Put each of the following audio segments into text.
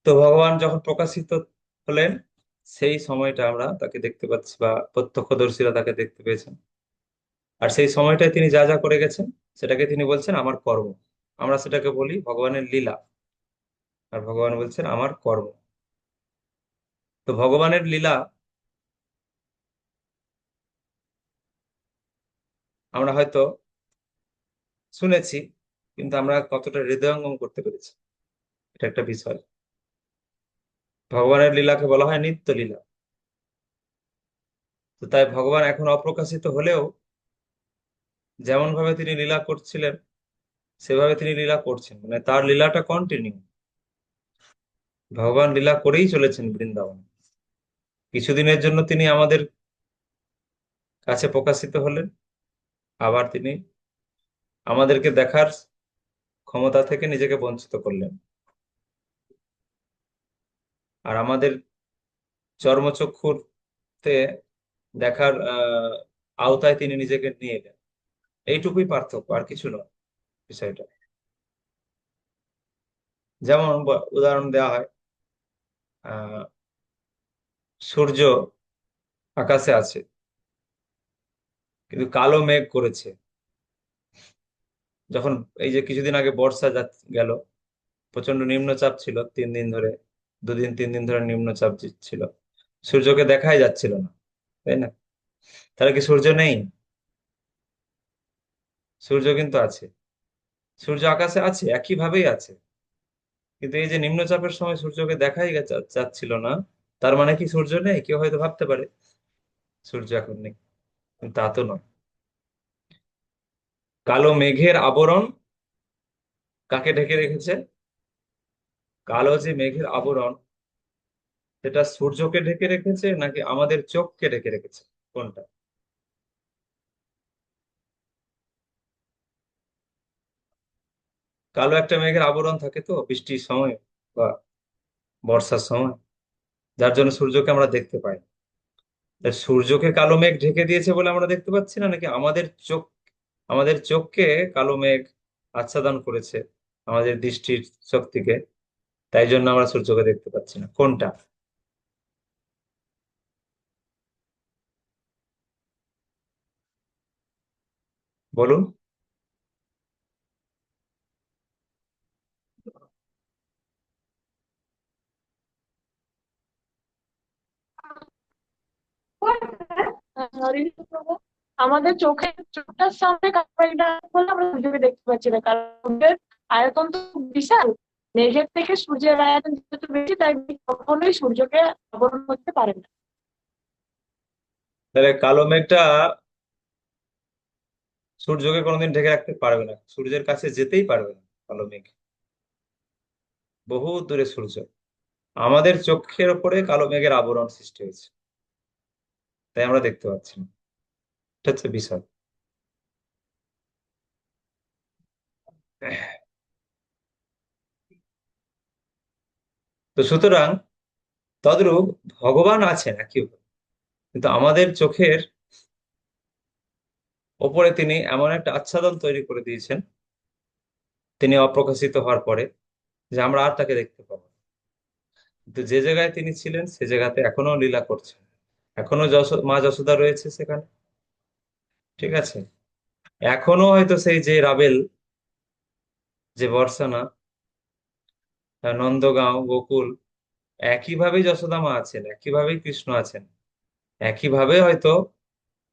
তো ভগবান যখন প্রকাশিত হলেন, সেই সময়টা আমরা তাকে দেখতে পাচ্ছি, বা প্রত্যক্ষদর্শীরা তাকে দেখতে পেয়েছেন। আর সেই সময়টায় তিনি যা যা করে গেছেন, সেটাকে তিনি বলছেন আমার কর্ম। আমরা সেটাকে বলি ভগবানের লীলা। আর ভগবান বলছেন আমার কর্ম। তো ভগবানের লীলা আমরা হয়তো শুনেছি, কিন্তু আমরা কতটা হৃদয়ঙ্গম করতে পেরেছি, এটা একটা বিষয়। ভগবানের লীলাকে বলা হয় নিত্য লীলা। তো তাই ভগবান এখন অপ্রকাশিত হলেও যেমন ভাবে তিনি লীলা করছিলেন, সেভাবে তিনি লীলা করছেন, মানে তার লীলাটা কন্টিনিউ। ভগবান লীলা করেই চলেছেন বৃন্দাবন। কিছুদিনের জন্য তিনি আমাদের কাছে প্রকাশিত হলেন, আবার তিনি আমাদেরকে দেখার ক্ষমতা থেকে নিজেকে বঞ্চিত করলেন। আর আমাদের চর্মচক্ষুতে দেখার আওতায় তিনি নিজেকে নিয়ে এলেন। এইটুকুই পার্থক্য, আর কিছু নয় বিষয়টা। যেমন উদাহরণ দেওয়া হয়, আহ সূর্য আকাশে আছে, কিন্তু কালো মেঘ করেছে। যখন এই যে কিছুদিন আগে বর্ষা গেল, প্রচন্ড নিম্নচাপ ছিল 3 দিন ধরে, 2 দিন 3 দিন ধরে নিম্নচাপ ছিল, সূর্যকে দেখাই যাচ্ছিল না, তাই না? তাহলে কি সূর্য নেই? সূর্য কিন্তু আছে। সূর্য আকাশে আছে, একইভাবেই আছে। কিন্তু এই যে নিম্নচাপের সময় সূর্যকে দেখাই যাচ্ছিল না, তার মানে কি সূর্য নেই? কেউ হয়তো ভাবতে পারে সূর্য এখন নেই, কিন্তু তা তো নয়। কালো মেঘের আবরণ কাকে ঢেকে রেখেছে? কালো যে মেঘের আবরণ, সেটা সূর্যকে ঢেকে রেখেছে নাকি আমাদের চোখকে ঢেকে রেখেছে? কোনটা? কালো একটা মেঘের আবরণ থাকে তো বৃষ্টির সময় বা বর্ষার সময়, যার জন্য সূর্যকে আমরা দেখতে পাই। তা সূর্যকে কালো মেঘ ঢেকে দিয়েছে বলে আমরা দেখতে পাচ্ছি না, নাকি আমাদের চোখকে কালো মেঘ আচ্ছাদন করেছে আমাদের দৃষ্টির শক্তিকে, তাই জন্য আমরা সূর্যকে দেখতে পাচ্ছি না? কোনটা? বলুন। আমাদের চোখটার সামনে কাপড়টা বলে আমরা সূর্যকে দেখতে পাচ্ছি না, কারণ সূর্যের আয়তন তো বিশাল। মেঘের থেকে সূর্যের আয়তন যেহেতু বেশি, তাই মেঘ কখনোই সূর্যকে আবরণ করতে পারে না। তাহলে কালো মেঘটা সূর্যকে কোনোদিন ঢেকে রাখতে পারবে না, সূর্যের কাছে যেতেই পারবে না কালো মেঘ। বহু দূরে সূর্য, আমাদের চোখের ওপরে কালো মেঘের আবরণ সৃষ্টি হয়েছে, তাই আমরা দেখতে পাচ্ছি না। এটা হচ্ছে বিষয়। তো সুতরাং তদ্রূপ ভগবান আছেন একই, কিন্তু আমাদের চোখের ওপরে তিনি এমন একটা আচ্ছাদন তৈরি করে দিয়েছেন, তিনি অপ্রকাশিত হওয়ার পরে, যে আমরা আর তাকে দেখতে পাবো না। কিন্তু যে জায়গায় তিনি ছিলেন সে জায়গাতে এখনো লীলা করছেন। এখনো মা যশোদা রয়েছে সেখানে, ঠিক আছে? এখনো হয়তো সেই যে রাবেল, যে বর্ষানা, নন্দগাঁও, গোকুল, একইভাবেই যশোদা মা আছেন, একইভাবেই কৃষ্ণ আছেন, একইভাবে হয়তো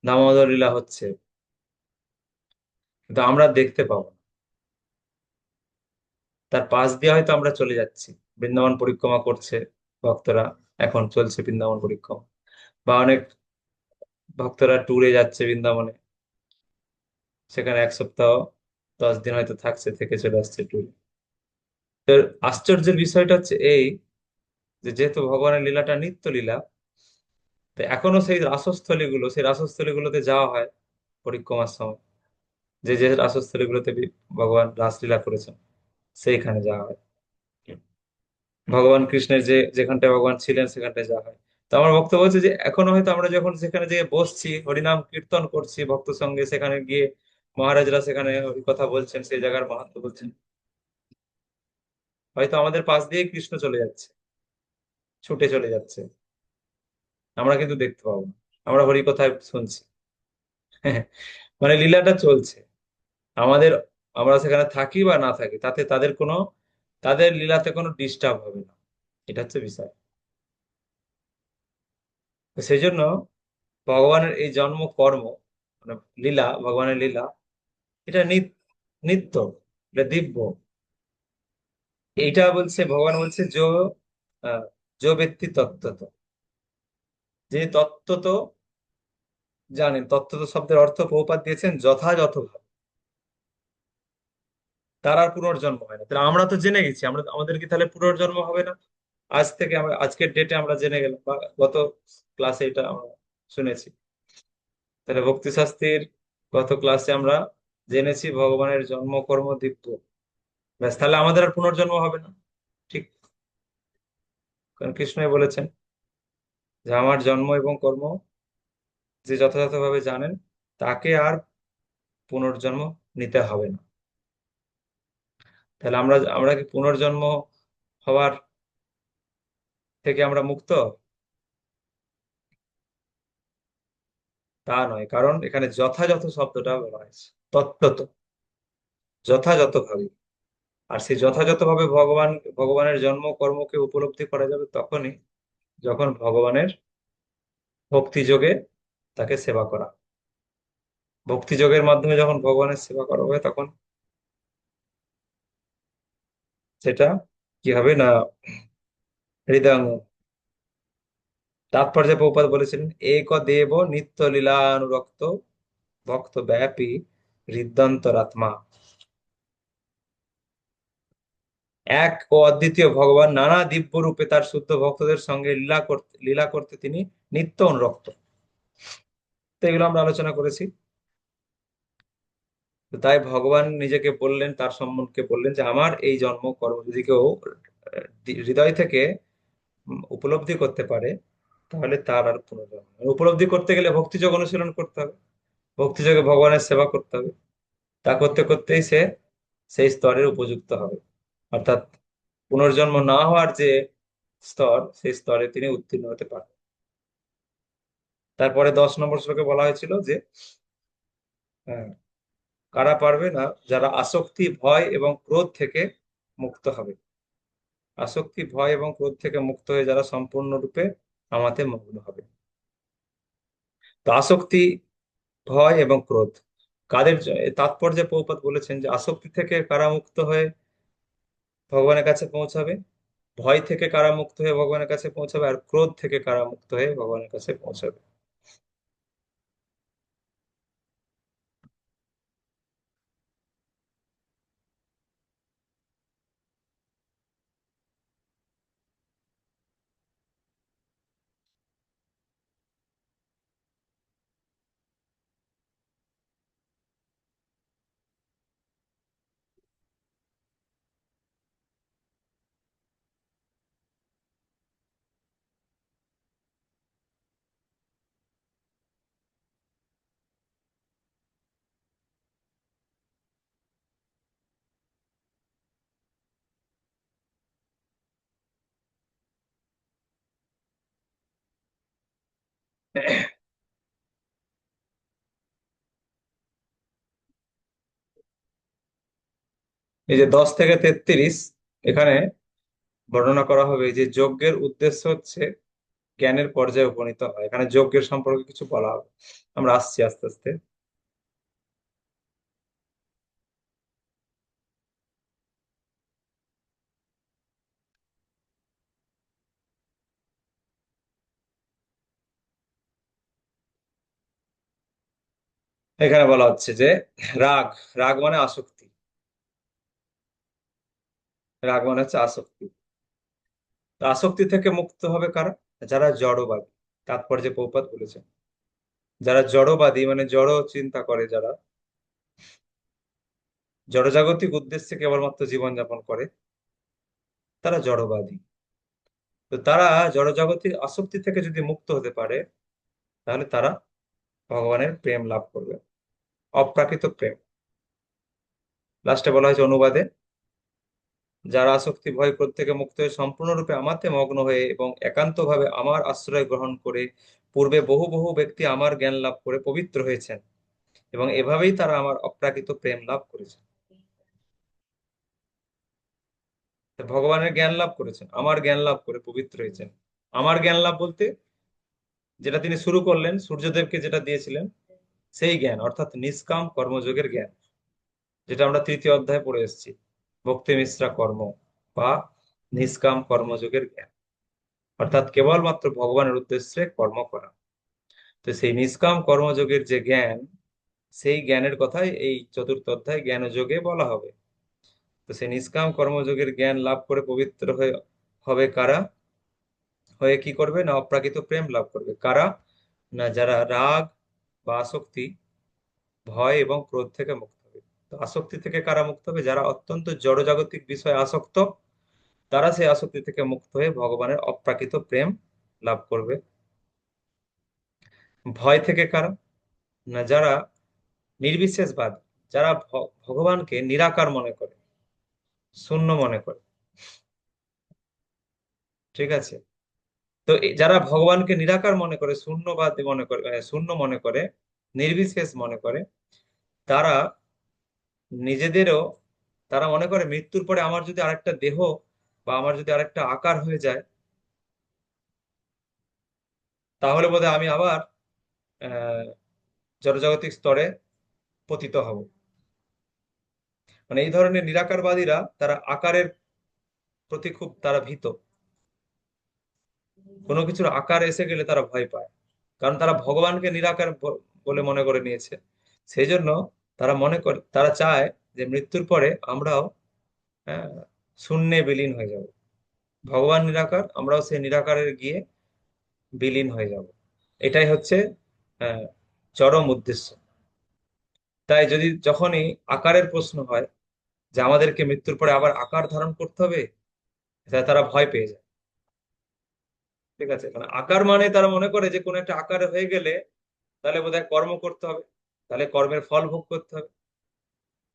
দামোদর লীলা হচ্ছে, কিন্তু আমরা দেখতে পাবো না। তার পাশ দিয়ে হয়তো আমরা চলে যাচ্ছি, বৃন্দাবন পরিক্রমা করছে ভক্তরা, এখন চলছে বৃন্দাবন পরিক্রমা, বা অনেক ভক্তরা ট্যুরে যাচ্ছে বৃন্দাবনে, সেখানে 1 সপ্তাহ 10 দিন হয়তো থাকছে, থেকে চলে আসছে ট্যুরে। তো আশ্চর্যের বিষয়টা হচ্ছে এই, যে যেহেতু ভগবানের লীলাটা নিত্য লীলা, তো এখনো সেই রাসস্থলীগুলোতে যাওয়া হয় পরিক্রমার সময়, যে যে রাসস্থলীগুলোতে ভগবান রাসলীলা করেছেন, সেইখানে যাওয়া হয়। ভগবান কৃষ্ণের যেখানটায় ভগবান ছিলেন সেখানটায় যাওয়া হয়। তো তো আমার বক্তব্য হচ্ছে যে এখনো হয়তো আমরা যখন সেখানে যেয়ে বসছি, হরিনাম কীর্তন করছি ভক্ত সঙ্গে, সেখানে গিয়ে মহারাজরা সেখানে হরি কথা বলছেন, সেই জায়গার মাহাত্ম্য বলছেন, হয়তো আমাদের পাশ দিয়ে কৃষ্ণ চলে যাচ্ছে, ছুটে চলে যাচ্ছে, আমরা কিন্তু দেখতে পাবো না, আমরা হরি কথায় শুনছি। মানে লীলাটা চলছে আমাদের, আমরা সেখানে থাকি বা না থাকি তাতে তাদের লীলাতে কোনো ডিস্টার্ব হবে না, এটা হচ্ছে বিষয়। তো সেই জন্য ভগবানের এই জন্ম কর্ম, মানে লীলা, ভগবানের লীলা, এটা নিত্য, এটা দিব্য। এইটা বলছে ভগবান বলছে আহ, যো ব্যক্তি তত্ত্বত, যে তত্ত্বত জানেন, তত্ত্বত শব্দের অর্থ প্রভুপাদ দিয়েছেন যথাযথ ভাবে, তার আর পুনর্জন্ম হয় না। তাহলে আমরা তো জেনে গেছি, আমাদের কি তাহলে পুনর্জন্ম হবে না? আজ থেকে আমরা আজকের ডেটে আমরা জেনে গেলাম, বা গত ক্লাসে এটা আমরা শুনেছি। তাহলে ভক্তি শাস্ত্রীর গত ক্লাসে আমরা জেনেছি ভগবানের জন্ম কর্ম দিব্য। ব্যাস, তাহলে আমাদের আর পুনর্জন্ম হবে না। ঠিক, কারণ কৃষ্ণই বলেছেন যে আমার জন্ম এবং কর্ম যে যথাযথভাবে জানেন, তাকে আর পুনর্জন্ম নিতে হবে না। তাহলে আমরা আমরা কি পুনর্জন্ম হওয়ার থেকে আমরা মুক্ত? তা নয়, কারণ এখানে যথাযথ শব্দটা বলা হয়েছে, তত্ত্বত, যথাযথভাবে। আর সেই যথাযথভাবে ভগবানের জন্ম কর্মকে উপলব্ধি করা যাবে তখনই, যখন ভগবানের ভক্তি যোগে তাকে সেবা করা, ভক্তি যোগের মাধ্যমে যখন ভগবানের সেবা করা হবে, তখন সেটা কি হবে না, হৃদয়ঙ্গম। তাৎপর্যে প্রভুপাদ বলেছিলেন, এক দেব নিত্য লীলানুরক্ত ভক্ত ব্যাপী হৃদয়ন্তরাত্মা। এক ও অদ্বিতীয় ভগবান নানা দিব্য রূপে তার শুদ্ধ ভক্তদের সঙ্গে লীলা করতে তিনি নিত্য অনুরক্ত। তো এগুলো আমরা আলোচনা করেছি। তো তাই ভগবান নিজেকে বললেন, তার সম্বন্ধে বললেন যে আমার এই জন্ম কর্ম যদি কেউ হৃদয় থেকে উপলব্ধি করতে পারে, তাহলে তার আর পুনর্জন্ম নেই। উপলব্ধি করতে গেলে ভক্তিযোগ অনুশীলন করতে হবে, ভক্তিযোগে ভগবানের সেবা করতে হবে। তা করতে করতেই সে সেই স্তরের উপযুক্ত হবে, অর্থাৎ পুনর্জন্ম না হওয়ার যে স্তর, সেই স্তরে তিনি উত্তীর্ণ হতে পারেন। তারপরে 10 নম্বর শ্লোকে বলা হয়েছিল যে আহ, কারা পারবে না, যারা আসক্তি, ভয় এবং ক্রোধ থেকে মুক্ত হবে। আসক্তি, ভয় এবং ক্রোধ থেকে মুক্ত হয়ে যারা সম্পূর্ণরূপে আমাতে মগ্ন হবে। তো আসক্তি, ভয় এবং ক্রোধ তাৎপর্যে প্রভুপাদ বলেছেন যে আসক্তি থেকে কারা মুক্ত হয়ে ভগবানের কাছে পৌঁছাবে, ভয় থেকে কারা মুক্ত হয়ে ভগবানের কাছে পৌঁছাবে, আর ক্রোধ থেকে কারা মুক্ত হয়ে ভগবানের কাছে পৌঁছাবে। এই যে 10 থেকে 33, এখানে বর্ণনা করা হবে যে যজ্ঞের উদ্দেশ্য হচ্ছে জ্ঞানের পর্যায়ে উপনীত হয়। এখানে যজ্ঞের সম্পর্কে কিছু বলা হবে, আমরা আসছি আস্তে আস্তে। এখানে বলা হচ্ছে যে রাগ, রাগ মানে আসক্তি, রাগ মানে হচ্ছে আসক্তি। তো আসক্তি থেকে মুক্ত হবে কারা? যারা জড়বাদী। তাৎপর্যে প্রভুপাদ বলেছেন, যারা জড়বাদী মানে জড় চিন্তা করে, যারা জড়জাগতিক উদ্দেশ্যে কেবলমাত্র জীবনযাপন করে, তারা জড়বাদী। তো তারা জড়জাগতিক আসক্তি থেকে যদি মুক্ত হতে পারে, তাহলে তারা ভগবানের প্রেম লাভ করবে, অপ্রাকৃত প্রেম। লাস্টে বলা হয়েছে অনুবাদে, যারা আসক্তি ভয় ক্রোধ থেকে মুক্ত হয়ে সম্পূর্ণরূপে আমাতে মগ্ন হয়ে এবং একান্তভাবে আমার আশ্রয় গ্রহণ করে পূর্বে বহু বহু ব্যক্তি আমার জ্ঞান লাভ করে পবিত্র হয়েছেন, এবং এভাবেই তারা আমার অপ্রাকৃত প্রেম লাভ করেছেন। তো ভগবানের জ্ঞান লাভ করেছেন, আমার জ্ঞান লাভ করে পবিত্র হয়েছেন। আমার জ্ঞান লাভ বলতে যেটা তিনি শুরু করলেন, সূর্যদেবকে যেটা দিয়েছিলেন, সেই জ্ঞান অর্থাৎ নিষ্কাম কর্মযোগের জ্ঞান, যেটা আমরা তৃতীয় অধ্যায়ে পড়ে এসেছি, ভক্তি মিশ্রা কর্ম বা নিষ্কাম কর্মযোগের জ্ঞান, অর্থাৎ কেবলমাত্র ভগবানের উদ্দেশ্যে কর্ম করা। তো সেই নিষ্কাম কর্মযোগের যে জ্ঞান, সেই জ্ঞানের কথাই এই চতুর্থ অধ্যায় জ্ঞান যোগে বলা হবে। তো সেই নিষ্কাম কর্মযোগের জ্ঞান লাভ করে পবিত্র হয়ে হবে কারা, হয়ে কি করবে না অপ্রাকৃত প্রেম লাভ করবে কারা, না যারা রাগ বা আসক্তি, ভয় এবং ক্রোধ থেকে মুক্ত হবে। তো আসক্তি থেকে কারা মুক্ত হবে, যারা অত্যন্ত জড়জাগতিক বিষয়ে আসক্ত, তারা সেই আসক্তি থেকে মুক্ত হয়ে ভগবানের অপ্রাকৃত প্রেম লাভ করবে। ভয় থেকে কারা, না যারা নির্বিশেষবাদ, যারা ভগবানকে নিরাকার মনে করে, শূন্য মনে করে। ঠিক আছে। তো যারা ভগবানকে নিরাকার মনে করে, শূন্যবাদ মনে করে, শূন্য মনে করে, নির্বিশেষ মনে করে, তারা নিজেদেরও, তারা মনে করে মৃত্যুর পরে আমার যদি আরেকটা দেহ বা আমার যদি আরেকটা আকার হয়ে যায়, তাহলে বোধহয় আমি আবার আহ জড়জাগতিক স্তরে পতিত হব। মানে এই ধরনের নিরাকারবাদীরা, তারা আকারের প্রতি খুব তারা ভীত। কোনো কিছুর আকার এসে গেলে তারা ভয় পায়, কারণ তারা ভগবানকে নিরাকার বলে মনে করে নিয়েছে। সেই জন্য তারা মনে করে, তারা চায় যে মৃত্যুর পরে আমরাও আহ, শূন্যে বিলীন হয়ে যাব। ভগবান নিরাকার, আমরাও সেই নিরাকারে গিয়ে বিলীন হয়ে যাব। এটাই হচ্ছে আহ, চরম উদ্দেশ্য। তাই যদি যখনই আকারের প্রশ্ন হয়, যে আমাদেরকে মৃত্যুর পরে আবার আকার ধারণ করতে হবে, তাই তারা ভয় পেয়ে যায়। ঠিক আছে, মানে আকার মানে তারা মনে করে যে কোনো একটা আকার হয়ে গেলে তাহলে বোধহয় কর্ম করতে হবে, তাহলে কর্মের ফল ভোগ করতে হবে।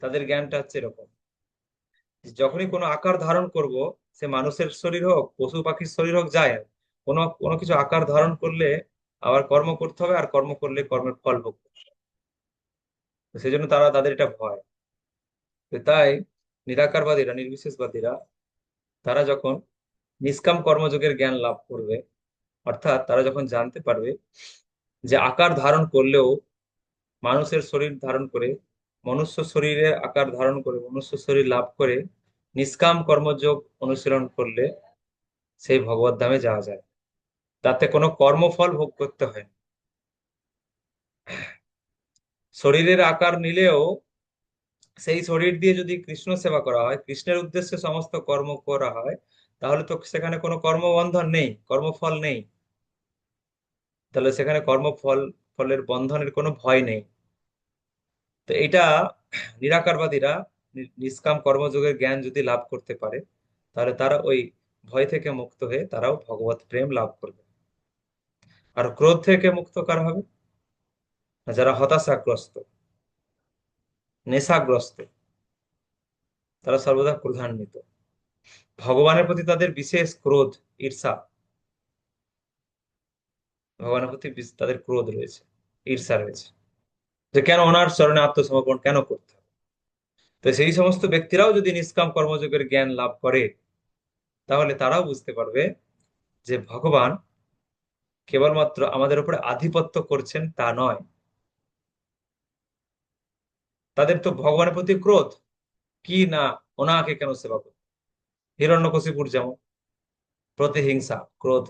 তাদের জ্ঞানটা হচ্ছে এরকম, যে যখনই কোনো আকার ধারণ করব, সে মানুষের শরীর হোক, পশু পাখির শরীর হোক, যায় না, কোনো কোনো কিছু আকার ধারণ করলে আবার কর্ম করতে হবে, আর কর্ম করলে কর্মের ফল ভোগ করতে হবে। তো সেই জন্য তারা, তাদের এটা ভয়। তো তাই নিরাকারবাদীরা, নির্বিশেষবাদীরা, তারা যখন নিষ্কাম কর্মযোগের জ্ঞান লাভ করবে, অর্থাৎ তারা যখন জানতে পারবে যে আকার ধারণ করলেও, মানুষের শরীর ধারণ করে, মনুষ্য শরীরের আকার ধারণ করে, মনুষ্য শরীর লাভ করে নিষ্কাম কর্মযোগ অনুশীলন করলে সেই ভগবত ধামে যাওয়া যায়, তাতে কোনো কর্মফল ভোগ করতে হয় না। শরীরের আকার নিলেও সেই শরীর দিয়ে যদি কৃষ্ণ সেবা করা হয়, কৃষ্ণের উদ্দেশ্যে সমস্ত কর্ম করা হয়, তাহলে তো সেখানে কোনো কর্মবন্ধন নেই, কর্মফল নেই। তাহলে সেখানে কর্মফল, ফলের বন্ধনের কোনো ভয় নেই। তো এটা নিরাকারবাদীরা নিষ্কাম কর্মযোগের জ্ঞান যদি লাভ করতে পারে, তাহলে তারা ওই ভয় থেকে মুক্ত হয়ে তারাও ভগবত প্রেম লাভ করবে। আর ক্রোধ থেকে মুক্ত কারা হবে, যারা হতাশাগ্রস্ত, নেশাগ্রস্ত, তারা সর্বদা ক্রোধান্বিত, ভগবানের প্রতি তাদের বিশেষ ক্রোধ, ঈর্ষা, ভগবানের প্রতি তাদের ক্রোধ রয়েছে, ঈর্ষা রয়েছে, যে কেন ওনার চরণে আত্মসমর্পণ কেন করতে হবে। তো সেই সমস্ত ব্যক্তিরাও যদি নিষ্কাম কর্মযোগের জ্ঞান লাভ করে, তাহলে তারাও বুঝতে পারবে যে ভগবান কেবলমাত্র আমাদের উপরে আধিপত্য করছেন তা নয়। তাদের তো ভগবানের প্রতি ক্রোধ, কি না, ওনাকে কেন সেবা করবে। হিরণ্যকশিপুর যেমন প্রতিহিংসা, ক্রোধ,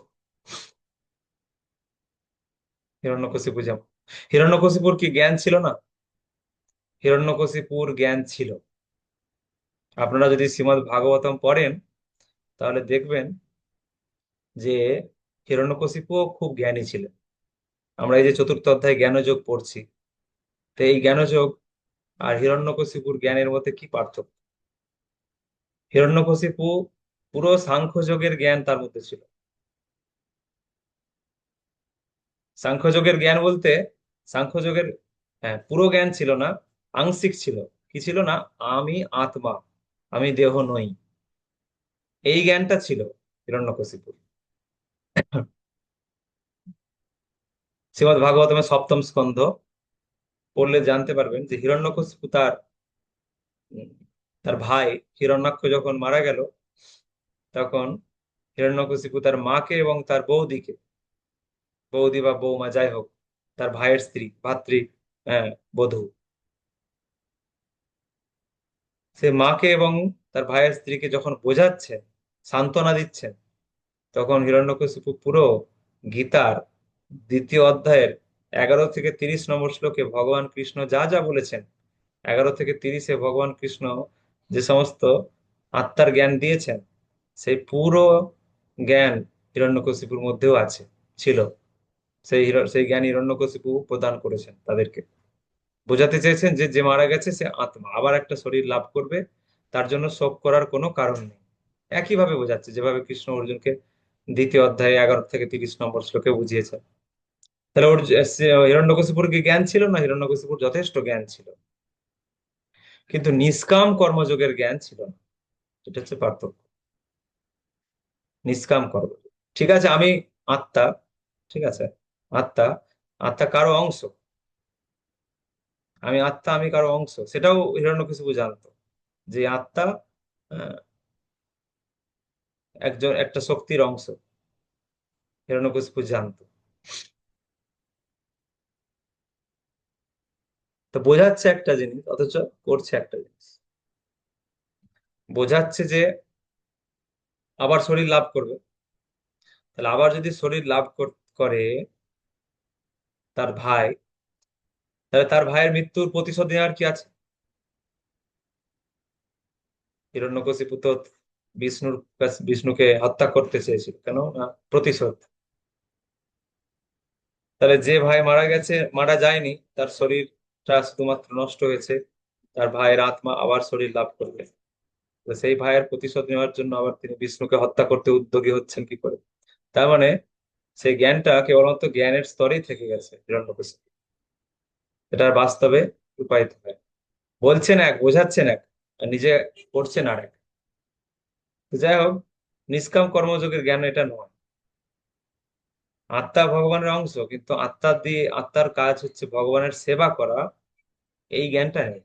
হিরণ্যকশিপুর যেমন, হিরণ্যকশিপুর কি জ্ঞান ছিল না? হিরণ্যকশিপুর জ্ঞান ছিল। আপনারা যদি শ্রীমদ্ ভাগবতম পড়েন, তাহলে দেখবেন যে হিরণ্যকশিপুও খুব জ্ঞানী ছিলেন। আমরা এই যে চতুর্থ অধ্যায় জ্ঞানযোগ পড়ছি, তো এই জ্ঞানযোগ আর হিরণ্যকশিপুর জ্ঞানের মধ্যে কি পার্থক্য। হিরণ্যকশিপু পুরো সাংখ্য যোগের জ্ঞান তার মধ্যে ছিল, সাংখ্যযোগের জ্ঞান বলতে, সাংখ্যযোগের, হ্যাঁ, পুরো জ্ঞান ছিল না, আংশিক ছিল। কি ছিল না? আমি আত্মা, আমি দেহ নই, এই জ্ঞানটা ছিল হিরণ্যকশিপুর। শ্রীমদ্ ভাগবতমের সপ্তম স্কন্ধ পড়লে জানতে পারবেন যে হিরণ্যকশিপু উম, তার ভাই হিরণ্যাক্ষ যখন মারা গেল, তখন হিরণ্যকশিপু তার মাকে এবং তার বৌদিকে, বৌদি বা বৌমা যাই হোক, তার ভাইয়ের স্ত্রী, বধূ, সে মাকে এবং তার ভাইয়ের স্ত্রীকে যখন বোঝাচ্ছেন, সান্ত্বনা দিচ্ছেন, তখন হিরণ্যকশিপু পুরো গীতার দ্বিতীয় অধ্যায়ের 11 থেকে 30 নম্বর শ্লোকে ভগবান কৃষ্ণ যা যা বলেছেন, 11 থেকে 30-এ ভগবান কৃষ্ণ যে সমস্ত আত্মার জ্ঞান দিয়েছেন, সেই পুরো জ্ঞান হিরণ্যকশিপুর মধ্যেও আছে, ছিল। সেই জ্ঞান হিরণ্যকশিপু প্রদান করেছেন তাদেরকে। বোঝাতে চেয়েছেন যে যে মারা গেছে সে আত্মা আবার একটা শরীর লাভ করবে, তার জন্য শোক করার কোনো কারণ নেই। একইভাবে বোঝাচ্ছে যেভাবে কৃষ্ণ অর্জুনকে দ্বিতীয় অধ্যায়ে 11 থেকে 30 নম্বর শ্লোকে বুঝিয়েছেন। তাহলে হিরণ্যকশিপুর কি জ্ঞান ছিল না? হিরণ্যকশিপুর যথেষ্ট জ্ঞান ছিল, কিন্তু নিষ্কাম কর্মযোগের জ্ঞান ছিল না। এটা হচ্ছে পার্থক্য। নিষ্কাম কর্ম, ঠিক আছে, আমি আত্মা, ঠিক আছে, আত্মা, আত্মা কারো অংশ, আমি আত্মা, আমি কারো অংশ, সেটাও হিরণ্যকশিপু জানতো, যে আত্মা আহ, একজন একটা শক্তির অংশ, হিরণ্যকশিপু জানতো। তো বোঝাচ্ছে একটা জিনিস, অথচ করছে একটা জিনিস। বোঝাচ্ছে যে আবার শরীর লাভ করবে, তাহলে আবার যদি শরীর লাভ করে তার ভাই, তাহলে তার ভাইয়ের মৃত্যুর প্রতিশোধ নেওয়ার কি আছে? হিরণ্যকশিপু তো বিষ্ণুকে হত্যা করতে চেয়েছিল, কেন না প্রতিশোধ। তাহলে যে ভাই মারা গেছে, মারা যায়নি, তার শরীরটা শুধুমাত্র নষ্ট হয়েছে, তার ভাইয়ের আত্মা আবার শরীর লাভ করবে। তো সেই ভাইয়ের প্রতিশোধ নেওয়ার জন্য আবার তিনি বিষ্ণুকে হত্যা করতে উদ্যোগী হচ্ছেন কি করে? তার মানে সেই জ্ঞানটা কেবলমাত্র জ্ঞানের স্তরেই থেকে গেছে হিরণ্যকশিপু, এটা আর বাস্তবে রূপায়িত হয়। বলছেন এক, বোঝাচ্ছেন এক, আর নিজে করছেন আর এক। তো যাই হোক, নিষ্কাম কর্মযোগের জ্ঞান এটা নয়। আত্মা ভগবানের অংশ, কিন্তু আত্মার কাজ হচ্ছে ভগবানের সেবা করা, এই জ্ঞানটা নেই,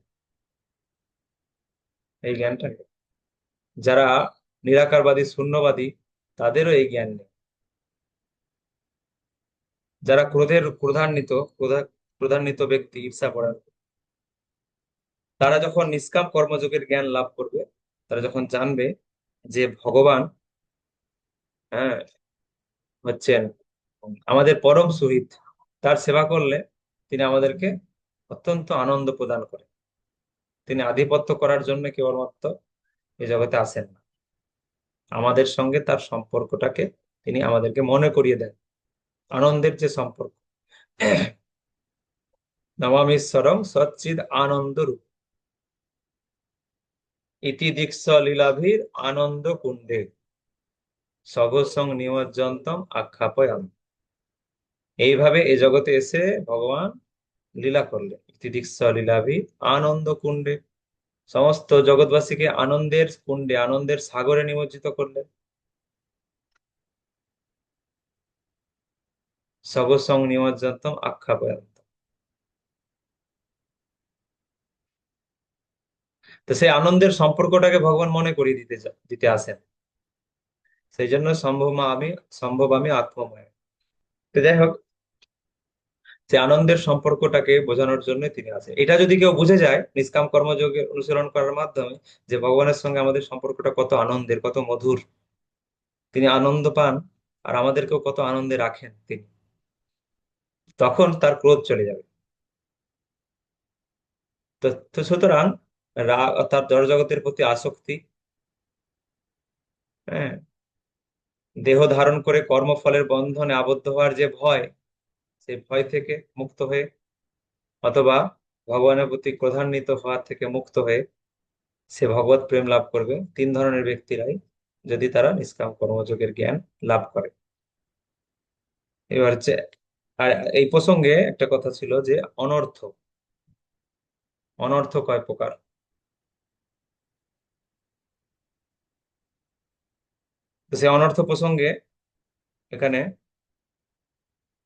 এই জ্ঞানটা নেই। যারা নিরাকারবাদী শূন্যবাদী, তাদেরও এই জ্ঞান নেই। যারা ক্রোধান্বিত ব্যক্তি, ঈর্ষাপরায়ণ, তারা যখন নিষ্কাম কর্মযোগের জ্ঞান লাভ করবে, তারা যখন জানবে যে ভগবান, হ্যাঁ, হচ্ছেন আমাদের পরম সুহৃদ, তার সেবা করলে তিনি আমাদেরকে অত্যন্ত আনন্দ প্রদান করেন। তিনি আধিপত্য করার জন্য কেবলমাত্র এই জগতে আসেন না, আমাদের সঙ্গে তার সম্পর্কটাকে তিনি আমাদেরকে মনে করিয়ে দেন, আনন্দের যে সম্পর্ক। নমামীশ্বরং সচ্চিদ আনন্দ রূপ, ইতি দীক্ষ লীলাভীর আনন্দ কুণ্ডে, সগসং নিমজ্জন্তম আখ্যাপয়ামি। এইভাবে এ জগতে এসে ভগবান লীলা করলেন, ইতি দীক্ষ লীলাভীর আনন্দ কুণ্ডে, সমস্ত জগৎবাসীকে আনন্দের কুণ্ডে, আনন্দের সাগরে নিমজ্জিত করলেন। সগসং নিমজ্জন্তম আখ্যাপয়ন্তম। তো সেই আনন্দের সম্পর্কটাকে ভগবান মনে করিয়ে দিতে আসেন। সেই জন্য সম্ভব আমি আত্মময়। তো যাই হোক, যে আনন্দের সম্পর্কটাকে বোঝানোর জন্য তিনি আসেন। এটা যদি কেউ বুঝে যায় নিষ্কাম কর্মযোগের অনুসরণ করার মাধ্যমে, যে ভগবানের সঙ্গে আমাদের সম্পর্কটা কত আনন্দের, কত মধুর, তিনি আনন্দ পান, আর আমাদেরকেও কত আনন্দে রাখেন তিনি, তখন তার ক্রোধ চলে যাবে। তো তো সুতরাং রাগ অর্থাৎ জড় জগতের প্রতি আসক্তি, হ্যাঁ, দেহ ধারণ করে কর্মফলের বন্ধনে আবদ্ধ হওয়ার যে ভয়, সেই ভয় থেকে মুক্ত হয়ে, অথবা ভগবানের প্রতি ক্রধান্বিত হওয়ার থেকে মুক্ত হয়ে সে ভগবত প্রেম লাভ করবে। তিন ধরনের ব্যক্তিরাই, যদি তারা নিষ্কাম কর্মযোগের জ্ঞান লাভ করে। এবার হচ্ছে আর এই প্রসঙ্গে একটা কথা ছিল যে অনর্থ, অনর্থ কয় প্রকার। তো সেই অনর্থ প্রসঙ্গে এখানে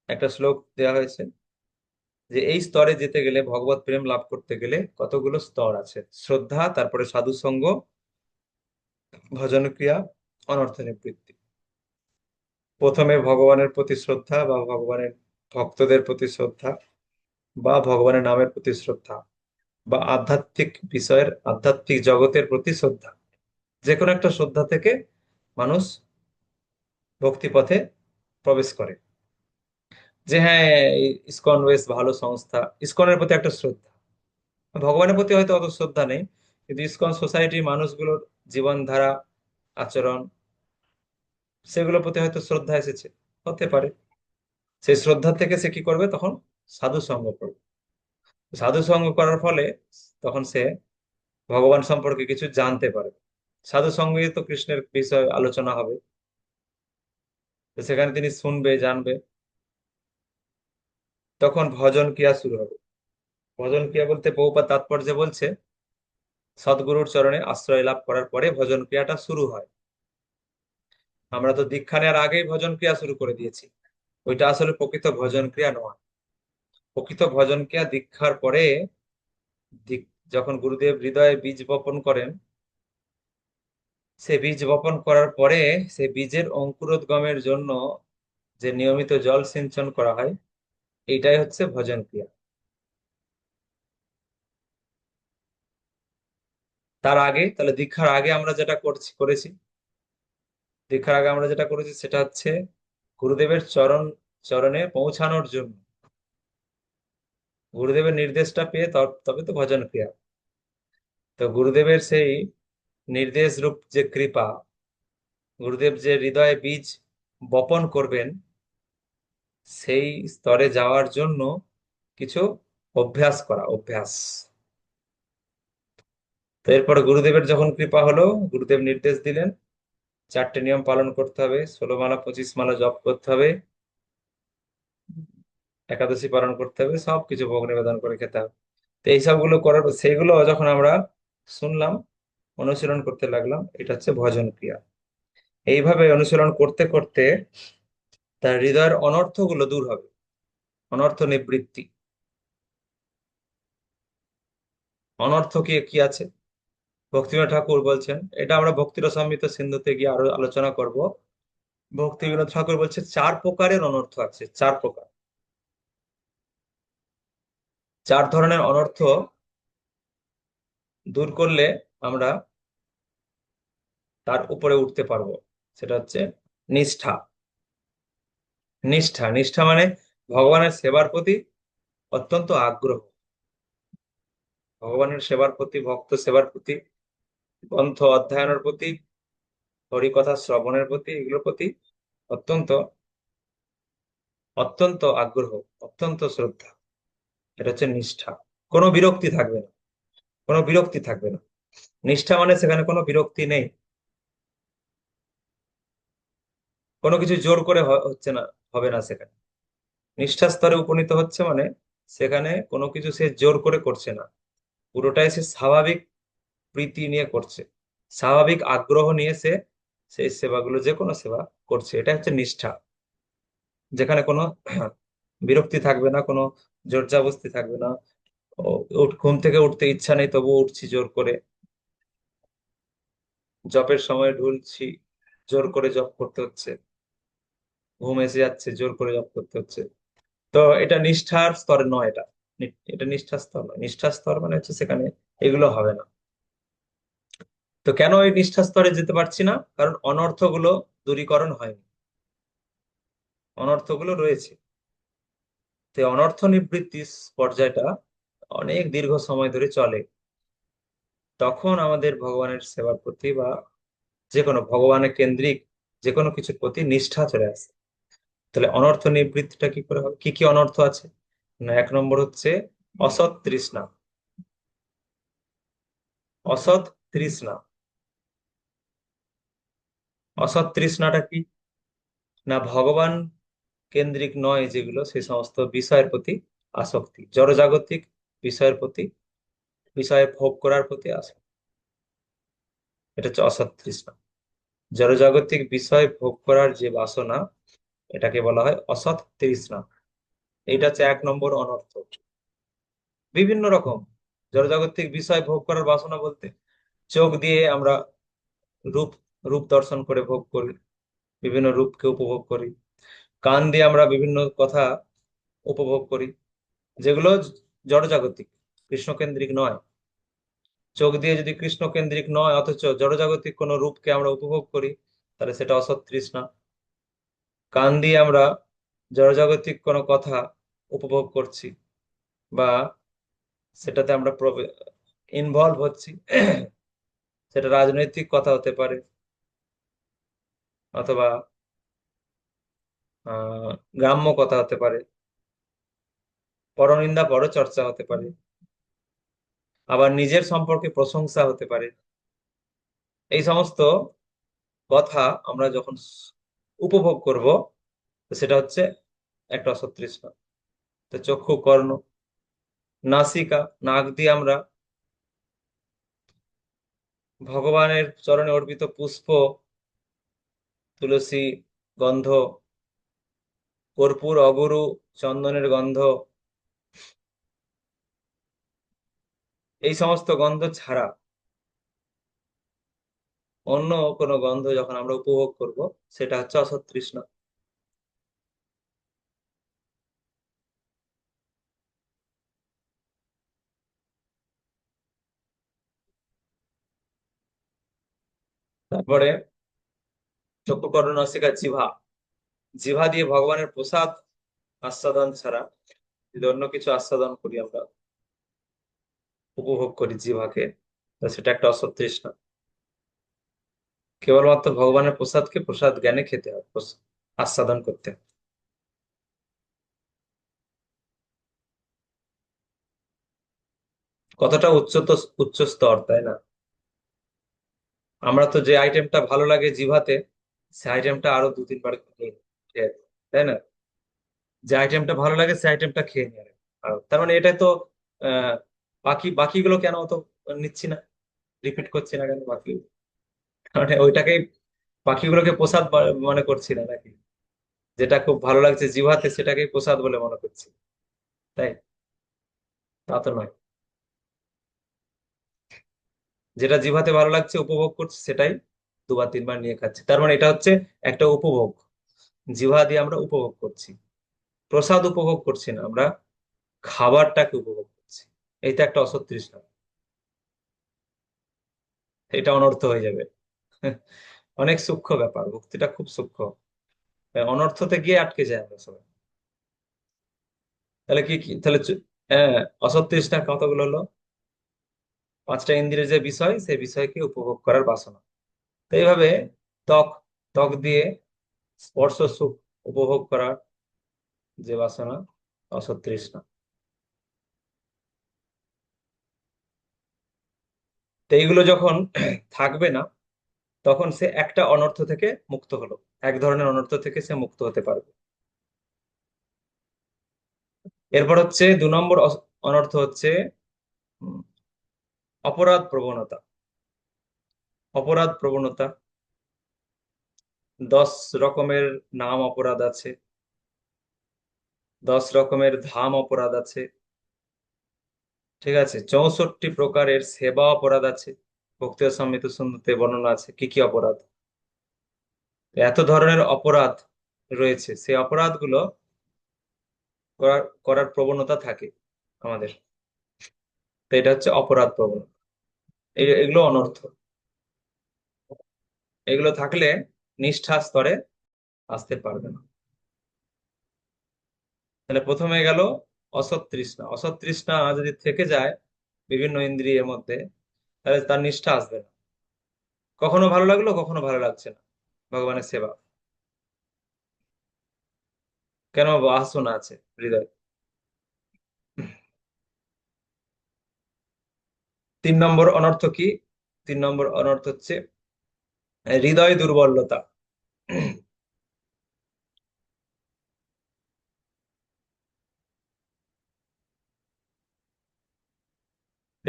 একটা শ্লোক দেওয়া হয়েছে যে এই স্তরে যেতে গেলে, ভগবত প্রেম লাভ করতে গেলে কতগুলো স্তর আছে: শ্রদ্ধা, তারপরে সাধু সঙ্গ, ভজন ক্রিয়া, অনর্থ নিবৃত্তি। প্রথমে ভগবানের প্রতি শ্রদ্ধা বা ভগবানের ভক্তদের প্রতি শ্রদ্ধা বা ভগবানের নামের প্রতি শ্রদ্ধা বা আধ্যাত্মিক বিষয়ের, আধ্যাত্মিক জগতের প্রতি শ্রদ্ধা, যে কোনো একটা শ্রদ্ধা থেকে মানুষ ভক্তি পথে প্রবেশ করে। যে হ্যাঁ, এই ইসকন বেশ ভালো সংস্থা, ইসকনের প্রতি একটা শ্রদ্ধা। ভগবানের প্রতি হয়তো অত শ্রদ্ধা নেই, কিন্তু ইসকন সোসাইটির মানুষগুলোর জীবনধারা, আচরণ, সেগুলোর প্রতি হয়তো শ্রদ্ধা এসেছে, হতে পারে। সেই শ্রদ্ধা থেকে সে কি করবে, তখন সাধু সঙ্গ করবে। সাধু সঙ্গ করার ফলে তখন সে ভগবান সম্পর্কে কিছু জানতে পারবে। সাধু সঙ্গে তো কৃষ্ণের বিষয় আলোচনা হবে, তো সেখানে তিনি শুনবে, জানবে। তখন ভজন ক্রিয়া শুরু হবে। ভজন ক্রিয়া বলতে বহুপাদ তাৎপর্য বলছে, সদ্গুরুর চরণে আশ্রয় লাভ করার পরে ভজন ক্রিয়াটা শুরু হয়। আমরা তো দীক্ষা নেওয়ার আগেই ভজন ক্রিয়া শুরু করে দিয়েছি। ওইটা আসলে প্রকৃত ভজন ক্রিয়া নয়। প্রকৃত ভজন ক্রিয়া দীক্ষার পরে, যখন গুরুদেব হৃদয়ে বীজ বপন করেন, সে বীজ বপন করার পরে সে বীজের অঙ্কুরোদ্গমের জন্য যে নিয়মিত জল সিঞ্চন করা হয়, এইটাই হচ্ছে ভজন ক্রিয়া। তার আগে, তাহলে দীক্ষার আগে আমরা যেটা করেছি, দীক্ষার আগে আমরা যেটা করেছি সেটা হচ্ছে গুরুদেবের চরণে পৌঁছানোর জন্য, গুরুদেবের নির্দেশটা পেয়ে তবে তো ভজন ক্রিয়া। তো গুরুদেবের সেই নির্দেশ রূপ যে কৃপা, গুরুদেব যে হৃদয়ে বীজ বপন করবেন, সেই স্তরে যাওয়ার জন্য কিছু অভ্যাস করা, অভ্যাস। তো এরপরে গুরুদেবের যখন কৃপা হলো, গুরুদেব নির্দেশ দিলেন 4টে নিয়ম পালন করতে হবে, 16 মালা 25 মালা জপ করতে হবে, একাদশী পালন করতে হবে, সবকিছু ভোগ নিবেদন করে খেতে হবে। তো এই সবগুলো করার পর, সেইগুলো যখন আমরা শুনলাম, অনুশীলন করতে লাগলাম, এটা হচ্ছে ভজন ক্রিয়া। এইভাবে অনুশীলন করতে করতে তার হৃদয়ের অনর্থগুলো দূর হবে, অনর্থ নিবৃত্তি। অনর্থ কি কি আছে, ভক্তিবিনোদ ঠাকুর বলছেন, এটা আমরা ভক্তিরসামৃত সিন্ধুতে গিয়ে আরো আলোচনা করব। ভক্তিবিনোদ ঠাকুর বলছে 4 প্রকারের অনর্থ আছে, 4 প্রকার। 4 ধরনের অনর্থ দূর করলে আমরা তার উপরে উঠতে পারবো। সেটা হচ্ছে নিষ্ঠা। নিষ্ঠা, নিষ্ঠা মানে ভগবানের সেবার প্রতি অত্যন্ত আগ্রহ, ভগবানের সেবার প্রতি, ভক্ত সেবার প্রতি, গ্রন্থ অধ্যয়নের প্রতি, হরিকথা শ্রবণের প্রতি, এগুলোর প্রতি অত্যন্ত, অত্যন্ত আগ্রহ, অত্যন্ত শ্রদ্ধা। এটা হচ্ছে নিষ্ঠা। কোনো বিরক্তি থাকবে না, কোনো বিরক্তি থাকবে না। নিষ্ঠা মানে সেখানে কোনো বিরক্তি নেই, কোনো কিছু জোর করে হচ্ছে না, হবে না সেখানে। নিষ্ঠা স্তরে উপনীত হচ্ছে মানে সেখানে কোনো কিছু সে জোর করে করছে না, পুরোটাই সে স্বাভাবিক প্রীতি নিয়ে করছে, স্বাভাবিক আগ্রহ নিয়ে সে সেই সেবাগুলো, যে কোনো সেবা করছে। এটা হচ্ছে নিষ্ঠা, যেখানে কোনো বিরক্তি থাকবে না, কোনো জোরজাবস্তি থাকবে না। ঘুম থেকে উঠতে ইচ্ছা নেই, তবুও উঠছি জোর করে। জপের সময় ঢুলছি, জোর করে জপ করতে হচ্ছে। ঘুম এসে যাচ্ছে, জোর করে জপ করতে হচ্ছে। তো এটা নিষ্ঠার স্তরে নয়, এটা এটা নিষ্ঠার স্তর নয়। নিষ্ঠার স্তর মানে হচ্ছে সেখানে এগুলো হবে না। তো কেন এই নিষ্ঠার স্তরে যেতে পারছি না? কারণ অনর্থগুলো দূরীকরণ হয়নি, অনর্থগুলো রয়েছে। তো এই অনর্থ নিবৃত্তি পর্যায়টা অনেক দীর্ঘ সময় ধরে চলে। তখন আমাদের ভগবানের সেবার প্রতি বা যে কোনো ভগবানের কেন্দ্রিক যে কোনো কিছুর প্রতি নিষ্ঠা চলে আসে। তাহলে অনর্থ নিবৃত্তিটা কি করে হবে? কি কি অনর্থ আছে না, 1 নম্বর হচ্ছে অসৎ তৃষ্ণা। অসৎ তৃষ্ণা, অসৎ তৃষ্ণাটা কি না, ভগবান কেন্দ্রিক নয় যেগুলো, সেই সমস্ত বিষয়ের প্রতি আসক্তি, জড়জাগতিক বিষয়ের প্রতি, বিষয়ে ভোগ করার প্রতি আসক্তি, এটা হচ্ছে অসৎ তৃষ্ণা। জড়জাগতিক বিষয় ভোগ করার যে বাসনা, এটাকে বলা হয় অসৎ তৃষ্ণা। এইটা হচ্ছে 1 নম্বর অনর্থ। বিভিন্ন রকম জড়জাগতিক বিষয় ভোগ করার বাসনা বলতে, চোখ দিয়ে আমরা রূপ রূপ দর্শন করে ভোগ করি, বিভিন্ন রূপকে উপভোগ করি। কান দিয়ে আমরা বিভিন্ন কথা উপভোগ করি, যেগুলো জড়জাগতিক, কৃষ্ণকেন্দ্রিক নয়। চোখ দিয়ে যদি কৃষ্ণকেন্দ্রিক নয় অথচ জড়জাগতিক কোনো রূপকে আমরা উপভোগ করি, তাহলে সেটা অসৎ তৃষ্ণা। কান দিয়ে আমরা জড়জাগতিক কোনো কথা উপভোগ করছি, বা সেটাতে আমরা ইনভলভ হচ্ছি, সেটা রাজনৈতিক কথা হতে পারে, অথবা আহ গ্রাম্য কথা হতে পারে, পরনিন্দা পরচর্চা হতে পারে, আবার নিজের সম্পর্কে প্রশংসা হতে পারে। এই সমস্ত কথা আমরা যখন উপভোগ করব, তো সেটা হচ্ছে একটা অসৎ তৃষ্ণা। তো চক্ষু, কর্ণ, নাসিকা, নাক দিয়ে আমরা ভগবানের চরণে অর্পিত পুষ্প, তুলসী গন্ধ, কর্পূর, অগুরু, চন্দনের গন্ধ, এই সমস্ত গন্ধ ছাড়া অন্য কোনো গন্ধ যখন আমরা উপভোগ করব, সেটা হচ্ছে অসৎ তৃষ্ণা। তারপরে চক্ষু, কর্ণ, নাসিকা, জিহ্বা। জিহ্বা দিয়ে ভগবানের প্রসাদ আস্বাদন ছাড়া যদি অন্য কিছু আস্বাদন করি, আমরা উপভোগ করি জিহ্বাকে, তো সেটা একটা অসৎ তৃষ্ণা। কেবলমাত্র ভগবানের প্রসাদকে প্রসাদ জ্ঞানে খেতে হয়, আস্বাদন করতে হয়। কতটা উচ্চ স্তর, তাই না? আমরা তো যে আইটেমটা ভালো লাগে জিভাতে, সে আইটেমটা আরো 2-3 বার খেয়ে নিই, তাই না? যে আইটেমটা ভালো লাগে সে আইটেমটা খেয়ে নিই আর তার মানে এটা তো আহ বাকিগুলো কেন অত নিচ্ছি না, রিপিট করছি না কেন বাকি? মানে ওইটাকেই, বাকিগুলোকে প্রসাদ মনে করছি না নাকি? যেটা খুব ভালো লাগছে জিভাতে সেটাকেই প্রসাদ বলে মনে করছি, তাই? তা তো নয়। যেটা জিভাতে ভালো লাগছে, উপভোগ করছি, সেটাই 2-3 বার নিয়ে খাচ্ছি, তার মানে এটা হচ্ছে একটা উপভোগ। জিহ্বা দিয়ে আমরা উপভোগ করছি, প্রসাদ উপভোগ করছি না, আমরা খাবারটাকে উপভোগ করছি। এইটা একটা অসৎ তৃষ্ণা, এটা অনর্থ হয়ে যাবে। অনেক সূক্ষ্ম ব্যাপার, ভক্তিটা খুব সূক্ষ্ম। অনর্থতে গিয়ে আটকে যায় আমরা সবাই। তাহলে তাহলে হ্যাঁ, অসৎ তৃষ্ণার কতগুলো হলো? 5টা ইন্দ্রিয়ের যে বিষয়, সেই বিষয়কে উপভোগ করার বাসনা। তো এইভাবে ত্বক, ত্বক দিয়ে স্পর্শ সুখ উপভোগ করার যে বাসনা, অসৎ তৃষ্ণা। তো এইগুলো যখন থাকবে না, তখন সে একটা অনর্থ থেকে মুক্ত হলো, এক ধরনের অনর্থ থেকে সে মুক্ত হতে পারবে। এরপর হচ্ছে 2 নম্বর অনর্থ হচ্ছে উম, অপরাধ প্রবণতা। অপরাধ প্রবণতা, 10 রকমের নাম অপরাধ আছে, 10 রকমের ধাম অপরাধ আছে, ঠিক আছে? 64 প্রকারের সেবা অপরাধ আছে। ভক্তি সম্মিত সুন্দরতে বর্ণনা আছে কি কি অপরাধ। এত ধরনের অপরাধ রয়েছে, সেই অপরাধগুলো করার করার প্রবণতা থাকে আমাদের। তো এটা হচ্ছে অপরাধ প্রবণতা। এগুলো অনর্থ। এগুলো থাকলে নিষ্ঠা স্তরে আসতে পারবে না। তাহলে প্রথমে গেল অসৎ তৃষ্ণা। অসৎ তৃষ্ণা যদি থেকে যায় বিভিন্ন ইন্দ্রিয়ের মধ্যে, তাহলে তার নিষ্ঠা আসবে না। কখনো ভালো লাগলো, কখনো ভালো লাগছে না ভগবানের সেবা। কেন? বাসনা আছে হৃদয়। 3 নম্বর অনর্থ কি? 3 নম্বর অনর্থ হচ্ছে হৃদয় দুর্বলতা।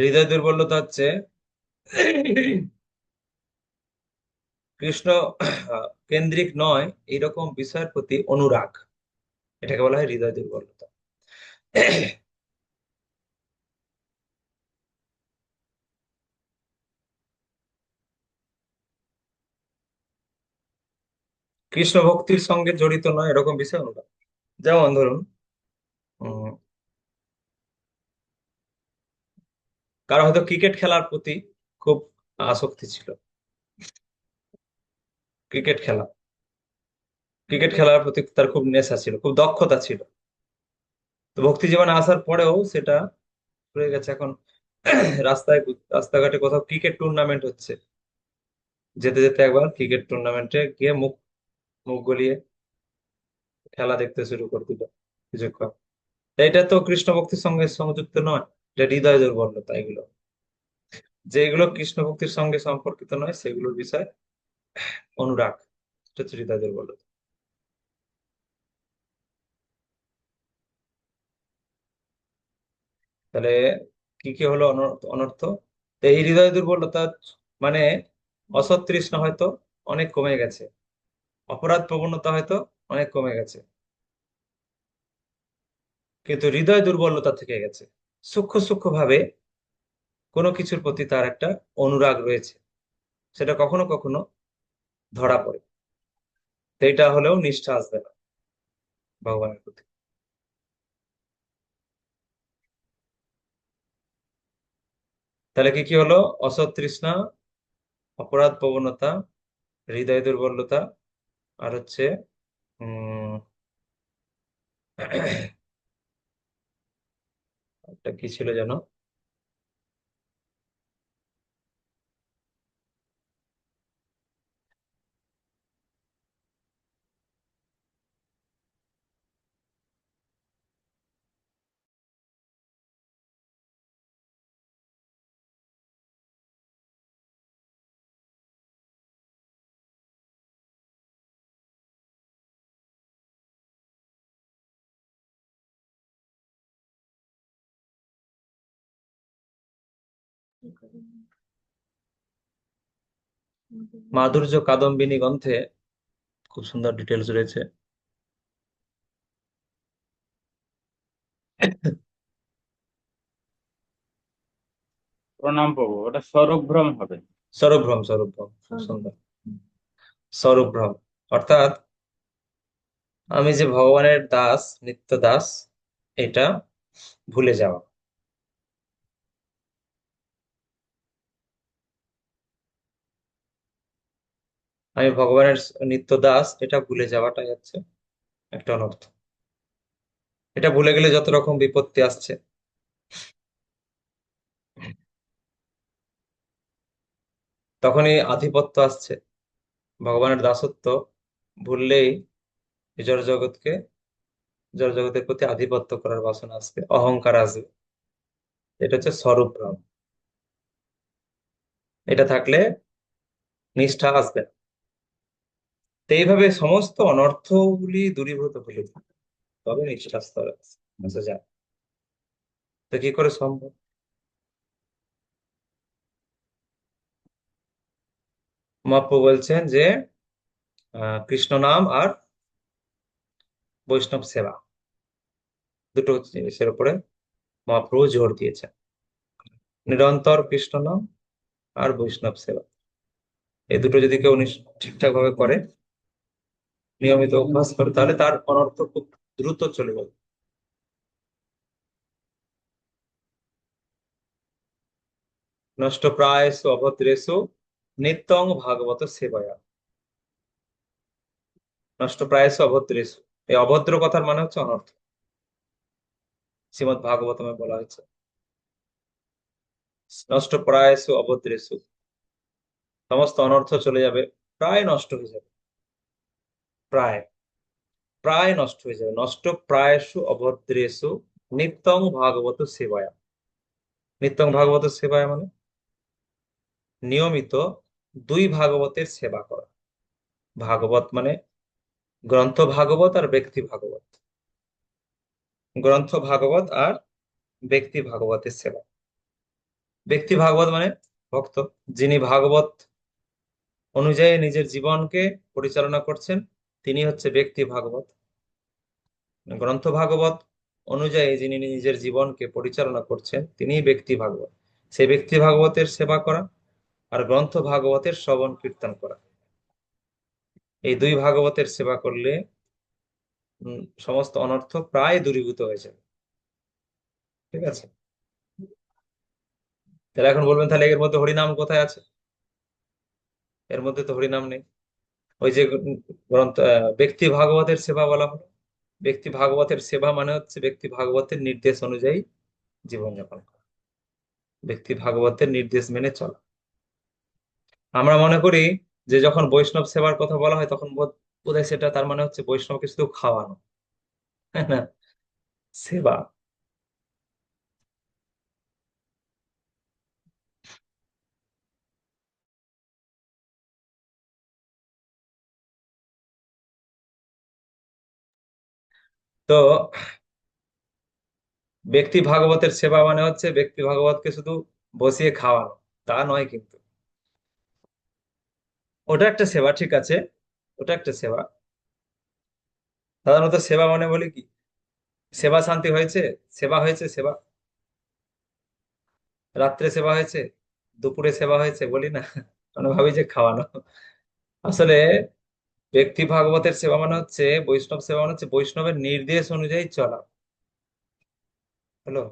হৃদয় দুর্বলতা হচ্ছে কৃষ্ণ কেন্দ্রিক নয় এইরকম বিষয়ের প্রতি অনুরাগ, এটাকে বলা হয় হৃদয় দুর্বলতা। কৃষ্ণ ভক্তির সঙ্গে জড়িত নয় এরকম বিষয় অনুরাগ। যেমন ধরুন, উম, কারো হয়তো ক্রিকেট খেলার প্রতি খুব আসক্তি ছিল, ক্রিকেট খেলা, ক্রিকেট খেলার প্রতি তার খুব নেশা ছিল, খুব দক্ষতা ছিল। তো ভক্তি জীবনে আসার পরেও সেটা রয়ে গেছে। এখন রাস্তায় রাস্তাঘাটে কোথাও ক্রিকেট টুর্নামেন্ট হচ্ছে, যেতে যেতে একবার ক্রিকেট টুর্নামেন্টে গিয়ে মুখ মুখ গলিয়ে খেলা দেখতে শুরু করে দিল কিছুক্ষণ। তা এটা তো কৃষ্ণ ভক্তির সঙ্গে সংযুক্ত নয়, এটা হৃদয় দুর্বলতা। এগুলো যেগুলো কৃষ্ণ ভক্তির সঙ্গে সম্পর্কিত নয় সেগুলোর বিষয় অনুরাগ, এটা হচ্ছে হৃদয় দুর্বলতা। তাহলে কি কি হলো অনর্থ? তো এই হৃদয় দুর্বলতা মানে অসৎ তৃষ্ণা হয়তো অনেক কমে গেছে, অপরাধ প্রবণতা হয়তো অনেক কমে গেছে, কিন্তু হৃদয় দুর্বলতা থেকে গেছে। সূক্ষ্ম সূক্ষ্ম ভাবে কোনো কিছুর প্রতি তার একটা অনুরাগ রয়েছে, সেটা কখনো কখনো ধরা পড়ে। তো এটা হলেও নিষ্ঠা আসবে না ভগবানের প্রতি। তাহলে কি কি হলো? অসৎ তৃষ্ণা, অপরাধ প্রবণতা, হৃদয় দুর্বলতা, আর হচ্ছে উম একটা কি ছিল যেন, মাধুর্য কাদম্বিনী গ্রন্থে খুব সুন্দর ডিটেলস রয়েছে। প্রণাম প্রভু, ওটা স্বরূপভ্রম হবে। স্বরূপভ্রম, স্বরূপভ্রম খুব সুন্দর। স্বরূপভ্রম অর্থাৎ আমি যে ভগবানের দাস, নিত্য দাস, এটা ভুলে যাওয়া। আমি ভগবানের নিত্য দাস এটা ভুলে যাওয়াটাই হচ্ছে একটা অনর্থ। এটা ভুলে গেলে যত রকম বিপত্তি আসছে। তখনই আধিপত্য আসছে, ভগবানের দাসত্ব ভুললেই জড় জগৎকে, জড় জগতের প্রতি আধিপত্য করার বাসনা আসবে, অহংকার আসবে। এটা হচ্ছে স্বরূপ ভ্রম। এটা থাকলে নিষ্ঠা আসবে না। তো এইভাবে সমস্ত অনর্থগুলি দূরীভূত হলে তবে নিষ্ঠা স্তরে আসা যায়। তো কি করে সম্ভব? মহাপ্রভু বলছেন যে কৃষ্ণ নাম আর বৈষ্ণব সেবা, দুটো জিনিসের উপরে মহাপ্রভু জোর দিয়েছেন। নিরন্তর কৃষ্ণ নাম আর বৈষ্ণব সেবা, এই দুটো যদি কেউ ঠিকঠাক ভাবে করে, নিয়মিত অভ্যাস করে, তাহলে তার অনর্থ খুব দ্রুত চলে যাবে। নষ্ট প্রায়সু অভদ্রেষু নিত্যং ভাগবত সেবায়া। নষ্ট প্রায়সু অভদ্রেষু, এই অভদ্র কথার মানে হচ্ছে অনর্থ। শ্রীমদ ভাগবতমে বলা হয়েছে নষ্ট প্রায়সু অভদ্রেষু, সমস্ত অনর্থ চলে যাবে, প্রায় নষ্ট হয়ে যাবে, প্রায়, প্রায় নষ্ট হয়ে যাবে। নষ্ট প্রায়সু অভদ্রেষু নিত্যং ভাগবত সেবায়া। নিত্যং ভাগবত সেবায়া মানে নিয়মিত দুই ভাগবতের সেবা করা। ভাগবত মানে গ্রন্থ ভাগবত আর ব্যক্তি ভাগবত, গ্রন্থ ভাগবত আর ব্যক্তি ভাগবতের সেবা। ব্যক্তি ভাগবত মানে ভক্ত, যিনি ভাগবত অনুযায়ী নিজের জীবনকে পরিচালনা করছেন, তিনি হচ্ছে ব্যক্তি ভাগবত। গ্রন্থ ভাগবত অনুযায়ী যিনি নিজের জীবনকে পরিচালনা করছেন, তিনিই ব্যক্তি ভাগবত। সেই ব্যক্তি ভাগবতের সেবা করা আর গ্রন্থ ভাগবতের শ্রবণ কীর্তন করা, এই দুই ভাগবতের সেবা করলে সমস্ত অনর্থ প্রায় দূরীভূত হয়ে যাবে। ঠিক আছে, তাহলে এখন বলবেন তাহলে এর মধ্যে হরিনাম কোথায় আছে? এর মধ্যে তো হরিনাম নেই। ওই যে গ্রন্থ ব্যক্তি ভাগবতের সেবা বলা হলো, ব্যক্তি ভাগবতের সেবা মানে হচ্ছে ব্যক্তি ভাগবতের নির্দেশ অনুযায়ী জীবনযাপন করা, ব্যক্তি ভাগবতের নির্দেশ মেনে চলা। আমরা মনে করি যে যখন বৈষ্ণব সেবার কথা বলা হয় তখন বোধহয় সেটা তার মানে হচ্ছে বৈষ্ণবকে শুধু খাওয়ানো, হ্যাঁ না, সেবা। তো ব্যক্তি ভাগবতের সেবা মানে হচ্ছে ব্যক্তি ভাগবতকে শুধু বসিয়ে খাওয়ানো, তা নয় কিন্তু। ওটা একটা সেবা, ঠিক আছে, ওটা একটা সেবা। সাধারণত সেবা মানে বলি কি, সেবা শান্তি হয়েছে, সেবা হয়েছে, সেবা রাত্রে সেবা হয়েছে, দুপুরে সেবা হয়েছে বলি না, মানে ভাবি যে খাওয়ানো। আসলে ব্যক্তি ভাগবতের সেবা মানে হচ্ছে, বৈষ্ণব সেবা মানে হচ্ছে বৈষ্ণবের নির্দেশ অনুযায়ী চলা। হলো,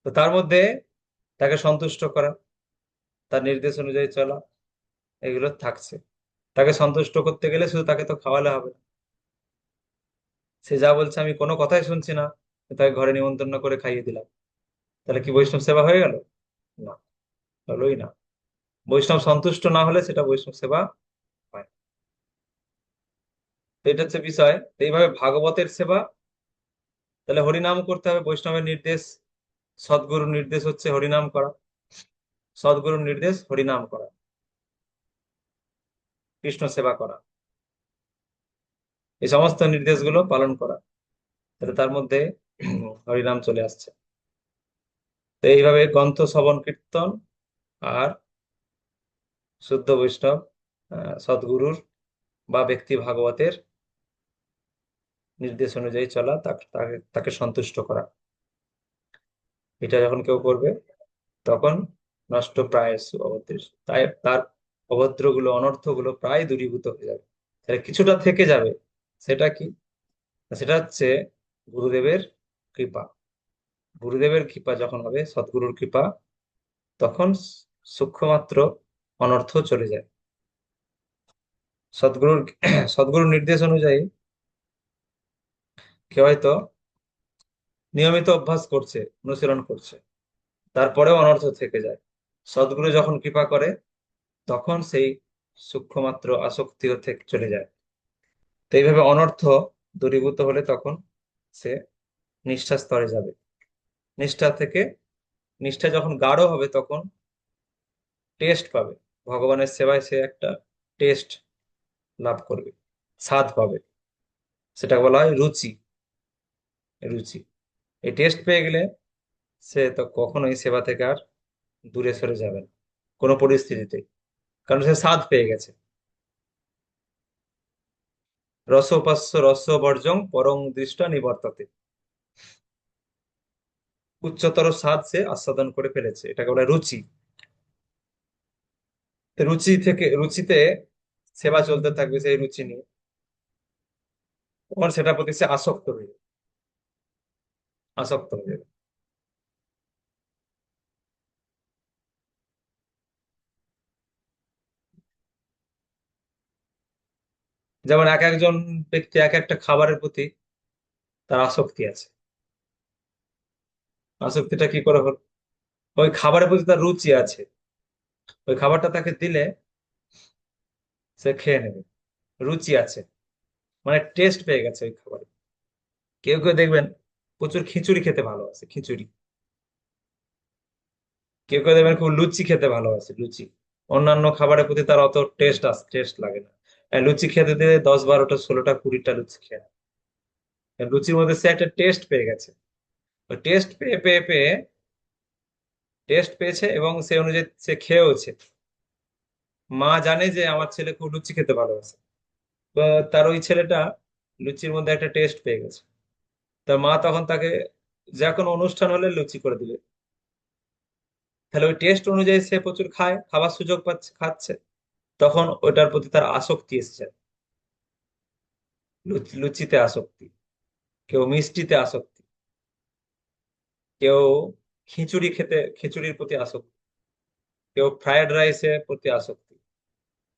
তো তার মধ্যে তাকে সন্তুষ্ট করা, তার নির্দেশ অনুযায়ী চলা, এগুলো থাকছে। তাকে সন্তুষ্ট করতে গেলে শুধু তাকে তো খাওয়ালে হবে না। সে যা বলছে আমি কোনো কথাই শুনছি না, তাকে ঘরে নিমন্ত্রণ করে খাইয়ে দিলাম, তাহলে কি বৈষ্ণব সেবা হয়ে গেল? না, হলোই না। বৈষ্ণব সন্তুষ্ট না হলে সেটা বৈষ্ণব সেবা হয় না। তো এটা হচ্ছে বিষয়। তো এইভাবে ভাগবতের সেবা, তাহলে হরিনাম করতে হবে, বৈষ্ণবের নির্দেশ, সদ্গুরুর নির্দেশ হচ্ছে হরিনাম করা, সদ্গুরুর নির্দেশ হরিনাম করা, কৃষ্ণ সেবা করা, এই সমস্ত নির্দেশগুলো পালন করা, তাহলে তার মধ্যে হরিনাম চলে আসছে। তো এইভাবে গ্রন্থ শ্রবণ কীর্তন আর শুদ্ধ বৈষ্ণব সদ্গুরুর বা ব্যক্তি ভাগবতের নির্দেশ অনুযায়ী চলা, তাকে তাকে তাকে সন্তুষ্ট করা, এটা যখন কেউ করবে তখন নষ্ট প্রায় অভদ্র, তাই তার অভদ্রগুলো অনর্থগুলো প্রায় দূরীভূত হয়ে যাবে। তাহলে কিছুটা থেকে যাবে, সেটা কি? সেটা হচ্ছে গুরুদেবের কৃপা। গুরুদেবের কৃপা যখন হবে, সদ্গুরুর কৃপা, তখন সূক্ষ্মমাত্র অনর্থ চলে যায়। সদ্গুরুর সদ্গুরুর নির্দেশ অনুযায়ী কেউ হয়তো নিয়মিত অভ্যাস করছে, অনুশীলন করছে, তারপরেও অনর্থ থেকে যায়। সদ্গুরু যখন কৃপা করে তখন সেই সূক্ষ্মমাত্র আসক্তিও থেকে চলে যায়। তো এইভাবে অনর্থ দূরীভূত হলে তখন সে নিষ্ঠা স্তরে যাবে। নিষ্ঠা থেকে, নিষ্ঠা যখন গাঢ় হবে তখন টেস্ট পাবে, ভগবানের সেবায় সে একটা টেস্ট লাভ করবে, স্বাদ পাবে, সেটা বলা হয় রুচি। রুচি, এই টেস্ট পেয়ে গেলে সে তো কখনোই সেবা থেকে আর দূরে সরে যাবে না কোনো পরিস্থিতিতে, কারণ সে স্বাদ পেয়ে গেছে। রসোপাস্য রস বর্জং পরং দৃষ্টা নিবর্ততে, উচ্চতর স্বাদ সে আস্বাদন করে ফেলেছে, এটাকে বলে রুচি। তো রুচি থেকে, রুচিতে সেবা চলতে থাকবে সেই রুচি নিয়ে, তখন সেটার প্রতি সে আসক্ত হয়ে যাবে, আসক্ত হয়ে যাবে। যেমন এক একজন ব্যক্তি এক একটা খাবারের প্রতি তার আসক্তি আছে। আসক্তিটা কি করে হল? ওই খাবারের প্রতি তার রুচি আছে, ওই খাবারটা তাকে দিলে সে খেয়ে নেবে, রুচি আছে, মানে টেস্ট পেয়ে গেছে ওই খাবারে। কেউ কেউ দেখবেন প্রচুর খিচুড়ি খেতে ভালোবাসে, খিচুড়ি। কেউ কেউ দেখবেন খুব লুচি খেতে ভালোবাসে, লুচি। অন্যান্য খাবারের প্রতি তার অত টেস্ট লাগে না। লুচি খেতে দিলে 10 12 টা 16টা 20টা লুচি খেয়ে নেয়। লুচির মধ্যে সে একটা টেস্ট পেয়ে গেছে। ওই টেস্ট পেয়ে পেয়ে পেয়ে টেস্ট পেয়েছে এবং সে অনুযায়ী সে খেয়েওছে। মা জানে যে আমার ছেলে খুব লুচি খেতে ভালোবাসে, তো তার ওই ছেলেটা লুচির মধ্যে একটা টেস্ট পেয়ে গেছে। তার মা তখন তাকে যে কোনো অনুষ্ঠান হলে লুচি করে দিবে। তাহলে ওই টেস্ট অনুযায়ী সে প্রচুর খায়, খাবার সুযোগ পাচ্ছে, খাচ্ছে, তখন ওইটার প্রতি তার আসক্তি এসেছে। লুচিতে আসক্তি, কেউ মিষ্টিতে আসক্তি, কেউ খিচুড়ির প্রতি আসক্তি, কেউ ফ্রাইড রাইসের প্রতি আসক্তি।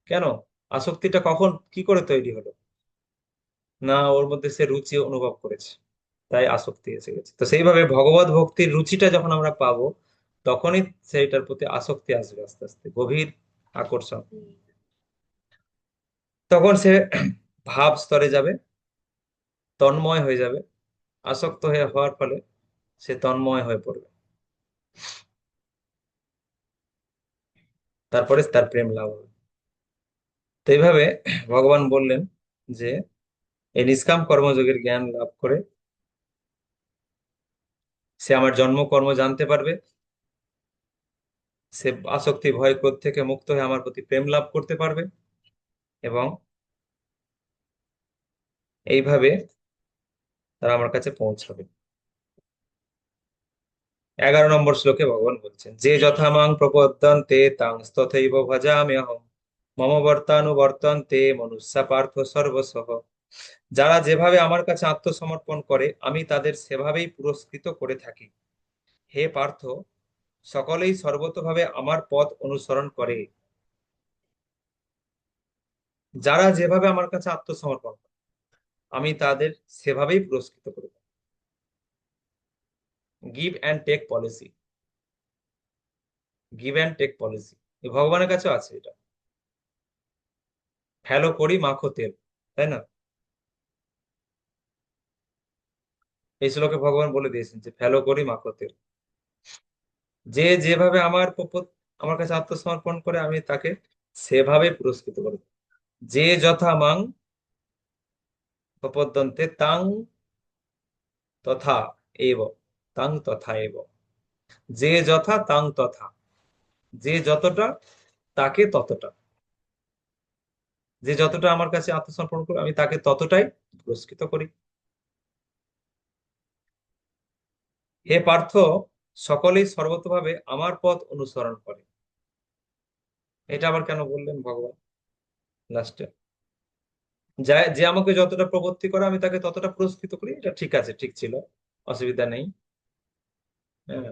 কেন? আসক্তিটা কখন কি করে তৈরি হলো? না, ওর মধ্যে সে রুচি অনুভব করেছে, তাই আসক্তি এসে গেছে। তো সেইভাবে ভগবত ভক্তির রুচিটা যখন আমরা পাবো, তখনই সেইটার প্রতি আসক্তি আসবে, আস্তে আস্তে গভীর আকর্ষণ। তখন সে ভাব স্তরে যাবে, তন্ময় হয়ে যাবে। আসক্ত হয়ে হওয়ার ফলে সে তন্ময় হয়ে পড়বে, তারপরে তার প্রেম লাভ হবে। তো এইভাবে ভগবান বললেন যে এই নিষ্কাম কর্মযোগের জ্ঞান লাভ করে সে আমার জন্ম কর্ম জানতে পারবে, সে আসক্তি ভয় ক্রোধ থেকে মুক্ত হয়ে আমার প্রতি প্রেম লাভ করতে পারবে, এবং এইভাবে তারা আমার কাছে পৌঁছাবে। 11 নম্বর শ্লোকে ভগবান বলছেন, যে যথা মাং প্রপদ্যন্তে তাং তথৈব ভজাম্যহম মম বর্তানুবর্তন্তে মনুষ্যা পার্থ সর্বসহ। যারা যেভাবে আমার কাছে আত্মসমর্পণ করে আমি তাদের সেভাবেই পুরস্কৃত করে থাকি। হে পার্থ, সকলেই সর্বতোভাবে আমার পথ অনুসরণ করে। যারা যেভাবে আমার কাছে আত্মসমর্পণ করে আমি তাদের সেভাবেই পুরস্কৃত করে থাকি। Give and take policy, give and take policy ভগবানের কাছেও আছে এটা। ফেলো করি মাখো তেল, তাই না? এই শ্লোকে ভগবান বলে দিয়েছেন যে ফেলো করি মাখো তেল। যে যেভাবে আমার কাছে আত্মসমর্পণ করে আমি তাকে সেভাবে পুরস্কৃত করব। যে যথা মাং প্রপদ্যন্তে তাং তথা এব, তাং তথা এব। যে যথা তাং তথা, যে যতটা তাকে ততটা, যে যতটা আমার কাছে আত্মসমর্পণ করে আমি তাকে ততটাই পুরস্কৃত করি। হে পার্থ, সকলেই সর্বতভাবে আমার পথ অনুসরণ করে। এটা আবার কেন বললেন ভগবান লাস্টে? যে আমাকে যতটা প্রবর্তি করে আমি তাকে ততটা পুরস্কৃত করি, এটা ঠিক আছে, ঠিক ছিল, অসুবিধা নেই। হ্যাঁ,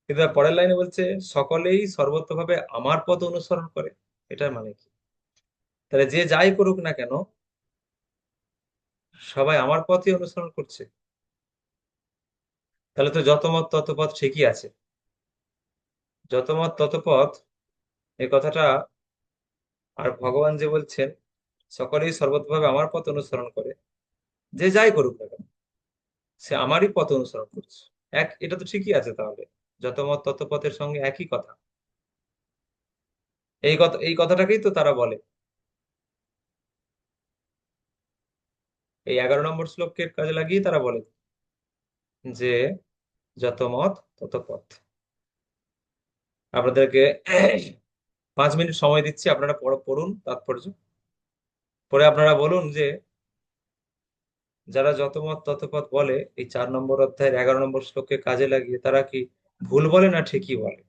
কিন্তু তার পরের লাইনে বলছে সকলেই সর্বতভাবে আমার পথ অনুসরণ করে। এটার মানে কি? তাহলে যে যাই করুক না কেন সবাই আমার পথই অনুসরণ করছে, তাহলে তো যত মত তত পথ ঠিকই আছে। যত মত তত পথ, এই কথাটা, আর ভগবান যে বলছেন সকলেই সর্বতভাবে আমার পথ অনুসরণ করে, যে যাই করুক না কেন সে আমারই পথ অনুসরণ করছে, এটা তো ঠিকই আছে তাহলে। যত মত তত পথের সঙ্গে একই কথা। এই কথাটাকেই তো তারা বলে। এই 11 নম্বর শ্লোকের কাজে লাগিয়ে তারা বলে যে যত মত তত পথ। আপনাদেরকে 5 মিনিট সময় দিচ্ছি, আপনারা পড়ুন তাৎপর্য, পরে আপনারা বলুন যে যারা যত মত তত পথ বলে এই 4 নম্বর অধ্যায়ের 11 নম্বর শ্লোককে কাজে লাগিয়ে তারা কি ভুল বলে না ঠিকই বলে।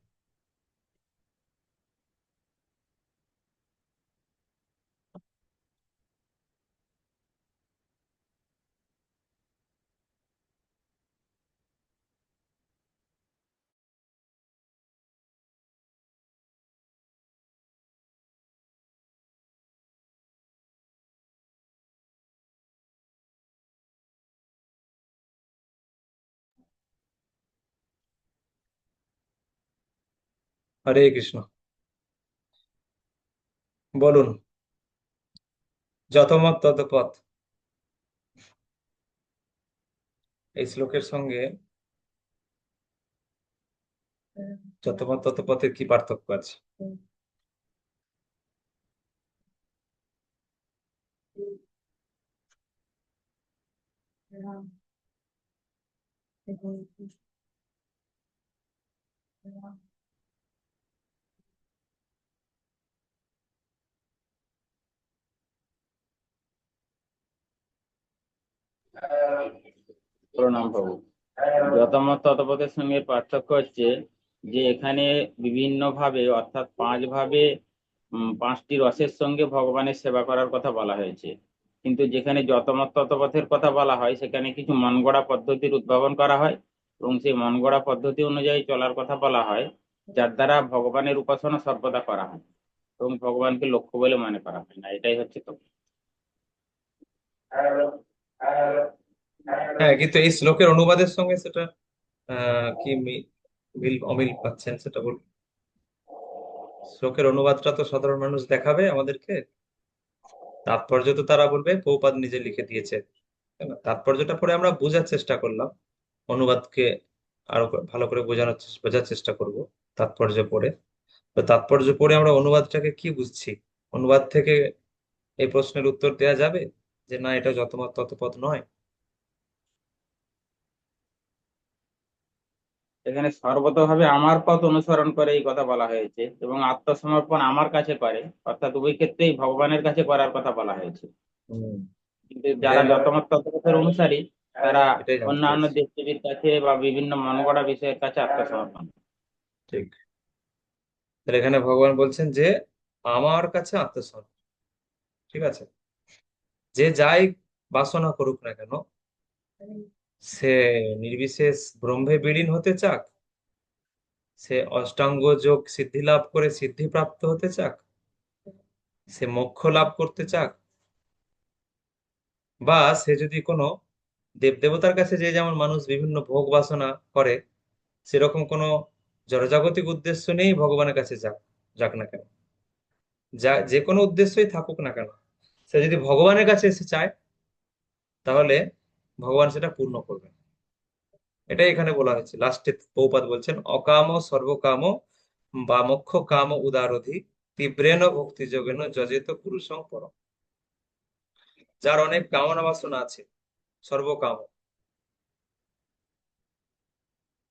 হরে কৃষ্ণ। বলুন, যত মত তত পথ এই শ্লোকের সঙ্গে যত মত তত পথের কি পার্থক্য আছে? প্রণাম প্রভু। যতমত ততপথের সঙ্গে পার্থক্য হচ্ছে যে এখানে বিভিন্ন ভাবে অর্থাৎ পাঁচ ভাবে পাঁচটি রসের সঙ্গে ভগবানের সেবা করার কথা বলা হয়েছে। কিন্তু যেখানে যতমত ততপথের কথা বলা হয় সেখানে কিছু মন গড়া পদ্ধতির উদ্ভাবন করা হয় এবং সেই মন গড়া পদ্ধতি অনুযায়ী চলার কথা বলা হয়, যার দ্বারা ভগবানের উপাসনা সর্বদা করা হয় এবং ভগবানকে লক্ষ্য বলে মনে করা হয় না। এটাই হচ্ছে তো। হ্যাঁ, কিন্তু এই শ্লোকের অনুবাদের সঙ্গে সেটা কি মিল অমিল পাচ্ছেন সেটা বলুন। শ্লোকের অনুবাদটা তো সাধারণ মানুষ দেখাবে আমাদেরকে, তাৎপর্য তো তারা বলবে প্রভুপাদ নিজে লিখে দিয়েছে, তাই না? তাৎপর্যটা পরে আমরা বোঝার চেষ্টা করলাম, অনুবাদকে আরো ভালো করে বোঝার চেষ্টা করব তাৎপর্য পড়ে। তো তাৎপর্য পড়ে আমরা অনুবাদটাকে কি বুঝছি, অনুবাদ থেকে এই প্রশ্নের উত্তর দেওয়া যাবে যে না, এটা যতমত ততপথ নয়। এখানে সর্বতভাবে আমার পথ অনুসরণ করে এই কথা বলা হয়েছে এবং আত্মসমর্পণ আমার কাছে করে, অর্থাৎ উভয় ক্ষেত্রেই ভগবানের কাছে করার কথা বলা হয়েছে। হম। কিন্তু এটাই যারা আমরা যতমত ততপথের অনুসারী তারা এটাই জানতে অন্যান্য চাইছি। দেবদেবীর কাছে বা বিভিন্ন মনগড়া বিষয়ের কাছে আত্মসমর্পণ। ঠিক। তাহলে এখানে ভগবান বলছেন যে আমার কাছে আত্মসমর্পণ, ঠিক আছে? যে যাই বাসনা করুক না কেন, সে নির্বিশেষ ব্রহ্মে বিলীন হতে চাক, সে অষ্টাঙ্গ যোগ সিদ্ধি লাভ করে সিদ্ধি প্রাপ্ত হতে চাক, সে মোক্ষ লাভ করতে চাক, বা সে যদি কোনো দেবদেবতার কাছে, যে যেমন মানুষ বিভিন্ন ভোগ বাসনা করে, সেরকম কোনো জড়জাগতিক উদ্দেশ্য নেই ভগবানের কাছে যাক, যাক না কেন, যে কোনো উদ্দেশ্যই থাকুক না কেন, সে যদি ভগবানের কাছে এসে চায় তাহলে ভগবান সেটা পূর্ণ করবেন। এটাই এখানে বলা হয়েছে লাস্টে। প্রভুপাদ বলছেন অকাম সর্বকাম বা মোক্ষ কাম উদারধি তীব্রেন ভক্তি যোগেন যজেত পুরুষং পরম। যার অনেক কামনা বাসনা আছে, সর্বকাম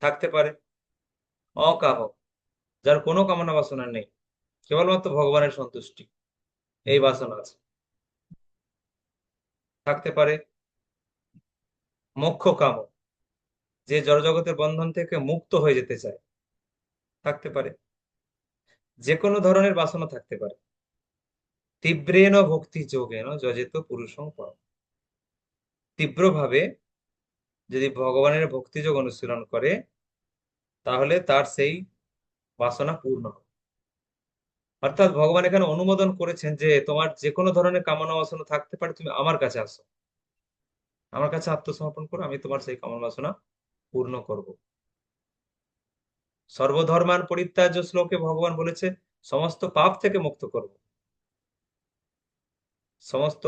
থাকতে পারে, অকাম যার কোনো কামনা বাসনা নেই, কেবলমাত্র ভগবানের সন্তুষ্টি এই বাসনা আছে, থাকতে পারে। মোক্ষ কাম যে জড়জগতের বন্ধন থেকে মুক্ত হয়ে যেতে চায়, থাকতে পারে। যে কোনো ধরনের বাসনা থাকতে পারে। তীব্রেন ভক্তি যোগেন যজেত পুরুষং পরম। তীব্রভাবে যদি ভগবানের ভক্তিযোগ অনুশীলন করে তাহলে তার সেই বাসনা পূর্ণ হবে। অর্থাৎ ভগবান এখানে অনুমোদন করেছেন যে তোমার যে কোনো ধরনের কামনা বাসনা থাকতে পারে, তুমি আমার কাছে আসো, আমার কাছে আত্মসমর্পণ করো, আমি তোমার সেই কামনা বাসনা পূর্ণ করব। সর্বধর্মান পরিত্যাজ্য শ্লোকে ভগবান বলেছে সমস্ত পাপ থেকে মুক্ত করব, সমস্ত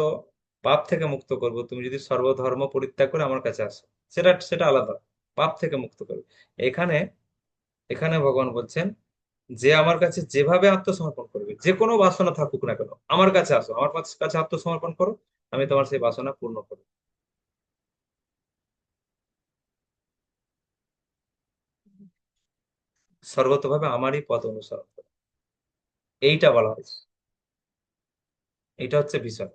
পাপ থেকে মুক্ত করব তুমি যদি সর্বধর্ম পরিত্যাগ করে আমার কাছে আসো। সেটা সেটা আলাদা, পাপ থেকে মুক্ত করবে। এখানে এখানে ভগবান বলছেন যে আমার কাছে যেভাবে আত্মসমর্পণ করবে, যে কোনো বাসনা থাকুক না কেন, আমার কাছে আসো, আমার কাছে আত্মসমর্পণ করো, আমি তোমার সেই বাসনা পূর্ণ করবো। সর্বতভাবে আমারই পথ অনুসরণ করো, এইটা বলা হয়েছে। এটা হচ্ছে বিষয়।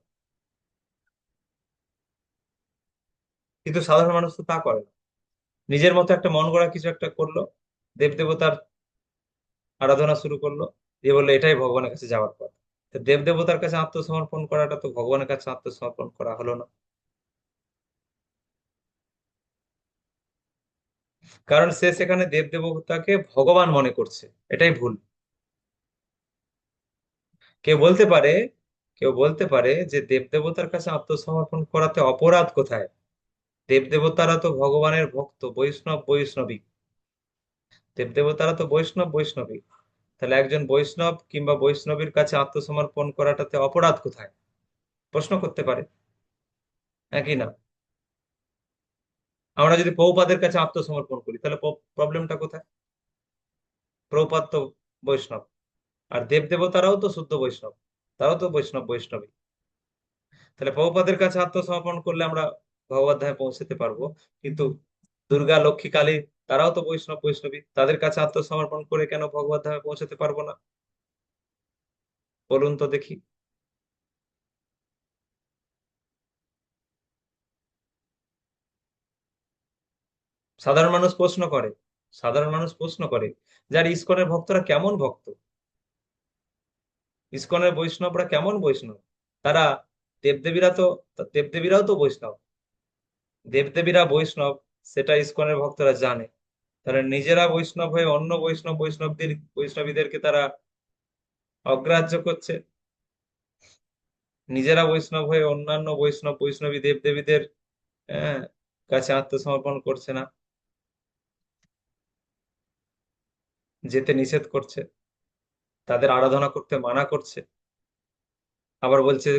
কিন্তু সাধারণ মানুষ তো তা করে না, নিজের মতো একটা মন গড়া কিছু একটা করলো, দেব দেবতার আরাধনা শুরু করলো, দিয়ে বললো এটাই ভগবানের কাছে যাওয়ার পথ। তো দেব দেবতার কাছে আত্মসমর্পণ করাটা তো ভগবানের কাছে আত্মসমর্পণ করা হলো না। কারণ সে সেখানে দেব দেবতাকে ভগবান মনে করছে, এটাই ভুল। কেউ বলতে পারে কেউ বলতে পারে যে দেবদেবতার কাছে আত্মসমর্পণ করাতে অপরাধ কোথায়? দেবদেবতারা তো ভগবানের ভক্ত, বৈষ্ণব বৈষ্ণবী, দেবদেবতারা তো বৈষ্ণব বৈষ্ণবী। তাহলে একজন বৈষ্ণব কিংবা বৈষ্ণবীর কাছে আত্মসমর্পণ করাটাতে অপরাধ কোথায়? প্রশ্ন করতে পারে, একই না? আমরা যদি প্রভুপাদের কাছে আত্মসমর্পণ করি তাহলে প্রবলেমটা কোথায়? প্রভুপাদ তো বৈষ্ণব, আর দেবদেবতারাও তো শুদ্ধ বৈষ্ণব, তারাও তো বৈষ্ণব বৈষ্ণবী। তাহলে প্রভুপাদের কাছে আত্মসমর্পণ করলে আমরা ভগবত ধামে পৌঁছতে পারবো, কিন্তু দুর্গা লক্ষ্মী কালী তারাও তো বৈষ্ণব বৈষ্ণবী, তাদের কাছে আত্মসমর্পণ করে কেন ভগবত ধামে পৌঁছাতে পারবো না? বলুন তো দেখি। সাধারণ মানুষ প্রশ্ন করে, সাধারণ মানুষ প্রশ্ন করে যার ইসকনের ভক্তরা কেমন ভক্ত, ইসকনের বৈষ্ণবরা কেমন বৈষ্ণব? তারা দেবদেবীরা তো, দেবদেবীরাও তো বৈষ্ণব, দেবদেবীরা বৈষ্ণব, সেটা ইসকনের ভক্তরা জানে। তারা নিজেরা বৈষ্ণব হয়ে অন্য বৈষ্ণবীদেরকে তারা অগ্রাহ্য করছে, নিজেরা বৈষ্ণব হয়ে অন্যান্য বৈষ্ণবী দেবদেবীদের আহ, কাছে আত্মসমর্পণ করছে না, যেতে নিষেধ করছে, তাদের আরাধনা করতে মানা করছে, আবার বলছে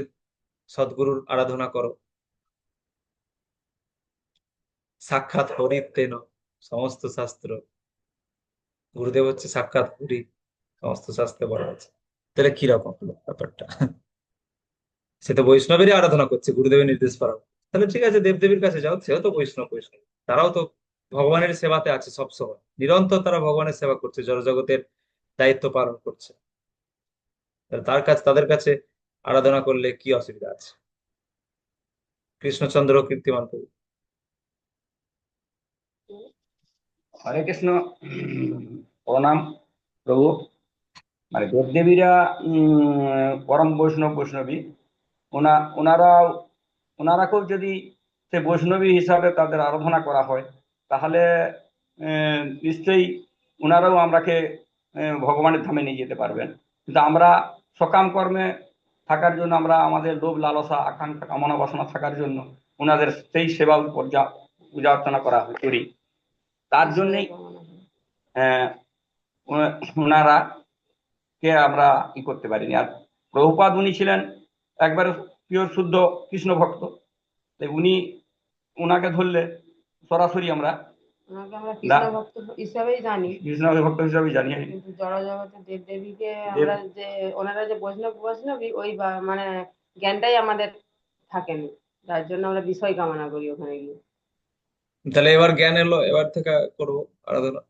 সদ্গুরুর আরাধনা করো। সাক্ষাৎ হরিতেন সমস্ত শাস্ত্র, গুরুদেব হচ্ছে সাক্ষাৎ হরি, সমস্ত শাস্ত্রে বলা আছে। তাহলে কিরকম হলো ব্যাপারটা? সে তো বৈষ্ণবেরই আরাধনা করছে গুরুদেবের নির্দেশ পালন করে। তাহলে ঠিক আছে, দেবদেবীর কাছে যাও, সেও তো বৈষ্ণব, তারাও তো ভগবানের সেবাতে আছে সবসময়, নিরন্তর তারা ভগবানের সেবা করছে, জড়জগতের দায়িত্ব পালন করছে। তাহলে তাদের কাছে আরাধনা করলে কি অসুবিধা আছে? কৃষ্ণচন্দ্র কীর্তিমান প্রভু। হরে কৃষ্ণ। প্রণাম প্রভু। মানে দেবদেবীরা পরম বৈষ্ণবী, ওনারা ওনারাকেও যদি সে বৈষ্ণবী হিসাবে তাদের আরাধনা করা হয়, তাহলে নিশ্চয়ই ওনারাও আমরাকে ভগবানের ধামে নিয়ে যেতে পারবেন। কিন্তু আমরা সকাম কর্মে থাকার জন্য, আমরা আমাদের লোভ লালসা আকাঙ্ক্ষা কামনা বাসনা থাকার জন্য ওনাদের সেই সেবা পূজা অর্চনা করি। তার জন্যই ওনারা কে আমরা করতে পারিনি। আর প্রভুপাদ উনি ছিলেন একবারে পিওর শুদ্ধ কৃষ্ণ ভক্ত, তাই ওনাকে ধরলে সরাসরি আমরা ওনাকে আমরা কৃষ্ণ ভক্ত হিসাবেই জানি, কৃষ্ণ ভক্ত হিসাবে জানি। কিন্তু জড়জগতের দেবদেবীকে আমরা যে ওনারা যে বৈষ্ণবী ওই মানে জ্ঞানটাই আমাদের থাকেনি, যার জন্য আমরা বিষয় কামনা করি ওখানে গিয়ে। তাহলে এবার জ্ঞান এলো, এবার থেকে করবো আরাধনা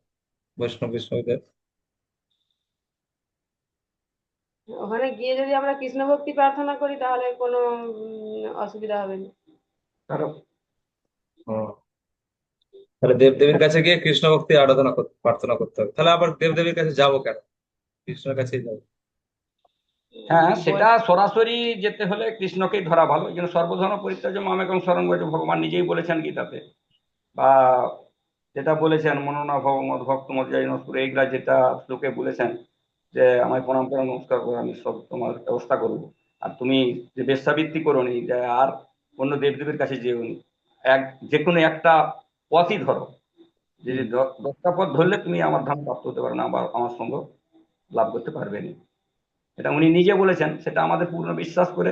বৈষ্ণবীদের। ওখানে গিয়ে যদি আমরা কৃষ্ণ ভক্তি প্রার্থনা করি তাহলে কোনো অসুবিধা হবে না। তাহলে দেবদেবীর কাছে গিয়ে কৃষ্ণ ভক্তি প্রার্থনা করতে হবে, তাহলে আবার দেবদেবীর কাছে যাবো কেন? কৃষ্ণের কাছেই যাবো। হ্যাঁ, সেটা সরাসরি যেতে হলে কৃষ্ণকেই ধরা ভালো। এই জন্য সর্বধর্ম পরিত্যাজ্য মামেকং শরণং ব্রজ, ভগবান নিজেই বলেছেন গীতাতে, বা যেটা বলেছেন মননা ভগবত ভক্ত মজ্জাইন সুর, এইগুলা যেটা শ্লোকে বলেছেন যে আমায় প্রণাম করে নমস্কার করো, আমি সব তোমার ব্যবস্থা করবো। আর তুমি যে বেশ্যাবৃত্তি করো নি, যে আর অন্য দেবদেবীর কাছে যেওনি, যে কোনো একটা পথই ধরো, যে 10টা পথ ধরলে তুমি আমার ধাম প্রাপ্ত হতে পারো না, আবার আমার সঙ্গ লাভ করতে পারবে না। এটা উনি নিজে বলেছেন, সেটা আমাদের পূর্ণ বিশ্বাস করে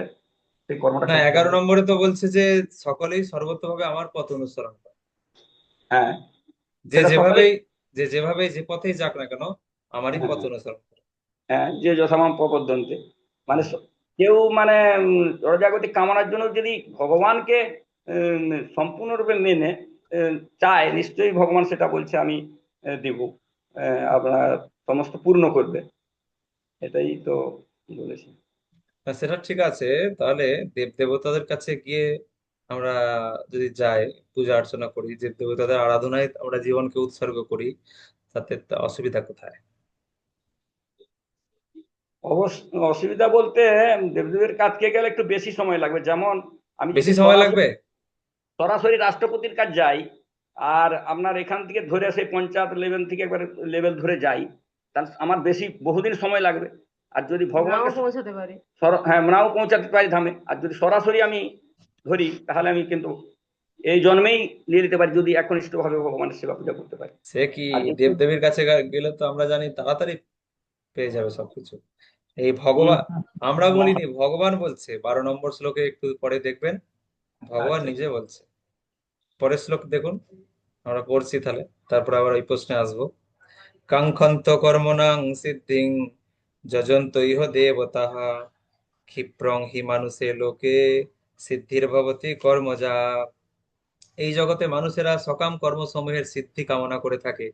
সেই কর্মটা না, করতে 11 হবে। নম্বরে তো বলছে যে সকলেই সর্বতভাবে আমার পথ অনুসরণ করে। হ্যাঁ, যে সেটা সকলে। যেভাবেই যে পথেই যাক না কেন, আমারই পথ হ্যাঁ, অনুসরণ করে। হ্যাঁ, যে যথামাম প্রপদ্যন্তে, মানে কেউ মানে জড়জাগতিক কামনার জন্য যদি ভগবানকে সম্পূর্ণরূপে মেনে চায়, নিশ্চয়ই ভগবান সেটা বলছে আমি দিব, আপনার সমস্ত পূর্ণ করবে। এটাই তো বলেছি। না, সেটা ঠিক আছে। তাহলে দেব দেবতাদের কাছে গিয়ে আমরা যদি যাই, পূজা অর্চনা করি, দেব দেবতাদের আরাধনায় আমরা জীবনকে উৎসর্গ করি, তাতে তো অসুবিধা কোথায়? অসুবিধা বলতে, দেবদেবের কাজকে গেলে একটু বেশি সময় লাগবে। যেমন আমি বেশি যদি সময় লাগবে? সরাসরি রাষ্ট্রপতির কাজ যাই, আর আপনার এখান থেকে ধরে সেই পঞ্চায়েত লেভেল থেকে একবার লেভেল ধরে যাই, তাহলে আমার বহুদিন সময় লাগবে। আর যদি ভগবানকে নাও পৌঁছাতে পারি, হ্যাঁ, নাও পৌঁছাতে পারি ধামে। আর যদি সরাসরি আমি ধরি, তাহলে আমি কিন্তু এই জন্মেই নিয়ে নিতে পারি, যদি একনিষ্ঠ ভাবে ভগবানের সেবা পূজা করতে পারি। সে কি, আর দেবদেবীর কাছে গেলে তো আমরা জানি তাড়াতাড়ি পেয়ে যাবে সবকিছু। এই ভগবান, আমরা বলিনি, ভগবান বলছে 12 নম্বর শ্লোকে, একটু পরে দেখবেন ভগবান আচ্ছা, নিজে বলছে। পরের শ্লোক দেখুন, আমরা পড়ছি তাহলে, তারপর আবার ওই প্রশ্নে আসবো। কাঙ্ক্ষন্ত কর্মণাং সিদ্ধিং যজন্ত ইহ দেবতাঃ ক্ষিপ্রং হি মানুষে লোকে সিদ্ধির্ভবতি কর্মজা। এই জগতে মানুষেরা সকাম কর্মসমূহের সিদ্ধি কামনা করে থাকে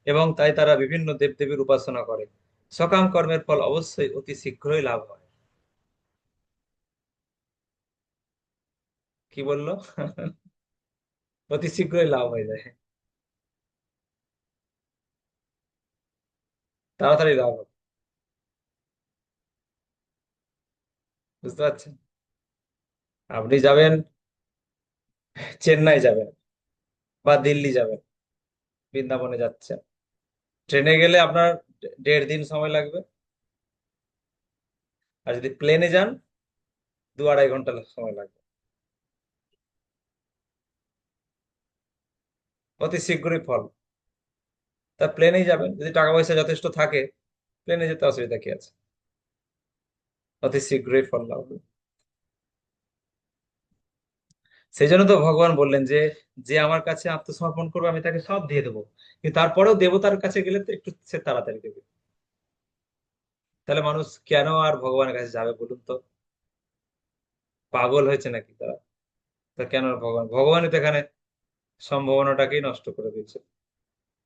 এবং তাই তারা বিভিন্ন দেবদেবীর উপাসনা করে। সকাম কর্মের ফল অবশ্যই অতি শীঘ্রই লাভ হয়। কি বললো? অতি শীঘ্রই লাভ হয়ে যায়, তাড়াতাড়ি লাভ হবে। বুঝতে পারছেন? আপনি যাবেন, চেন্নাই যাবেন বা দিল্লি যাবেন, বৃন্দাবনে যাচ্ছেন, ট্রেনে গেলে আপনার 1.5 দিন সময় লাগবে। আর যদি প্লেনে যান 2-2.5 ঘন্টা সময় লাগবে। অতি শীঘ্রই ফল। তা প্লেনেই যাবেন, যদি টাকা পয়সা যথেষ্ট থাকে প্লেনে যেতে অসুবিধা কি আছে? অতি শীঘ্রই ফল লাভ হবে। সেই জন্য তো ভগবান বললেন যে যে আমার কাছে আত্মসমর্পণ করবে আমি তাকে সব দিয়ে দেবো। কিন্তু তারপরেও দেবতার কাছে গেলে তো একটু সে তাড়াতাড়ি দেবে। তাহলে মানুষ কেন আর ভগবানের কাছে যাবে বলুন তো? পাগল হয়েছে নাকি তারা? তা কেন আর ভগবানই তো এখানে সম্ভাবনাটাকেই নষ্ট করে দিয়েছে।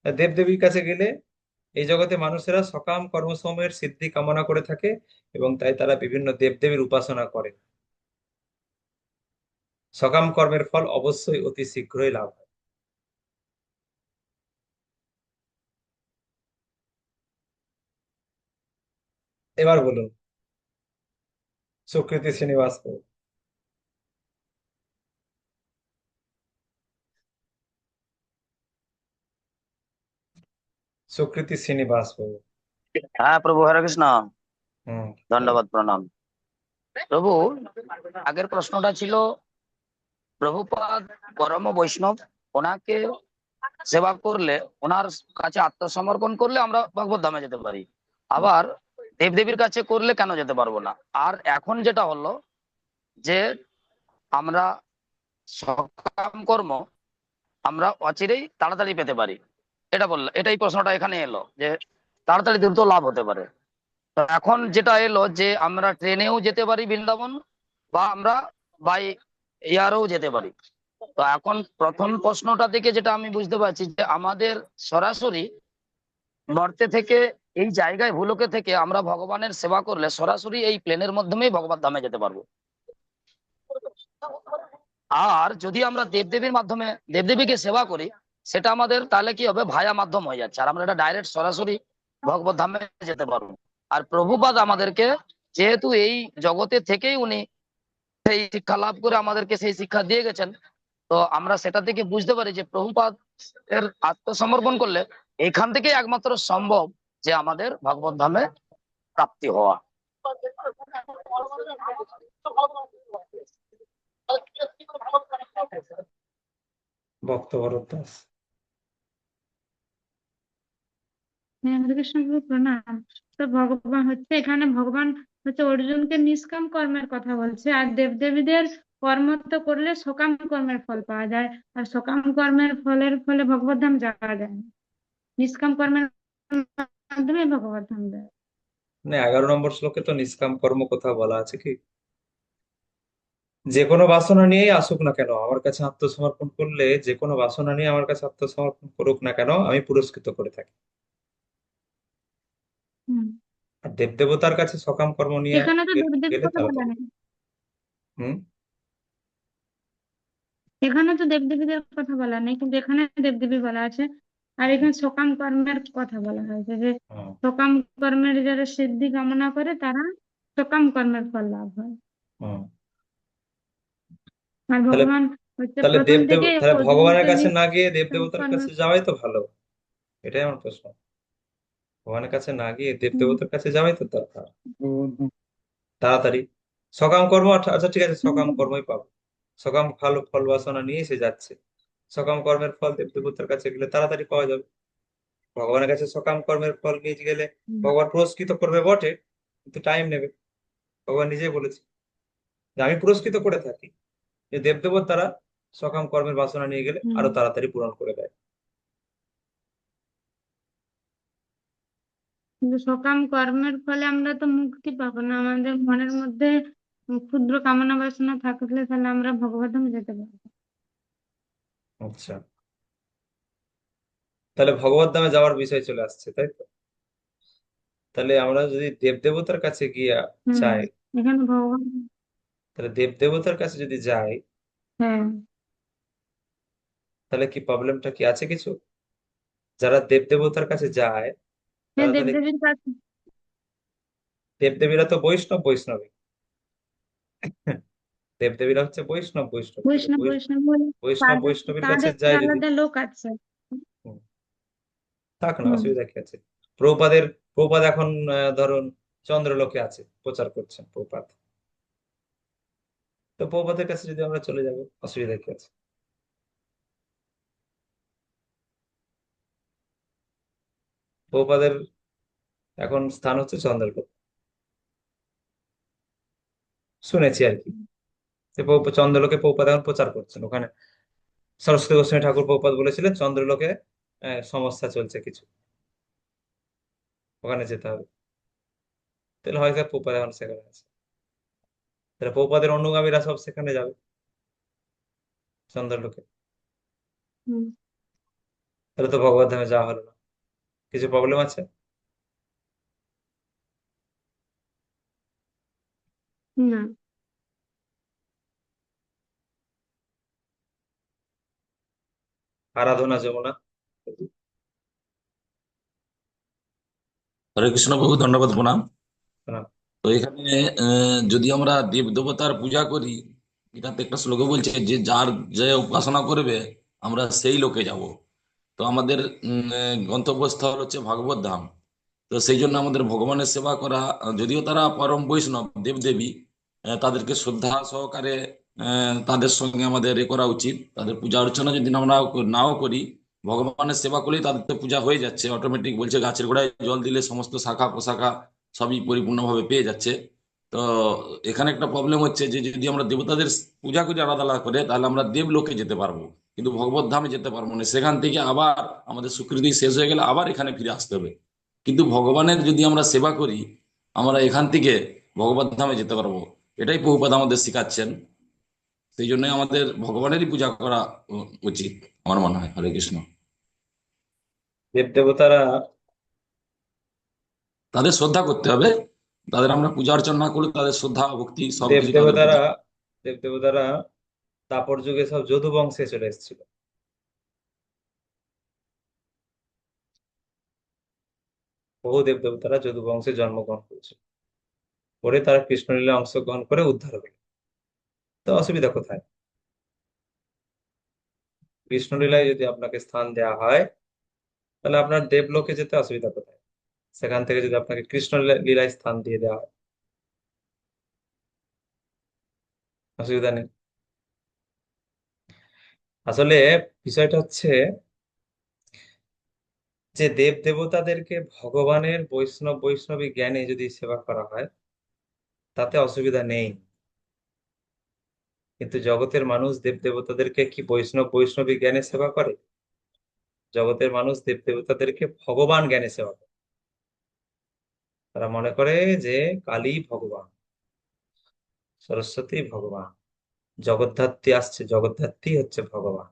আর দেবদেবীর কাছে গেলে এই জগতে মানুষেরা সকাম কর্মসমূহের সিদ্ধি কামনা করে থাকে এবং তাই তারা বিভিন্ন দেবদেবীর উপাসনা করে। সকাম কর্মের ফল অবশ্যই অতি শীঘ্রই লাভ হয়। এবার বলুন, সুকৃতি শ্রীনিবাস বাবু। সুকৃতি শ্রীনিবাস বাবু। হ্যাঁ প্রভু, হরে কৃষ্ণ। হম। ধন্যবাদ, প্রণাম প্রভু। আগের প্রশ্নটা ছিল প্রভুপাদ পরম বৈষ্ণব, ওনাকে সেবা করলে, ওনার কাছে আত্মসমর্পণ করলে আমরা ভগবত ধামে যেতে পারি, আবার দেবদেবীর কাছে করলে কেন যেতে পারবো না? আর এখন যেটা হলো যে আমরা সকাম কর্ম আমরা অচিরেই তাড়াতাড়ি পেতে পারি, এটা বললো, এটাই প্রশ্নটা এখানে এলো যে তাড়াতাড়ি দ্রুত লাভ হতে পারে। তো এখন যেটা এলো যে আমরা ট্রেনেও যেতে পারি বৃন্দাবন, বা আমরা বাই এয়ারেও যেতে পারি। তো এখন প্রথম প্রশ্নটা থেকে যেটা আমি বুঝতে পারছি যে আমাদের সরাসরি নর্থে থেকে, এই জায়গায় ভুলোকে থেকে আমরা ভগবানের সেবা করলে সরাসরি এই প্লেনের মাধ্যমেই ভগবান ধামে যেতে পারবো। আর যদি আমরা দেবদেবীর মাধ্যমে দেবদেবীকে সেবা করি, সেটা আমাদের তাহলে কি হবে, ভায়া মাধ্যম হয়ে যাচ্ছে, আর আমরা এটা ডাইরেক্ট সরাসরি ভগবত ধামে যেতে পারবো। আর প্রভুপাদ আমাদেরকে, যেহেতু এই জগতে থেকেই উনি সেই শিক্ষা লাভ করে আমাদেরকে সেই শিক্ষা দিয়ে গেছেন, তো আমরা সেটা থেকে বুঝতে পারি যে প্রভুপাদ এর আত্মসমর্পণ করলে এখান থেকে একমাত্র সম্ভব যে আমাদের ভগবত ধামে প্রাপ্তি হওয়া। ভক্ত ভরত দাস। হ্যাঁ, হরে কৃষ্ণ প্রভু, প্রণাম। তো ভগবান হচ্ছে, এখানে ভগবান হচ্ছে অর্জুনকে নিষ্কাম কর্মের কথা বলছে, আর দেবদেবীদের কর্ম তো করলে সকাম কর্মের ফল পাওয়া যায়, আর সকাম কর্মের ফলে ভগবত ধাম যাওয়া যায় না। নিষ্কাম কর্মের মাধ্যমে ভগবত ধাম যায়। মানে 11 নম্বর শ্লোকে তো নিষ্কাম কর্ম কথা বলা আছে কি, যে কোনো বাসনা নিয়েই আসুক না কেন আমার কাছে আত্মসমর্পণ করলে, যে কোনো বাসনা নিয়ে আমার কাছে আত্মসমর্পণ করুক না কেন আমি পুরস্কৃত করে থাকি। হুম। আর দেবদেবতার কাছে সকাম কর্ম নিয়ে এখানে তো দেবদেবীর গেলে কথা বলা তাড়াতাড়ি। নেই, হুম। এখানে তো দেবদেবীদের কথা বলা নেই, কিন্তু এখানে দেবদেবী বলা আছে। আর এখানে সকাম কর্মের কথা বলা হয়েছে যে হুম। সকাম কর্মের যারা সিদ্ধি কামনা করে তারা সকাম কর্মের ফল লাভ হয়। হুম। আর তাহলে ভগবান হচ্ছে তাহলে প্রথম থেকে তাহলে ভগবানের অর্জুনকে কাছে না গিয়ে নিষ্কাম দেবদেবতার কর্মের। কাছে যাওয়াই তো ভালো। এটাই আমার প্রশ্ন। ভগবানের কাছে না গিয়ে দেবদেবতার কাছে যাওয়াই তো দরকার, তাড়াতাড়ি। সকাম কর্ম, আচ্ছা ঠিক আছে, সকাম কর্মই পাবো। সকাম ভালো ফল বাসনা নিয়ে সে যাচ্ছে, সকাম কর্মের ফল দেবদেবতার কাছে গেলে তাড়াতাড়ি পাওয়া যাবে। ভগবানের কাছে সকাম কর্মের ফল নিয়ে গেলে ভগবান পুরস্কৃত করবে বটে, কিন্তু টাইম নেবে। ভগবান নিজেই বলেছে যে আমি পুরস্কৃত করে থাকি, যে দেবদেবতা তারা সকাম কর্মের বাসনা নিয়ে গেলে আরো তাড়াতাড়ি পূরণ করে দেয়। কিন্তু সকাম কর্মের ফলে আমরা তো মুক্তি পাবো না, আমাদের মনের মধ্যে ক্ষুদ্র কামনা বাসনা থাকলে তাহলে আমরা ভগবত ধাম যেতে পারবো। আচ্ছা, তাহলে ভগবত ধামে যাওয়ার বিষয় চলে আসছে, তাই তো? তাহলে আমরা যদি দেব দেবতার কাছে গিয়া হুম, চাই, এখানে ভগবান। তাহলে দেব দেবতার কাছে যদি যাই, হ্যাঁ, তাহলে কি প্রবলেমটা কি আছে কিছু? যারা দেব দেবতার কাছে যায় হ্যাঁ, তারা তাহলে, দেবদেবীর কাছে। দেবদেবীরা তো বৈষ্ণব বৈষ্ণবী, দেবদেবীরা হচ্ছে বৈষ্ণব বৈষ্ণবী, তাহলে বৈষ্ণব বৈষ্ণব বলে বৈষ্ণব তাদের বৈষ্ণবীর কাছে তাদের যায় যদি, আলাদা লোক আছে। হুম, থাক না, হুম। অসুবিধা কি আছে? প্রভুপাদের, প্রভুপাদ এখন ধরুন চন্দ্রলোকে আছে, প্রচার করছেন প্রভুপাদ, তো প্রভুপাদের কাছে যদি আমরা চলে যাব, অসুবিধা কি আছে? প্রভুপাদের এখন স্থান হচ্ছে চন্দ্রলোক, শুনেছি আর কি। তো চন্দ্রলোকে প্রভুপাদ এখন প্রচার করছেন ওখানে। সরস্বতী গোস্বামী ঠাকুর প্রভুপাদ বলেছিলেন চন্দ্রলোকে সমস্যা চলছে কিছু, ওখানে যেতে হবে। তাহলে হয়তো প্রভুপাদ এখন সেখানে আছে, তাহলে প্রভুপাদের অনুগামীরা সব সেখানে যাবে, চন্দ্রলোকে। হুম। তাহলে তো ভগবত ধামে যাওয়া হলো না, কিছু প্রবলেম আছে? না। আরাধনা যমুনা। হরে কৃষ্ণ প্রভু, ধন্যবাদ, প্রণাম। হ্যাঁ, তো এখানে যদি আমরা দেব দেবতার পূজা করি, এটাতে একটা শ্লোকে বলছে যে যার যে উপাসনা করবে আমরা সেই লোকে যাব। তো আমাদের গন্তব্যস্থল হচ্ছে ভাগবত ধাম। তো সেই জন্য আমাদের ভগবানের সেবা করা, যদিও তারা পরম বৈষ্ণব দেবদেবী, তাদেরকে শ্রদ্ধা সহকারে তাদের সঙ্গে আমাদের করা উচিত। তাদের পূজা অর্চনা যদি আমরা নাও করি, ভগবানের সেবা করলেই তাদের তো পূজা হয়ে যাচ্ছে অটোমেটিক। বলছে গাছের গোড়ায় জল দিলে সমস্ত শাখা প্রশাখা সবই পরিপূর্ণভাবে পেয়ে যাচ্ছে। তো এখানে একটা প্রবলেম হচ্ছে যে যদি আমরা দেবতাদের পূজা করি আলাদা আলাদা করে, তাহলে আমরা দেবলোকে যেতে পারবো, কিন্তু ভগবত ধামে যেতে পারবো না। সেখান থেকে আবার আমাদের স্বীকৃতি শেষ হয়ে গেলে আবার এখানে ফিরে আসতে হবে। কিন্তু ভগবানের যদি আমরা সেবা করি, আমরা এখান থেকে ভগবত ধামে যেতে পারবো। এটাই প্রভুপাদ আমাদের শিখাচ্ছেন। সেই জন্যই আমাদের ভগবানেরই পূজা করা উচিত, আমার মনে হয়। হরে কৃষ্ণ। দেব দেবতারা, তাদের শ্রদ্ধা করতে হবে। তাদের আমরা পূজা অর্চনা না করলে তাদের শ্রদ্ধা ভক্তি দেব সবকিছু তাদের দেবতারা প্রতি। দেব দেবতারা দাপর যুগে সব যদু বংশে চলে এসেছিল। বহু দেব দেবতারা যদু বংশে জন্মগ্রহণ করেছিল, পরে তারা কৃষ্ণলীলায় অংশগ্রহণ করে উদ্ধার হলো। তো অসুবিধা কোথায়? কৃষ্ণলীলায় যদি আপনাকে স্থান দেওয়া হয়, তাহলে আপনার দেবলোকে যেতে অসুবিধা কোথায়? সেখান থেকে যদি আপনাকে কৃষ্ণ লীলায় স্থান দিয়ে দেওয়া হয়, অসুবিধা নেই। আসলে বিষয়টা হচ্ছে যে দেব দেবতাদেরকে ভগবানের বৈষ্ণব বৈষ্ণবী জ্ঞানে যদি সেবা করা হয়, তাতে অসুবিধা নেই। কিন্তু জগতের মানুষ দেব দেবতাদেরকে কি বৈষ্ণব বৈষ্ণবী জ্ঞানে সেবা করে? জগতের মানুষ দেব দেবতাদেরকে ভগবান জ্ঞানে সেবা করে। তারা মনে করে যে কালী ভগবান, সরস্বতী ভগবান, জগদ্ধাত্রী আসছে, জগদ্ধাত্রী হচ্ছে ভগবান,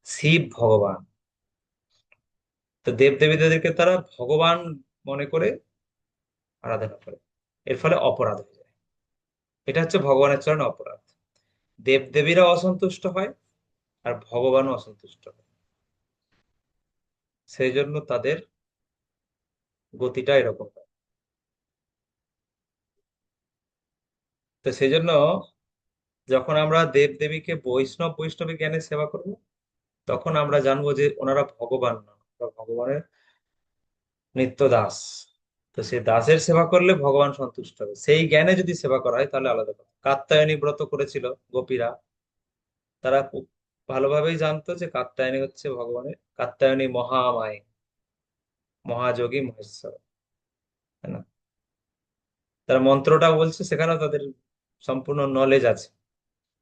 শিব ভগবান। তো দেব দেবীদেরকে তারা ভগবান মনে করে আরাধনা করে। এর ফলে অপরাধ হয়ে যায়। এটা হচ্ছে ভগবানের চরণে অপরাধ। দেব দেবীরা অসন্তুষ্ট হয় আর ভগবানও অসন্তুষ্ট হয়, সেই জন্য তাদের গতিটা এরকম হয়। তো সেই জন্য যখন আমরা দেব দেবীকে বৈষ্ণব বৈষ্ণবী জ্ঞানে সেবা করব, তখন আমরা জানবো যে ওনারা ভগবান না, ওরা ভগবানের নিত্য দাস। তো সেই দাসের সেবা করলে ভগবান সন্তুষ্ট হবে। সেই জ্ঞানে যদি সেবা করা হয় তাহলে আলাদা কথা। কাত্যায়নী ব্রত করেছিল গোপীরা, তারা খুব ভালোভাবেই জানতো যে কাত্যায়নী হচ্ছে ভগবানের, কাত্যায়নী মহামায়, মহাযোগী মহেশ্বর, তাই না? তারা মন্ত্রটা বলছে, সেখানেও তাদের সম্পূর্ণ নলেজ আছে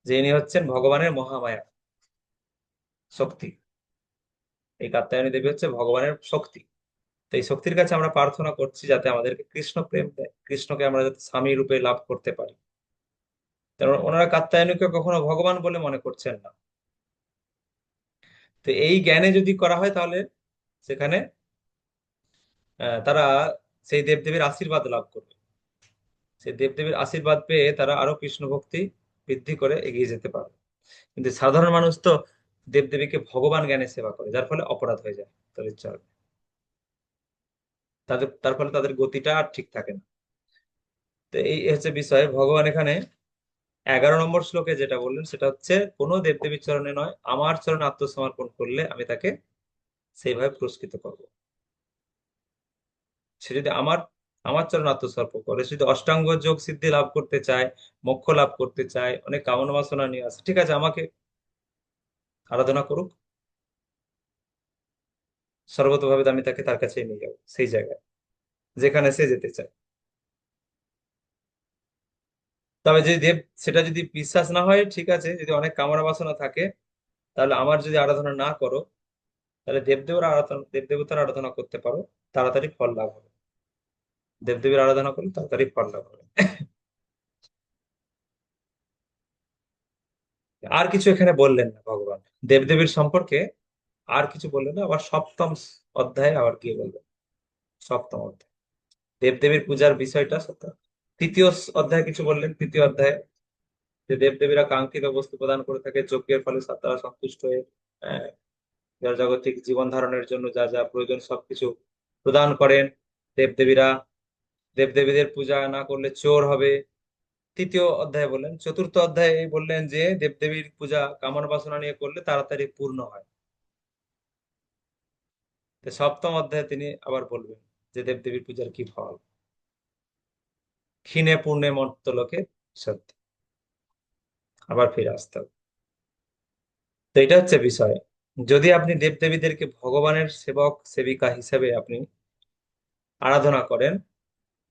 যে ইনি হচ্ছেন ভগবানের মহামায়া শক্তি। এই কাত্যায়নী দেবী হচ্ছে ভগবানের শক্তি। তো এই শক্তির কাছে আমরা প্রার্থনা করছি যাতে আমাদেরকে কৃষ্ণ প্রেম দেয়, কৃষ্ণকে আমরা যাতে স্বামী রূপে লাভ করতে পারি। কারণ ওনারা কাত্যায়নীকে কখনো ভগবান বলে মনে করছেন না। তো এই জ্ঞানে যদি করা হয় তাহলে সেখানে তারা সেই দেবদেবীর আশীর্বাদ লাভ করবে। সেই দেবদেবীর আশীর্বাদ পেয়ে তারা আরো কৃষ্ণ ভক্তি বৃদ্ধি করে এগিয়ে যেতে পারবে। কিন্তু সাধারণ মানুষ তো দেবদেবীকে ভগবান জ্ঞানে সেবা করে, যার ফলে অপরাধ হয়ে যায় তাদের চরণে। তার ফলে তাদের গতিটা আর ঠিক থাকে না। তো এই হচ্ছে বিষয়। ভগবান এখানে 11 নম্বর শ্লোকে যেটা বললেন সেটা হচ্ছে, কোনো দেবদেবীর চরণে নয়, আমার চরণে আত্মসমর্পণ করলে আমি তাকে সেইভাবে পুরস্কৃত করব। সে যদি আমার আমার চরণে আত্মসমর্পণ করে, সে যদি অষ্টাঙ্গ যোগ সিদ্ধি লাভ করতে চায়, মোক্ষ লাভ করতে চায়, অনেক কামনা বাসনা নিয়ে আসে, ঠিক আছে, আমাকে আরাধনা করুক, সর্বতভাবে আমি তাকে তার কাছে নিয়ে যাবো, সেই জায়গায় যেখানে সে যেতে চায়। তবে যদি সেটা যদি বিশ্বাস না হয়, ঠিক আছে, যদি অনেক কামনা বাসনা থাকে, তাহলে আমার যদি আরাধনা না করো, তাহলে দেবদেবতার আরাধনা করতে পারো, তাড়াতাড়ি ফল লাভ হবে। দেবদেবীর আরাধনা করলে তাড়াতাড়ি ফল লাভ হবে। আর কিছু এখানে বললেন না ভগবান দেবদেবীর সম্পর্কে, আর কিছু বললেন না। আবার সপ্তম অধ্যায়ে আবার গিয়ে বলবেন। সপ্তম অধ্যায় দেবদেবীর পূজার বিষয়টা সপ্তম। তৃতীয় অধ্যায়ে কিছু বললেন, তৃতীয় অধ্যায়ে যে দেবদেবীরা কাঙ্ক্ষিত বস্তু প্রদান করে থাকে, যজ্ঞের ফলে তারা সন্তুষ্ট হয়ে আহ, যার জাগতিক জীবন ধারণের জন্য যা যা প্রয়োজন সবকিছু প্রদান করেন দেবদেবীরা। দেবদেবীদের পূজা না করলে চোর হবে, তৃতীয় অধ্যায়ে বললেন। চতুর্থ অধ্যায়ে বললেন যে দেবদেবীর পূজা কামনা বাসনা নিয়ে করলে তাড়াতাড়ি পূর্ণ হয়। তো সপ্তম অধ্যায়ে তিনি আবার বলবেন যে দেবদেবীর পূজার কি ফল, ক্ষীণে পূর্ণে মর্ত্যলোকে সত্য, আবার ফিরে আসতে হবে। তো এটা হচ্ছে বিষয়। যদি আপনি দেবদেবীদেরকে ভগবানের সেবক সেবিকা হিসেবে আপনি আরাধনা করেন,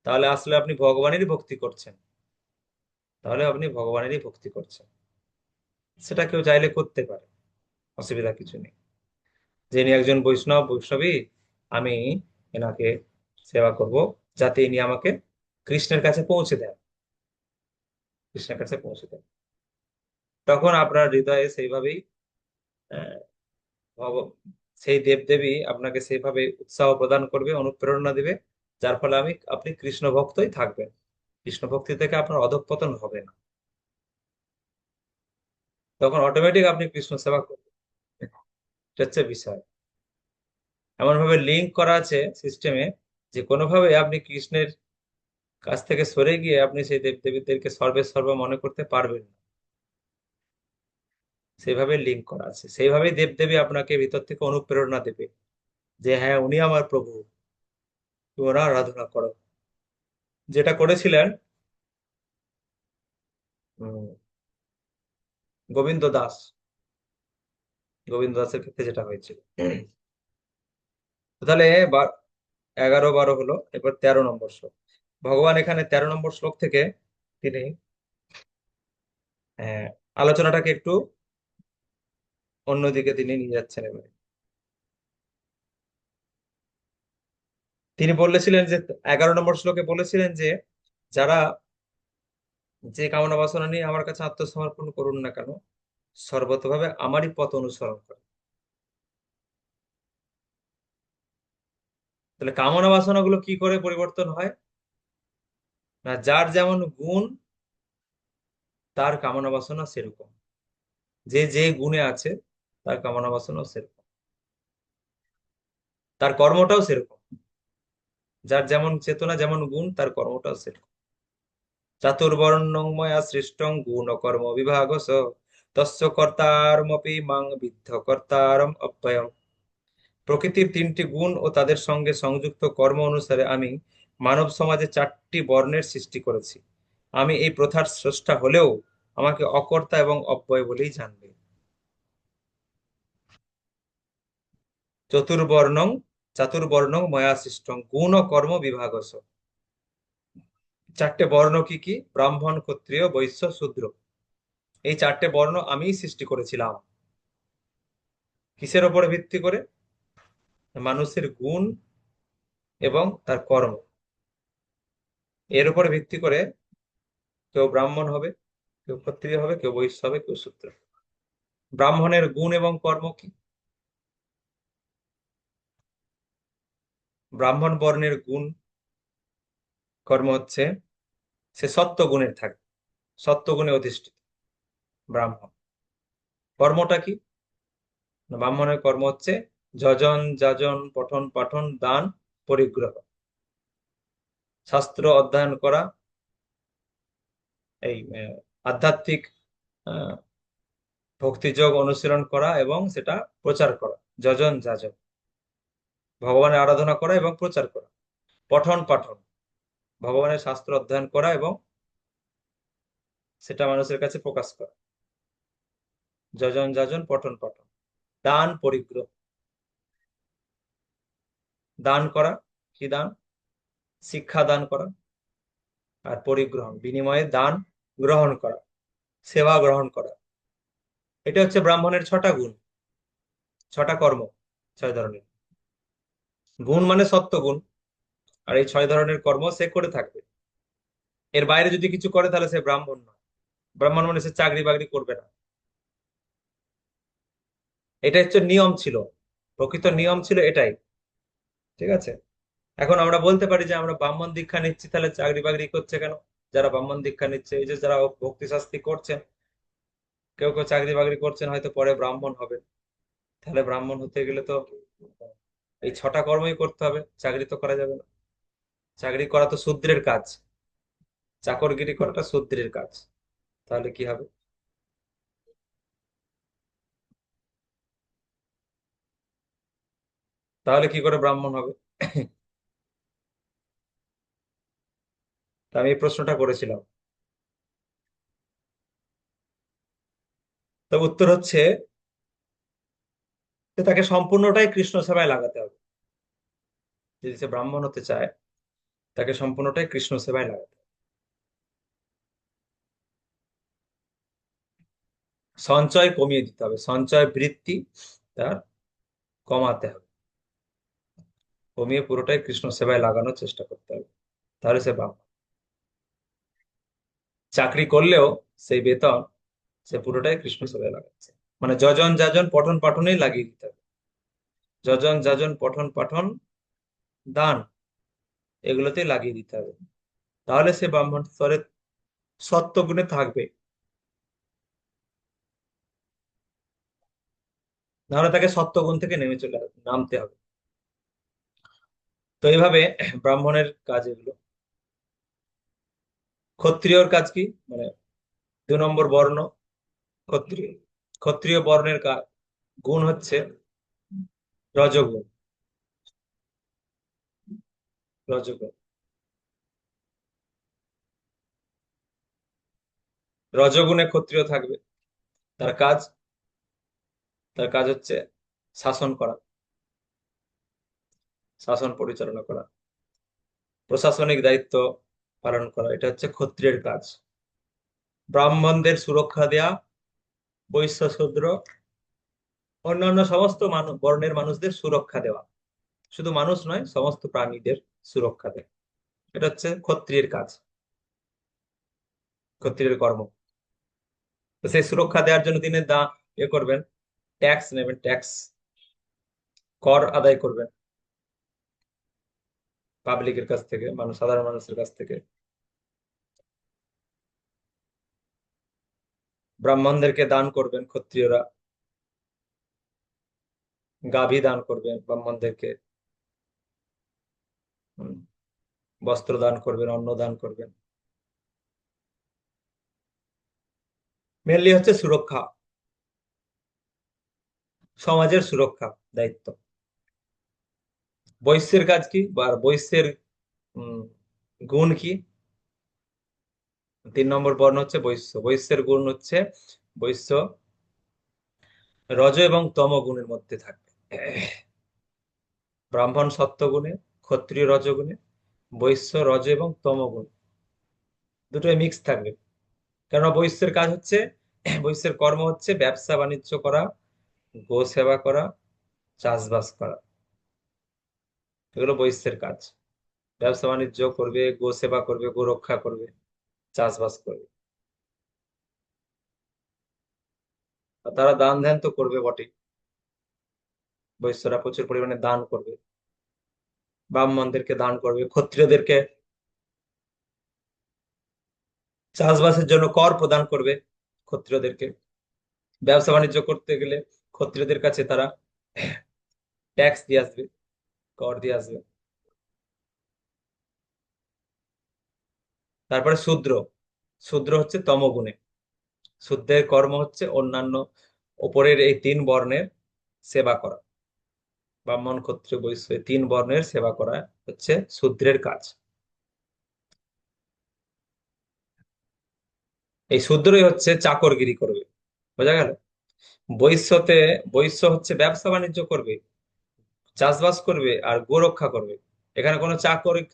তাহলে আসলে আপনি ভগবানেরই ভক্তি করছেন। তাহলে আপনি ভগবানেরই ভক্তি করছেন। সেটা কেউ চাইলে করতে পারে, অসুবিধা কিছু নেই। যিনি একজন বৈষ্ণবী, আমি এনাকে সেবা করব যাতে ইনি আমাকে কৃষ্ণের কাছে পৌঁছে দেন, কৃষ্ণের কাছে পৌঁছে দেন। তখন আপনার হৃদয়ে সেইভাবেই আহ, ভগ- সেই দেবদেবী আপনাকে সেইভাবে উৎসাহ প্রদান করবে, অনুপ্রেরণা দিবে, যার ফলে আপনি কৃষ্ণ ভক্তই থাকবেন। কৃষ্ণ ভক্তি থেকে আপনার অধঃপতন হবে না। তখন অটোমেটিক আপনি কৃষ্ণ সেবা করবেন। এটা হচ্ছে বিষয়। এমন ভাবে লিঙ্ক করা আছে সিস্টেমে যে কোনোভাবে আপনি কৃষ্ণের কাছ থেকে সরে গিয়ে আপনি সেই দেবদেবীদেরকে সর্বে মনে করতে পারবেন না। সেইভাবে লিঙ্ক করা আছে, সেইভাবেই দেবদেবী আপনাকে ভিতর থেকে অনুপ্রেরণা দেবে যে হ্যাঁ, উনি আমার প্রভু, তুমি ওনার আরাধনা করো। যেটা করেছিলেন উম, গোবিন্দ দাস, গোবিন্দ দাসের ক্ষেত্রে যেটা হয়েছিল। তো তাহলে 11, 12 হলো। এবার 13 নম্বর শ্লোক। ভগবান এখানে 13 নম্বর শ্লোক থেকে তিনি আহ, আলোচনাটাকে একটু অন্যদিকে তিনি নিয়ে যাচ্ছেন। এবারে তিনি বলেছিলেন যে 11 নম্বর শ্লোকে বলেছিলেন যে যারা যে কামনা বাসনা নিয়ে আমার কাছে আত্মসমর্পণ করুন না কেন, সর্বতভাবে আমারই পথ অনুসরণ করে। তাহলে কামনা বাসনা গুলো কি করে পরিবর্তন হয়? না, যার যেমন গুণ তার কামনা বাসনা সেরকম। যে যে গুণে আছে তার কামনা বাসনা সেরকম, তার কর্মটাও সেরকম। যার যেমন চেতনা, যেমন গুণ, তার কর্মটাও সেরকম। চাতুর্বর্ণময়া সৃষ্টং গুণ কর্ম বিভাগ তস্য কর্তারমপি মাং বিদ্ধ কর্তারম অব্যয়ম। প্রকৃতির 3টি গুণ ও তাদের সঙ্গে সংযুক্ত কর্ম অনুসারে আমি মানব সমাজে 4টি বর্ণের সৃষ্টি করেছি। আমি এই প্রথার স্রষ্টা হলেও আমাকে অকর্তা এবং অব্যয় বলেই জানবে। চতুর্বর্ণং চাতুর্বর্ণং ময়া সৃষ্টং গুণ ও কর্ম বিভাগস। 4টে বর্ণ কি কি? ব্রাহ্মণ, ক্ষত্রিয়, বৈশ্য, শূদ্র। এই 4টে বর্ণ আমিই সৃষ্টি করেছিলাম। কিসের উপরে ভিত্তি করে? মানুষের গুণ এবং তার কর্ম, এর উপরে ভিত্তি করে কেউ ব্রাহ্মণ হবে, কেউ ক্ষত্রিয় হবে, কেউ বৈশ্য হবে, কেউ শূদ্র। ব্রাহ্মণের গুণ এবং কর্ম কি? ব্রাহ্মণ বর্ণের গুণ কর্ম হচ্ছে সে সত্য গুণের থাকে, সত্য গুণে অধিষ্ঠিত ব্রাহ্মণ। কর্মটা কি? না, ব্রাহ্মণের কর্ম হচ্ছে যজন যাজন পঠন পাঠন দান পরিগ্রহ, শাস্ত্র অধ্যয়ন করা, এই আধ্যাত্মিক আহ, ভক্তিযোগ অনুশীলন করা এবং সেটা প্রচার করা। যজন যাজন, ভগবানের আরাধনা করা এবং প্রচার করা। পঠন পাঠন, ভগবানের শাস্ত্র অধ্যয়ন করা এবং সেটা মানুষের কাছে প্রকাশ করা। যজন যাজন পঠন পাঠন। দান পরিগ্রহ, দান করা। কি দান? শিক্ষা দান করা। আর পরিগ্রহণ, বিনিময়ে দান গ্রহণ করা, সেবা গ্রহণ করা। এটা হচ্ছে ব্রাহ্মণের 6টা গুণ, 6টা কর্ম, 6 ধরনের গুণ, মানে সত্য গুণ। আর এই 6 ধরনের কর্ম সে করে থাকবে। এর বাইরে যদি কিছু করে তাহলে সে ব্রাহ্মণ নয়। ব্রাহ্মণ মানে সে চাকরি বাকরি করবে না। এটা হচ্ছে নিয়ম ছিল, প্রকৃত নিয়ম ছিল এটাই। ঠিক আছে? এখন আমরা বলতে পারি যে আমরা ব্রাহ্মণ দীক্ষা নিচ্ছি, তাহলে চাকরি বাকরি করছে কেন? যারা ব্রাহ্মণ দীক্ষা নিচ্ছে, এই যে যারা ভক্তি শাস্তি করছেন, কেউ কেউ চাকরি বাকরি করছেন, হয়তো পরে ব্রাহ্মণ হবে। তাহলে ব্রাহ্মণ হতে গেলে তো এই 6টা কর্মই করতে হবে, চাকরি তো করা যাবে না। চাকরি করা তো শূদ্রের কাজ, চাকরগিরি করাটা শূদ্রের কাজ। তাহলে কি হবে? তাহলে কি করে ব্রাহ্মণ হবে? তা আমি এই প্রশ্নটা করেছিলাম। তো উত্তর হচ্ছে যে তাকে সম্পূর্ণটাই কৃষ্ণ সেবায় লাগাতে হবে। যদি সে ব্রাহ্মণ হতে চায়, তাকে সম্পূর্ণটাই কৃষ্ণ সেবায় লাগাতে হবে। সঞ্চয় কমিয়ে দিতে হবে, সঞ্চয় বৃত্তি তার কমাতে হবে, কমিয়ে পুরোটাই কৃষ্ণ সেবায় লাগানোর চেষ্টা করতে হবে। তাহলে সে ব্রাহ্মণ। চাকরি করলেও সেই বেতন সে পুরোটাই কৃষ্ণ সেবায় লাগাচ্ছে, মানে যজন যাজন পঠন পাঠনেই লাগিয়ে দিতে হবে। যজন যাজন পঠন পাঠন দান, এগুলোতেই লাগিয়ে দিতে হবে। তাহলে সে ব্রাহ্মণ স্তরে সত্য গুণে থাকবে। নাহলে তাকে সত্য গুণ থেকে নামতে হবে। তো এইভাবে ব্রাহ্মণের কাজ এগুলো। ক্ষত্রিয়র কাজ কি? মানে 2 নম্বর বর্ণ ক্ষত্রিয়। ক্ষত্রিয় বর্ণের গুণ হচ্ছে রজগুণ। রজগুণ, রজগুণে ক্ষত্রিয় থাকবে। তার কাজ, তার কাজ হচ্ছে শাসন করা, শাসন পরিচালনা করা, প্রশাসনিক দায়িত্ব পালন করা। এটা হচ্ছে ক্ষত্রিয়ের কাজ। ব্রাহ্মণদের সুরক্ষা দেয়া, বৈশ্য শূদ্র অন্যান্য সমস্ত বর্ণের মানুষদের সুরক্ষা দেওয়া। শুধু মানুষ নয়, সমস্ত প্রাণীদের সুরক্ষা দেয়। এটা হচ্ছে ক্ষত্রিয়ের কাজ, ক্ষত্রিয়ের কর্ম। তো সেই সুরক্ষা দেওয়ার জন্য তিনি করবেন, ট্যাক্স নেবেন, ট্যাক্স কর আদায় করবেন পাবলিকের কাছ থেকে, সাধারণ মানুষের কাছ থেকে। ব্রাহ্মণদেরকে দান করবেন ক্ষত্রিয়রা, গাভী দান করবেন ব্রাহ্মণদেরকে, হুম, বস্ত্র দান করবেন, অন্ন দান করবেন। মেনলি হচ্ছে সুরক্ষা, সমাজের সুরক্ষা দায়িত্ব। বৈশ্যের কাজ কি, বা বৈশ্যের উম, গুণ কি? 3 নম্বর বর্ণ হচ্ছে বৈশ্য। বৈশ্যের গুণ হচ্ছে বৈশ্য রজ এবং তম গুণের মধ্যে থাকবে। ব্রাহ্মণ সত্য গুণে, ক্ষত্রিয় রজগুণে, বৈশ্য রজ এবং তম গুণ, দুটোই মিক্স থাকবে। কেননা বৈশ্যের কাজ হচ্ছে, বৈশ্যের কর্ম হচ্ছে ব্যবসা বাণিজ্য করা, গো সেবা করা, চাষবাস করা। এগুলো বৈশ্যের কাজ। ব্যবসা বাণিজ্য করবে, গো সেবা করবে, গো রক্ষা করবে, চাষবাস করবে। আর তারা দান ধ্যান তো করবে বটে, বৈশ্যরা প্রচুর পরিমাণে দান করবে। ব্রাহ্মণদেরকে দান করবে, ক্ষত্রিয়দেরকে চাষবাসের জন্য কর প্রদান করবে, ক্ষত্রিয়দেরকে ব্যবসা বাণিজ্য করতে গেলে ক্ষত্রিয়দের কাছে তারা ট্যাক্স দিয়ে আসবে, কর দিয়ে আসবে। তারপরে শূদ্র, শূদ্র হচ্ছে তমগুণে, শূদ্রের কর্ম হচ্ছে অন্যান্য ওপরের এই তিন বর্ণের সেবা করা, ব্রাহ্মণ ক্ষত্রিয় বৈশ্য এই তিন বর্ণের সেবা করা হচ্ছে শূদ্রের কাজ। এই শূদ্রই হচ্ছে চাকরগিরি করবে, বোঝা গেল? বৈশ্যতে, বৈশ্য হচ্ছে ব্যবসা বাণিজ্য করবে, চাষবাস করবে আর গোরক্ষা করবে। এখানে কোনো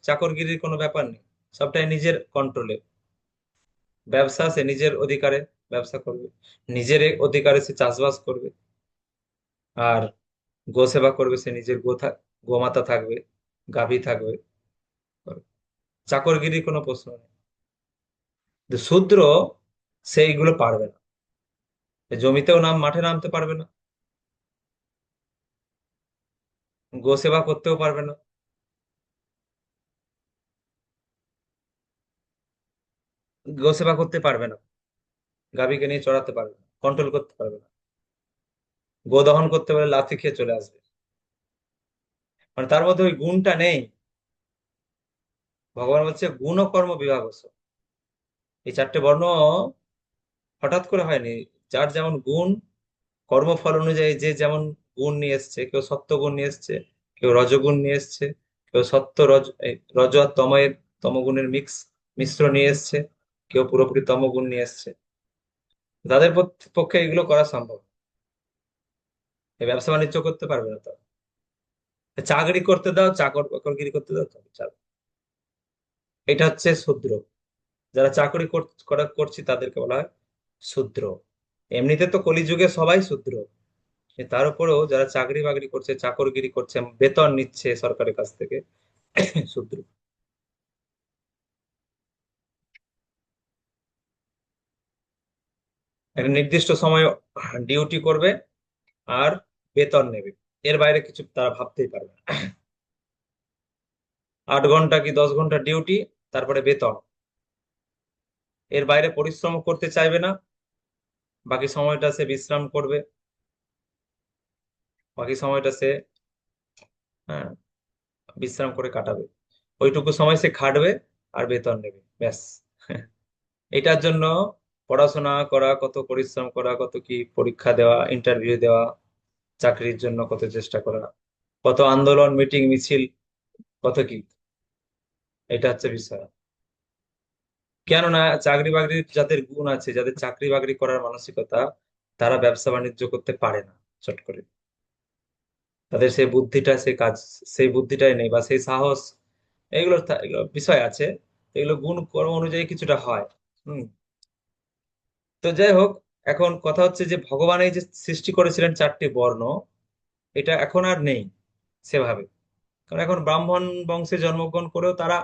চাকরগিরির কোনো ব্যাপার নেই, সবটাই নিজের কন্ট্রোলে। ব্যবসা সে নিজের অধিকারে ব্যবসা করবে, নিজের অধিকারে সে চাষবাস করবে, আর গো সেবা করবে, সে নিজের গোমাতা থাকবে, গাভী থাকবে, করবে। চাকরগিরির কোনো প্রশ্ন নেই। কিন্তু শূদ্র সেইগুলো পারবে না, জমিতেও মাঠে নামতে পারবে না, গো সেবা করতেও পারবে না, গো সেবা করতে পারবে না, গাভীকে নিয়ে চড়াতে পারবে না, কন্ট্রোল করতে পারবে না, গো দহন করতে পারলে লাথি খেয়ে চলে আসবে। মানে তার মধ্যে ওই গুণটা নেই। ভগবান বলছে গুণ ও কর্ম বিভাগস, এই চারটে বর্ণ হঠাৎ করে হয়নি। যার যেমন গুণ, কর্মফল অনুযায়ী যে যেমন গুণ নিয়ে এসছে, কেউ সত্য গুণ নিয়ে এসছে, কেউ রজগুণ নিয়ে এসছে, কেউ সত্য রজ আর তমের তমগুণের মিশ্র নিয়ে এসছে, কেউ পুরোপুরি তমগুণ নিয়ে এসছে। তাদের পক্ষে এগুলো করা সম্ভব। এই ব্যবসা বাণিজ্য করতে পারবে না তারা। চাকরি করতে দাও, চাকরগিরি করতে দাও, তবে চাকরি। এটা হচ্ছে শূদ্র। যারা চাকরি করছি তাদেরকে বলা হয় শূদ্র। এমনিতে তো কলিযুগে সবাই শূদ্র, তার উপরেও যারা চাকরি বাকরি করছে, চাকরগিরি করছে, বেতন নিচ্ছে সরকারের কাছ থেকে, শূদ্র। একটা নির্দিষ্ট সময় ডিউটি করবে আর বেতন নেবে, এর বাইরে কিছু তারা ভাবতেই পারবে না। 8 ঘন্টা কি 10 ঘন্টা ডিউটি, তারপরে বেতন, এর বাইরে পরিশ্রম করতে চাইবে না। বাকি সময়টা সে বিশ্রাম করবে, বাকি সময়টা সে, হ্যাঁ, বিশ্রাম করে কাটাবে। ওইটুকু সময় সে খাটবে আর বেতন নেবে, ব্যাস। এটার জন্য পড়াশোনা করা, কত পরিশ্রম করা, কত কি পরীক্ষা দেওয়া, ইন্টারভিউ দেওয়া, চাকরির জন্য কত চেষ্টা করা, কত আন্দোলন, মিটিং, মিছিল, কত কি। এটা হচ্ছে বিষয়। কেননা চাকরি বাকরির যাদের গুণ আছে, যাদের চাকরি বাকরি করার মানসিকতা, তারা ব্যবসা বাণিজ্য করতে পারে না চট করে। তাদের সেই বুদ্ধিটা, সেই কাজ, সেই বুদ্ধিটাই নেই, বা সেই সাহস, এগুলো বিষয় আছে। এগুলো গুণ কর্ম অনুযায়ী কিছুটা হয়। হুম। তো যাই হোক, এখন কথা হচ্ছে যে ভগবান এই যে সৃষ্টি করেছিলেন চারটি বর্ণ, এটা এখন আর নেই সেভাবে। কারণ এখন ব্রাহ্মণ বংশে জন্মগ্রহণ করেও তারা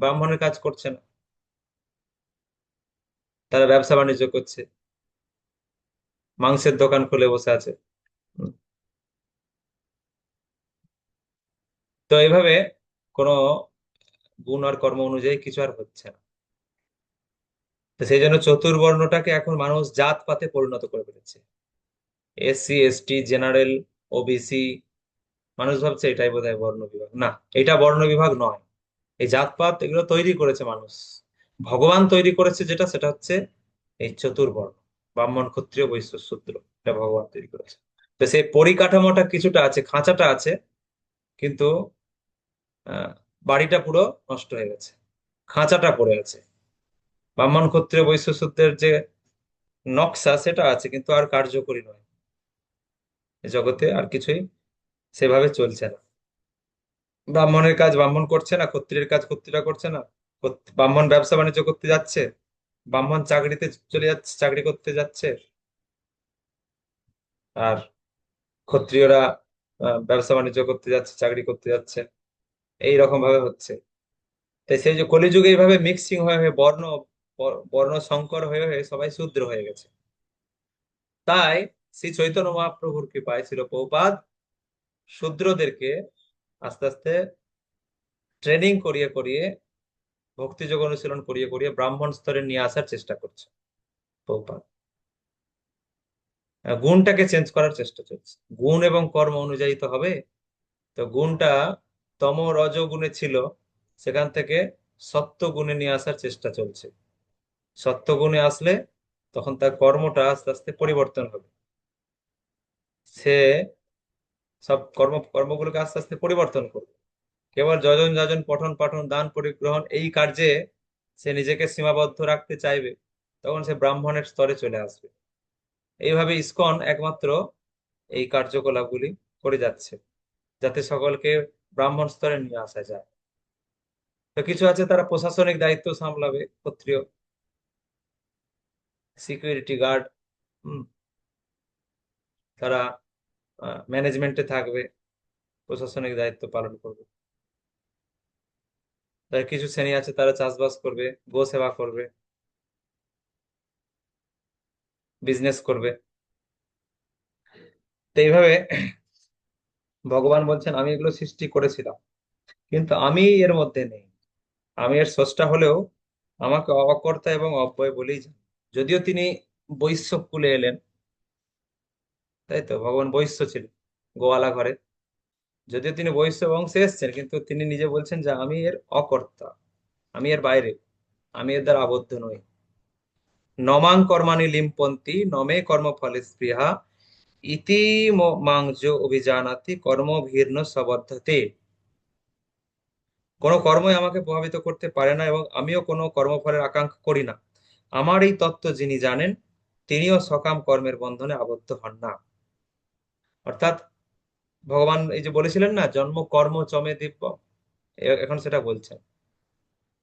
ব্রাহ্মণের কাজ করছে না, তারা ব্যবসা বাণিজ্য করছে, মাংসের দোকান খুলে বসে আছে। হুম। তো এইভাবে কোনো গুণ আর কর্ম অনুযায়ী কিছু আর হচ্ছে না। তো সেই জন্য চতুর্বর্ণটাকে এখন মানুষ জাত পাতে পরিণত করে ফেলেছে। এসসি, এসটি, জেনারেল, ওবিসি, মানুষ ভাবছে এটাই বোধহয় বর্ণ বিভাগ। না, এটা বর্ণ বিভাগ নয়। এই জাতপাত এগুলো তৈরি করেছে মানুষ। ভগবান তৈরি করেছে যেটা, সেটা হচ্ছে এই চতুর্বর্ণ, ব্রাহ্মণ, ক্ষত্রিয়, বৈশ্য, শূদ্র। এটা ভগবান তৈরি করেছে। তো সেই পরিকাঠামোটা কিছুটা আছে, খাঁচাটা আছে, কিন্তু আহ বাড়িটা পুরো নষ্ট হয়ে গেছে, খাঁচাটা পড়ে আছে। ব্রাহ্মণ, ক্ষত্রিয়, বৈশ্য, শূদ্রের যে নকশা সেটা আছে, কিন্তু আর কার্যকরী নয়। এই জগতে আর কিছুই সেভাবে চলছে না। ব্রাহ্মণের কাজ ব্রাহ্মণ করছে না, ক্ষত্রিয়ের কাজ ক্ষত্রিয়রা করছে না। ব্রাহ্মণ ব্যবসা বাণিজ্য করতে যাচ্ছে, ব্রাহ্মণ চাকরিতে চলে যাচ্ছে, চাকরি করতে যাচ্ছে, আর ক্ষত্রিয়রা ব্যবসা বাণিজ্য করতে যাচ্ছে, চাকরি করতে যাচ্ছে। এই রকম ভাবে হচ্ছে। তাই সেই যে কলিযুগে এইভাবে মিক্সিং হয়ে হয়ে বর্ণ সংকর হয়ে হয়ে সবাই শূদ্র হয়ে গেছে। তাই শ্রী চৈতন্য মহাপ্রভুর কৃপায় ছিল প্রভুপাদ শূদ্রদেরকে আস্তে আস্তে ট্রেনিং করিয়ে করিয়ে, ভক্তিযোগ অনুশীলন করিয়ে করিয়ে ব্রাহ্মণ স্তরে নিয়ে আসার চেষ্টা করছে প্রভুপাদ। গুণটাকে চেঞ্জ করার চেষ্টা চলছে। গুণ এবং কর্ম অনুযায়ী তো হবে। তো গুণটা তম রজ গুণে ছিল, সেখান থেকে সত্য গুণে নিয়ে আসার চেষ্টা চলছে। সত্য গুণে আসলে তখন তার কর্মটা আস্তে আস্তে পরিবর্তন হবে। সে সব কর্মগুলোকে আস্তে আস্তে পরিবর্তন করবে। কেবল যজন যাজন পঠন পাঠন দান পরিগ্রহণ এই কার্যে সে নিজেকে সীমাবদ্ধ রাখতে চাইবে, তখন সে ব্রাহ্মণের স্তরে চলে আসবে। এইভাবে ইসকন একমাত্র এই কার্যকলাপগুলি করে যাচ্ছে, যাতে সকলকে ব্রাহ্মণ স্তরে নিয়ে আসা যায়। তো কিছু আছে তারা প্রশাসনিক দায়িত্ব সামলাবে, ক্ষত্রিয়, সিকিউরিটি গার্ড, তারা ম্যানেজমেন্টে থাকবে, প্রশাসনিক দায়িত্ব পালন করবে। তার কিছু শ্রেণী আছে তারা চাষবাস করবে, গো সেবা করবে, বিজনেস করবে। তো এইভাবে ভগবান বলছেন আমি এগুলো সৃষ্টি করেছিলাম, কিন্তু আমি এর মধ্যে নেই। আমি এর স্রষ্টা হলেও আমাকে অকর্তা এবং অব্যয় বলেই জানি। যদিও তিনি বৈশ্য কুলে এলেন, তাই তো, ভগবান বৈশ্য ছিলেন, গোয়ালা ঘরে। যদিও তিনি বৈশ্য বংশে এসেছেন, কিন্তু তিনি নিজে বলছেন যে আমি এর অকর্তা, আমি এর বাইরে, আমি এর দ্বারা আবদ্ধ নই। নমাং কর্মাণি লিম্পন্তি নমে কর্মফলে স্পৃহা ইতি মাং যো অভিজানাতি কর্মভির্ন সবদ্ধতে। কোনো কর্মই আমাকে প্রভাবিত করতে পারে না এবং আমিও কোনো কর্মফলের আকাঙ্ক্ষা করি না। আমার এই তত্ত্ব যিনি জানেন, তিনিও সকাম কর্মের বন্ধনে আবদ্ধ হন না। অর্থাৎ ভগবান এই যে বলেছিলেন না, জন্ম কর্ম চমে দিব্য, এখন সেটা বলছেন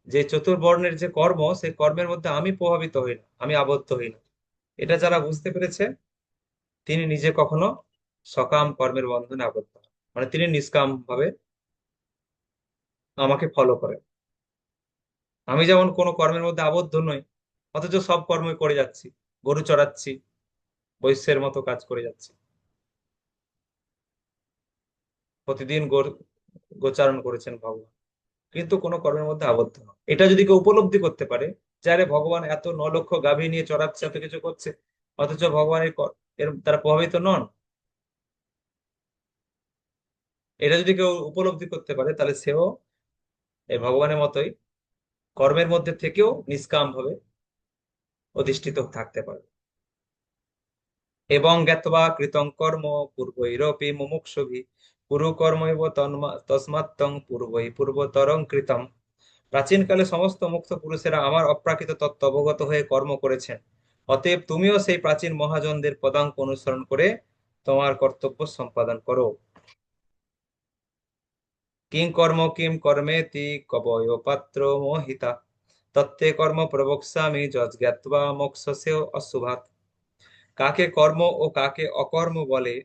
যে চতুর্বর্ণের যে কর্ম, সেই কর্মের মধ্যে আমি প্রভাবিত হই না, আমি আবদ্ধ হই না। এটা যারা বুঝতে পেরেছে, তিনি নিজে কখনো সকাম কর্মের বন্ধনে আবদ্ধ হন, মানে তিনি নিষ্কাম ভাবে আমাকে ফলো করেন। আমি যেমন কোনো কর্মের মধ্যে আবদ্ধ নই, অথচ সব কর্মই করে যাচ্ছি, গরু চড়াচ্ছি, বৈশ্যের মতো কাজ করে যাচ্ছি, প্রতিদিন গোচারণ করেছেন ভগবান, কিন্তু কোনো কর্মের মধ্যে আবদ্ধ নয়। এটা যদি কেউ উপলব্ধি করতে পারে যে আরে ভগবান এত 9 লক্ষ গাভী নিয়ে চড়াচ্ছে, এত কিছু করছে, অথচ ভগবানের এর তারা প্রভাবিত নন, এটা যদি কেউ উপলব্ধি করতে পারে, তাহলে সেও এই ভগবানের মতোই কর্মের মধ্যে থেকেও নিষ্কাম ভাবে অধিষ্ঠিত থাকতে পারে। এবং জ্ঞাতবা কৃতং কর্ম পূর্বৈরপি মুমুক্ষুভি পুরু কর্মৈব তস্মাত্তং পূর্বৈ পূর্বতরং কৃতম। প্রাচীনকালে সমস্ত মুক্ত পুরুষেরা আমার অপ্রাকৃত তত্ত্ব অবগত হয়ে কর্ম করেছেন, অতএব তুমিও সেই প্রাচীন মহাজনদের পদাঙ্ক অনুসরণ করে তোমার কর্তব্য সম্পাদন করো। কিং কর্ম কিম কর্মেতি কবয় পাত্র মোহিতা তত্ত্বে কর্ম প্রবক্ষ্যামি যজ্ঞাত্বা মোক্ষস্য অশুভাৎ। কাকে কর্ম ও কাকে অকর্ম বলে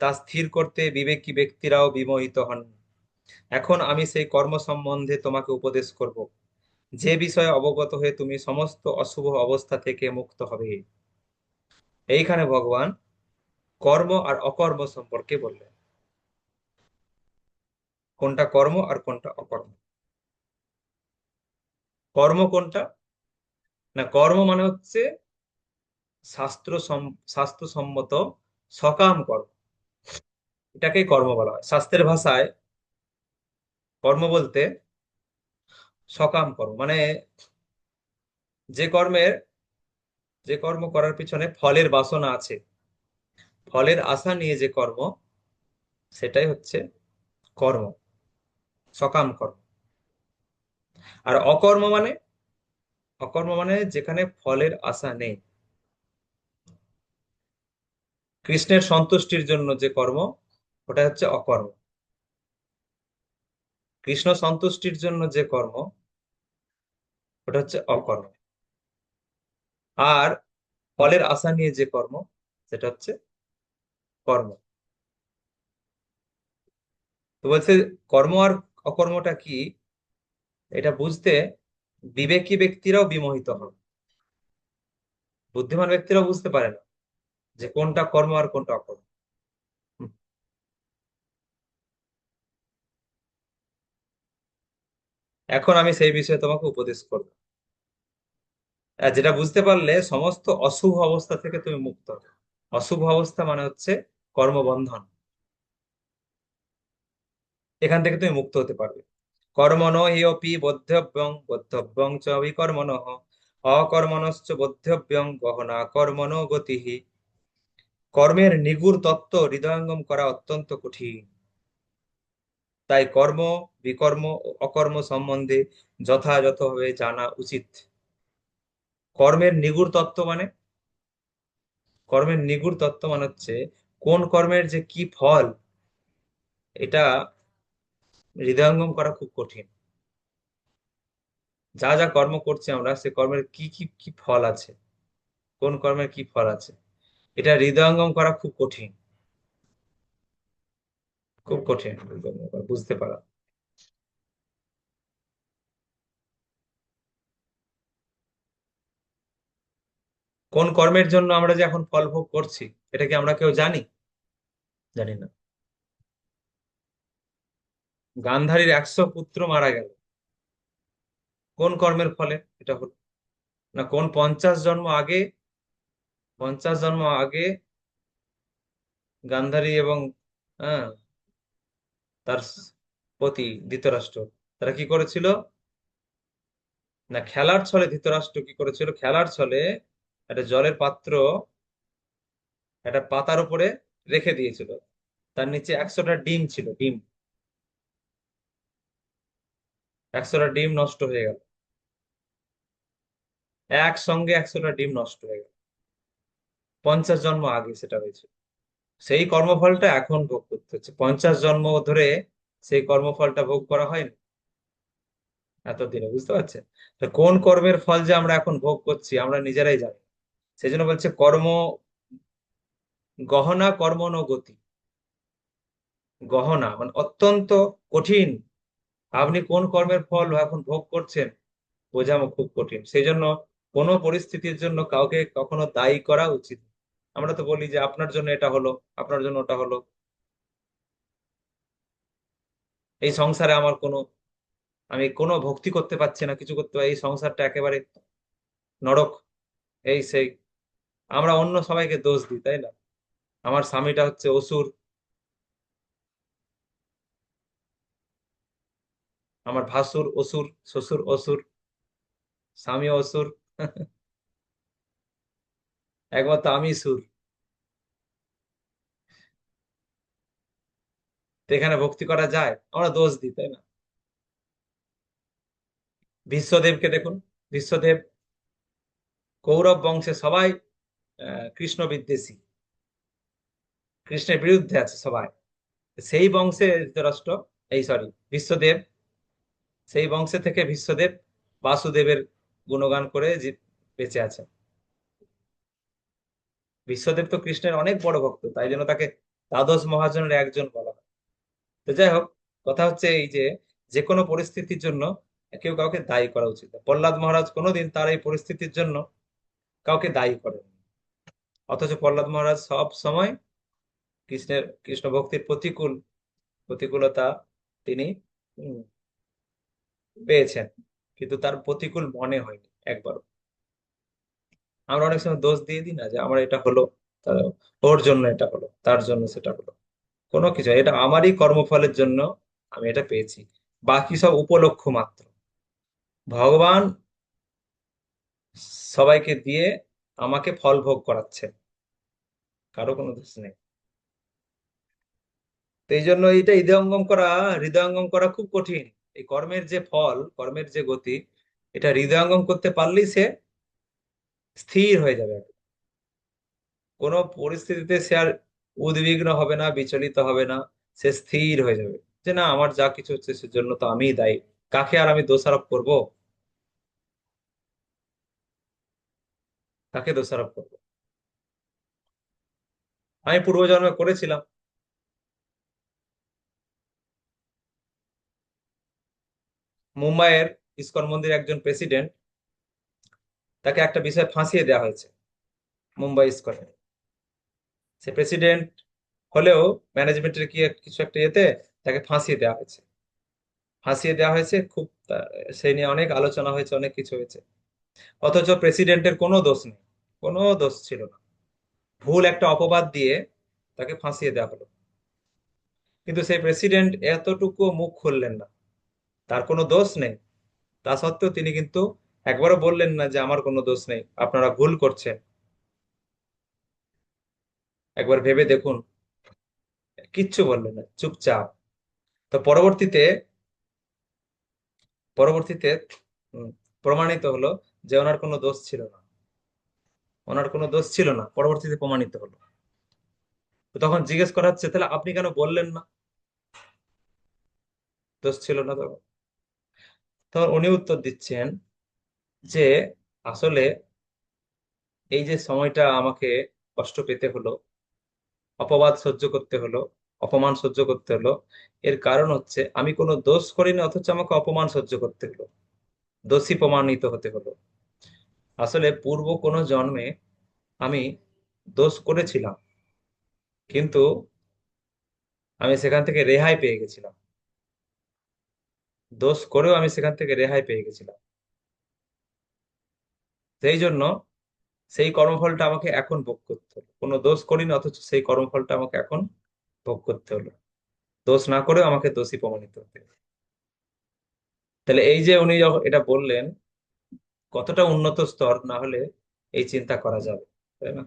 তা স্থির করতে বিবেকী ব্যক্তিরাও বিমোহিত হন। এখন আমি সেই কর্ম সম্বন্ধে তোমাকে উপদেশ করব, যে বিষয়ে অবগত হয়ে তুমি সমস্ত অশুভ অবস্থা থেকে মুক্ত হবে। এইখানে ভগবান কর্ম আর অকর্ম সম্পর্কে বললেন, কোনটা কর্ম আর কোনটা অকর্ম। কর্ম কোনটা না, কর্ম মানে হচ্ছে শাস্ত্রসম্মত সকাম কর্ম, এটাকেই কর্ম বলা হয়। শাস্ত্রের ভাষায় কর্ম বলতে সকাম কর্ম মানে যে যে কর্ম করার পিছনে ফলের বাসনা আছে, ফলের আশা নিয়ে যে কর্ম, সেটাই হচ্ছে কর্ম, সকাম কর্ম। আর অকর্ম মানে যেখানে ফলের আশা নেই, কৃষ্ণের সন্তুষ্টির জন্য যে কর্ম, ওটা হচ্ছে অকর্ম। কৃষ্ণ সন্তুষ্টির জন্য যে কর্ম, ওটা হচ্ছে অকর্ম। আর ফলের আশা নিয়ে যে কর্ম, সেটা হচ্ছে কর্ম। তো বলছে কর্ম আর অকর্মটা কি, এটা বুঝতে বিবেকী ব্যক্তিরাও বিমোহিত হন, বুদ্ধিমান ব্যক্তিরাও বুঝতে পারে না যে কোনটা কর্ম আর কোনটা অকর্ম। হুম। এখন আমি সেই বিষয়ে তোমাকে উপদেশ করব। আর যেটা বুঝতে পারলে সমস্ত অশুভ অবস্থা থেকে তুমি মুক্ত হবে। অশুভ অবস্থা মানে হচ্ছে কর্মবন্ধন, এখান থেকে তুমি মুক্ত হতে পারবে। কর্মণ হিয়পি বদ্ধব্যং বদ্ধব্যং চ বিকর্মণঃ অকর্মণশ্চ বদ্ধব্যং গহনা কর্মণো গতিঃ। কর্মের নিগূঢ় তত্ত্ব হৃদয়ঙ্গম করা অত্যন্ত কঠিন, তাই কর্ম, বিকর্ম ও অকর্ম সম্বন্ধে যথাযথভাবে জানা উচিত। কর্মের নিগূঢ় তত্ত্ব মানে, কর্মের নিগূঢ় তত্ত্ব মানে হচ্ছে কোন কর্মের যে কি ফল, এটা হৃদয়ঙ্গম করা খুব কঠিন। যা যা কর্ম করছি আমরা, সে কর্মের কি কি কি ফল আছে, কোন কর্মের কি ফল আছে, এটা হৃদয়ঙ্গম করা খুব কঠিন, খুব কঠিন হৃদয়ঙ্গম করা, বুঝতে পারা। কোন কর্মের জন্য আমরা যে এখন ফল ভোগ করছি, এটা কি আমরা কেউ জানি? জানি না। গান্ধারীর 100 পুত্র মারা গেল কোন কর্মের ফলে? এটা হলো না, কোন 50 জন্ম আগে, 50 জন্ম আগে গান্ধারী এবং হ্যাঁ তার পতি ধৃতরাষ্ট্র, তারা কি করেছিল? না, খেলার ছলে ধৃতরাষ্ট্র কি করেছিল, খেলার ছলে একটা জলের পাত্র একটা পাতার উপরে রেখে দিয়েছিল, তার নিচে 100টা ডিম ছিল, ডিম, 100টা ডিম নষ্ট হয়ে গেল, একসঙ্গে 100টা ডিম নষ্ট হয়ে গেল। 50 জন্ম আগে সেটা হয়েছিল। সেই কর্মফলটা এখন ভোগ করতে হচ্ছে, 50 জন্ম ধরে সেই কর্মফলটা ভোগ করা হয়নি এতদিনে, বুঝতে পারছেন? তো কোন কর্মের ফল যে আমরা এখন ভোগ করছি আমরা নিজেরাই জানি। সেই জন্য বলছে কর্ম গহনা কর্মণ গতি। গহনা মানে অত্যন্ত কঠিন, আপনি কোন কর্মের ফল এখন ভোগ করছেন বোঝানো খুব কঠিন। সেই জন্য কোনো পরিস্থিতির জন্য কাউকে কখনো দায়ী করা উচিত না। আমরা তো বলি যে আপনার জন্য এটা হলো, আপনার জন্য ওটা হলো, এই সংসারে আমার কোনো, আমি কোনো ভক্তি করতে পারছি না, কিছু করতে পারি, এই সংসারটা একেবারে নরক, এই সেই, আমরা অন্য সবাইকে দোষ দিই, তাই না? আমার স্বামীটা হচ্ছে অসুর, আমার ভাসুর অসুর, শ্বশুর অসুর, স্বামী অসুর, একমাত্র আমি সুর। তো এখানে ভক্তি করা যায়? আমরা দোষ দিই, তাই না? বিশ্বদেবকে দেখুন, বিশ্বদেব, কৌরব বংশে সবাই কৃষ্ণ বিদ্বেষী, কৃষ্ণের বিরুদ্ধে আছে সবাই। সেই বংশে ধৃতরাষ্ট্র, এই সরি বিশ্বদেব, সেই বংশে থেকে বিশ্বদেব বাসুদেবের গুণগান করে বেঁচে আছে। বিশ্বদেব তো কৃষ্ণের অনেক বড় ভক্ত, তাই জন্য তাকে দ্বাদশ মহাজনের একজন বলা হয়। তো যাই হোক, কথা হচ্ছে এই যে যে কোনো পরিস্থিতির জন্য কেউ কাউকে দায়ী করা উচিত না। প্রহ্লাদ মহারাজ কোনোদিন তার এই পরিস্থিতির জন্য কাউকে দায়ী করেন, অথচ প্রহ্লাদ মহারাজ সব সময় কৃষ্ণ ভক্তির প্রতিকূলতা তিনি উম, পেয়েছেন, কিন্তু তার প্রতিকূল মনে হয়নি একবার। আমরা অনেক সময় দোষ দিয়ে দিই না, যে আমার এটা হলো, ওর জন্য এটা হলো, তার জন্য সেটা হলো, কোনো কিছু, এটা আমারই কর্মফলের জন্য আমি এটা পেয়েছি, বাকি সব উপলক্ষ মাত্র। ভগবান সবাইকে দিয়ে আমাকে ফল ভোগ করাচ্ছে, কারো কোনো দোষ নেই। তো এই জন্য এটা হৃদয়ঙ্গম করা খুব কঠিন। এই কর্মের যে ফল, কর্মের যে গতি, এটা হৃদয়ঙ্গম করতে পারলেই সে স্থির হয়ে যাবে। কোনো পরিস্থিতিতে সে আর উদ্বিগ্ন হবে না, বিচলিত হবে না, সে স্থির হয়ে যাবে যে না, আমার যা কিছু হচ্ছে সেজন্য তো আমিই দায়ী, কাকে আর আমি দোষারোপ করব, কাকে দোষারোপ করব? আমি পূর্বজন্মে করেছিলাম। মুম্বাইয়ের ইসকন মন্দির একজন প্রেসিডেন্ট, তাকে একটা বিষয়ে ফাঁসিয়ে দেওয়া হয়েছে মুম্বাই ইসকনে। সে প্রেসিডেন্ট হলেও ম্যানেজমেন্টের কি কিছু একটা ইয়েতে তাকে ফাঁসিয়ে দেওয়া হয়েছে, ফাঁসিয়ে দেওয়া হয়েছে, খুব সেই নিয়ে অনেক আলোচনা হয়েছে, অনেক কিছু হয়েছে। অথচ প্রেসিডেন্টের কোনো দোষ নেই, কোনো দোষ ছিল না। ভুল একটা অপবাদ দিয়ে তাকে ফাঁসিয়ে দেওয়া হলো, কিন্তু সেই প্রেসিডেন্ট এতটুকু মুখ খুললেন না। তার কোনো দোষ নেই, তা সত্ত্বেও তিনি কিন্তু একবারও বললেন না যে আমার কোনো দোষ নেই, আপনারা ভুল করছেন, একবার ভেবে দেখুন। কিচ্ছু বললেন না, চুপচাপ। তো পরবর্তীতে পরবর্তীতে উম, প্রমাণিত হলো যে ওনার কোনো দোষ ছিল না, ওনার কোনো দোষ ছিল না, পরবর্তীতে প্রমাণিত হলো। তো তখন জিজ্ঞেস করা হচ্ছে, তাহলে আপনি কেন বললেন না দোষ ছিল না? তখন তখন উনি উত্তর দিচ্ছেন যে আসলে এই যে সময়টা আমাকে কষ্ট পেতে হলো, অপবাদ সহ্য করতে হলো, অপমান সহ্য করতে হলো, এর কারণ হচ্ছে আমি কোনো দোষ করিনি, অথচ আমাকে অপমান সহ্য করতে হলো, দোষী প্রমাণিত হতে হলো। আসলে পূর্ব কোনো জন্মে আমি দোষ করেছিলাম, কিন্তু আমি সেখান থেকে রেহাই পেয়ে গেছিলাম, দোষ করেও আমি সেখান থেকে রেহাই পেয়ে গেছিলাম। সেই জন্য সেই কর্মফলটা আমাকে এখন ভোগ করতে হলো। কোনো দোষ করিনি, অথচ সেই কর্মফলটা আমাকে এখন ভোগ করতে হলো। দোষ না করেও আমাকে দোষী প্রমাণিত হতে হলো। তাহলে এই যে উনি যখন এটা বললেন, কতটা উন্নত স্তর না হলে এই চিন্তা করা যাবে, তাই না?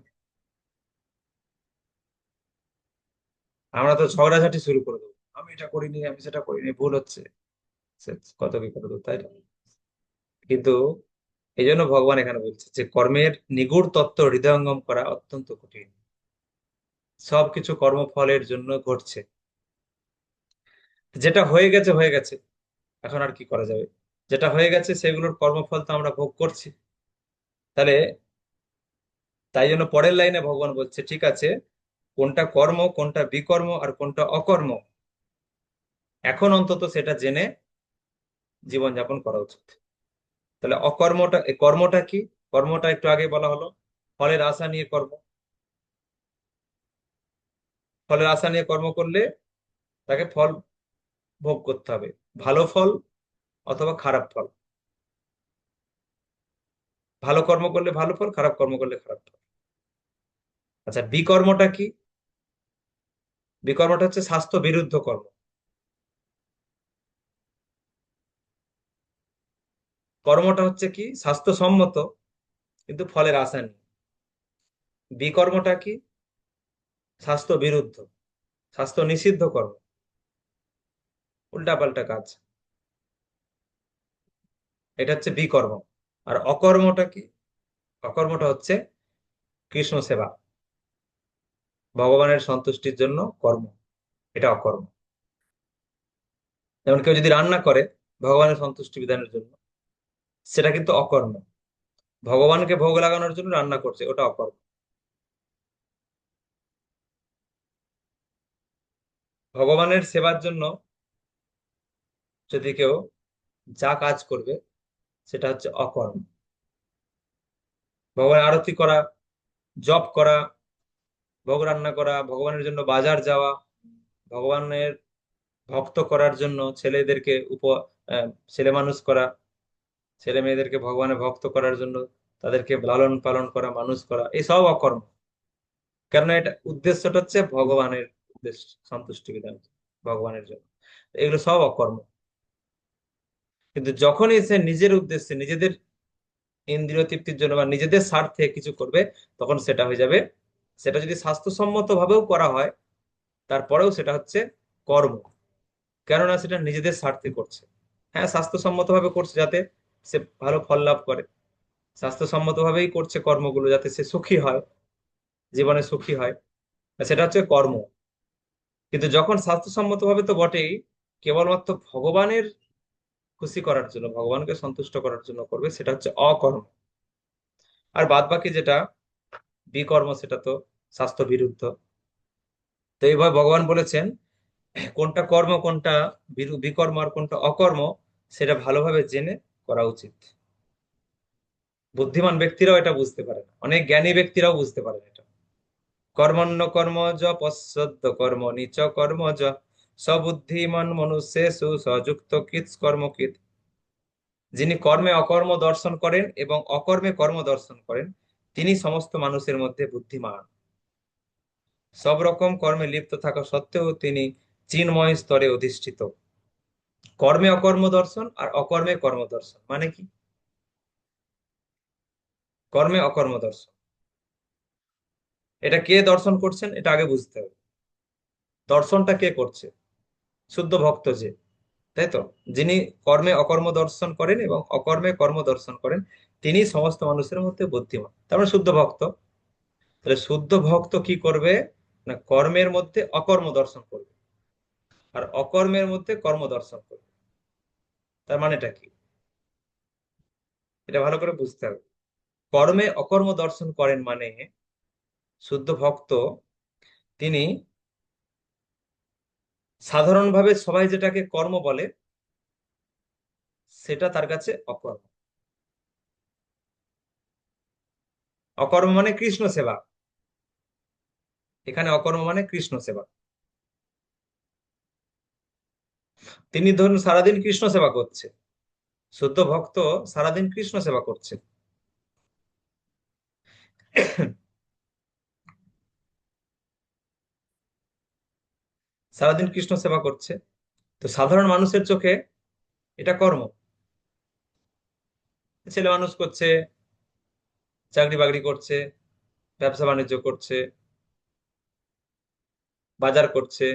আমরা তো ঝগড়াঝাটি শুরু করে দেবো, আমি এটা করিনি, আমি সেটা করিনি, ভুল হচ্ছে, কত কি করে দেবো, তাই না? কিন্তু এই জন্য ভগবান এখানে বলছে যে কর্মের নিগূঢ় তত্ত্ব হৃদয়ঙ্গম করা অত্যন্ত কঠিন। সবকিছু কর্মফলের জন্য ঘটছে, যেটা হয়ে গেছে হয়ে গেছে, এখন আর কি করা যাবে? যেটা হয়ে গেছে সেগুলোর কর্মফল তো আমরা ভোগ করছি। তাহলে তাই জন্য পরের লাইনে ভগবান বলছে, ঠিক আছে, কোনটা কর্ম, কোনটা বিকর্ম, আর কোনটা অকর্ম, এখন অন্তত সেটা জেনে জীবনযাপন করা উচিত। তাহলে অকর্মটা, কর্মটা কি? কর্মটা একটু আগে বলা হলো, ফলের আশা নিয়ে কর্ম। ফলের আশা নিয়ে কর্ম করলে তাকে ফল ভোগ করতে হবে, ভালো ফল অথবা খারাপ ফল। ভালো কর্ম করলে ভালো ফল, খারাপ কর্ম করলে খারাপ ফল। আচ্ছা, বিকর্মটা কি? বিকর্মটা হচ্ছে স্বাস্থ্য বিরুদ্ধ কর্ম। কর্মটা হচ্ছে কি? স্বাস্থ্যসম্মত, কিন্তু ফলের আশা নেই। বিকর্মটা কি? স্বাস্থ্য বিরুদ্ধ, স্বাস্থ্য নিষিদ্ধ কর্ম, উল্টাপাল্টা কাজ, এটা হচ্ছে বিকর্ম। আর অকর্মটা কি? অকর্মটা হচ্ছে কৃষ্ণ সেবা, ভগবানের সন্তুষ্টির জন্য কর্ম, এটা অকর্ম। যেমন কেউ যদি রান্না করে ভগবানের সন্তুষ্টি বিধানের জন্য, সেটা কিন্তু অকর্ম। ভগবানকে ভোগ লাগানোর জন্য রান্না করছে, ওটা অকর্ম। ভগবানের সেবার জন্য যদি কেউ যা কাজ করবে সেটা হচ্ছে অকর্ম। ভগবানের আরতি করা, জপ করা, ভোগ রান্না করা, ভগবানের জন্য বাজার যাওয়া, ভগবানের ভক্ত করার জন্য ছেলেদেরকে আহ, ছেলে মানুষ করা, ছেলে মেয়েদেরকে ভগবানের ভক্ত করার জন্য তাদেরকে লালন পালন করা, মানুষ করা, এই সব অকর্ম। কেননা এটা উদ্দেশ্যটা হচ্ছে ভগবানের উদ্দেশ্য, সন্তুষ্টি বিধান, ভগবানের জন্য। এগুলো সব অকর্ম। কিন্তু যখনই সে নিজের উদ্দেশ্যে, নিজেদের ইন্দ্রিয় তৃপ্তির জন্য বা নিজেদের স্বার্থে কিছু করবে, তখন সেটা হয়ে যাবে, সেটা যদি স্বাস্থ্যসম্মত ভাবেও করা হয় তারপরেও সেটা হচ্ছে কর্ম। কেননা সেটা নিজেদের স্বার্থে করছে। হ্যাঁ, স্বাস্থ্যসম্মত ভাবে করছে যাতে সে ভালো ফল লাভ করে, স্বাস্থ্যসম্মত ভাবেই করছে কর্মগুলো যাতে সে সুখী হয়, জীবনে সুখী হয়, সেটা হচ্ছে কর্ম। কিন্তু যখন স্বাস্থ্যসম্মত ভাবে তো বটেই, কেবলমাত্র ভগবানের খুশি করার জন্য, ভগবানকে সন্তুষ্ট করার জন্য করবে, সেটা হচ্ছে অকর্ম। আর বাদ বাকি যেটা বিকর্ম, সেটা তো স্বাস্থ্য বিরুদ্ধ। তো এইভাবে ভগবান বলেছেন কোনটা কর্ম, কোনটা বিকর্ম, আর কোনটা অকর্ম, সেটা ভালোভাবে জেনে করা উচিত। বুদ্ধিমান ব্যক্তিরাও এটা বুঝতে পারে না, অনেক জ্ঞানী ব্যক্তিরাও বুঝতে পারে না এটা। কর্মণ্য কর্মজ পশ্চাদ্য কর্ম নিচ কর্মজ, সবুদ্ধিমান মনুষ্যেষু সযুক্ত কৃৎ কর্মকৃৎ। যিনি কর্মে অকর্ম দর্শন করেন এবং অকর্মে কর্ম দর্শন করেন, তিনি সমস্ত মানুষের মধ্যে বুদ্ধিমান। সব রকম কর্মে লিপ্ত থাকা সত্ত্বেও তিনি চিন্ময় স্তরে অধিষ্ঠিত। কর্মে অকর্ম দর্শন আর অকর্মে কর্ম দর্শন মানে কি? কর্মে অকর্ম দর্শন, এটা কে দর্শন করছেন এটা আগে বুঝতে হবে। দর্শনটা কে করছে? শুদ্ধ ভক্ত যে, তাই তো, যিনি কর্মে অকর্ম দর্শন করেন এবং অকর্মে কর্ম দর্শন করেন, তিনি সমস্ত মানুষের মধ্যে বুদ্ধিমান, তারপরে শুদ্ধ ভক্ত। তাহলে শুদ্ধ ভক্ত কি করবে না, কর্মের মধ্যে অকর্ম দর্শন করবে আর অকর্মের মধ্যে কর্ম দর্শন করবে। তার মানেটা কি, এটা ভালো করে বুঝতে হবে। কর্মে অকর্ম দর্শন করেন মানে শুদ্ধ ভক্ত তিনি সাধারণভাবে সবাই যেটাকে কর্ম বলে সেটা তার কাছে অকর্ম। অকর্ম মানে কৃষ্ণ সেবা, এখানে অকর্ম মানে কৃষ্ণ সেবা। তিনি ধরুন সারাদিন কৃষ্ণ সেবা করছে, শুদ্ধ ভক্ত সারাদিন কৃষ্ণ সেবা করছে। সারাদিন কৃষ্ণ সেবা করছে, তো সাধারণ মানুষের চোখে এটা কর্ম। ছেলে মানুষ করছে, চাকরি বাকরি করছে, ব্যবসা বাণিজ্য করছে, বাজার করছে,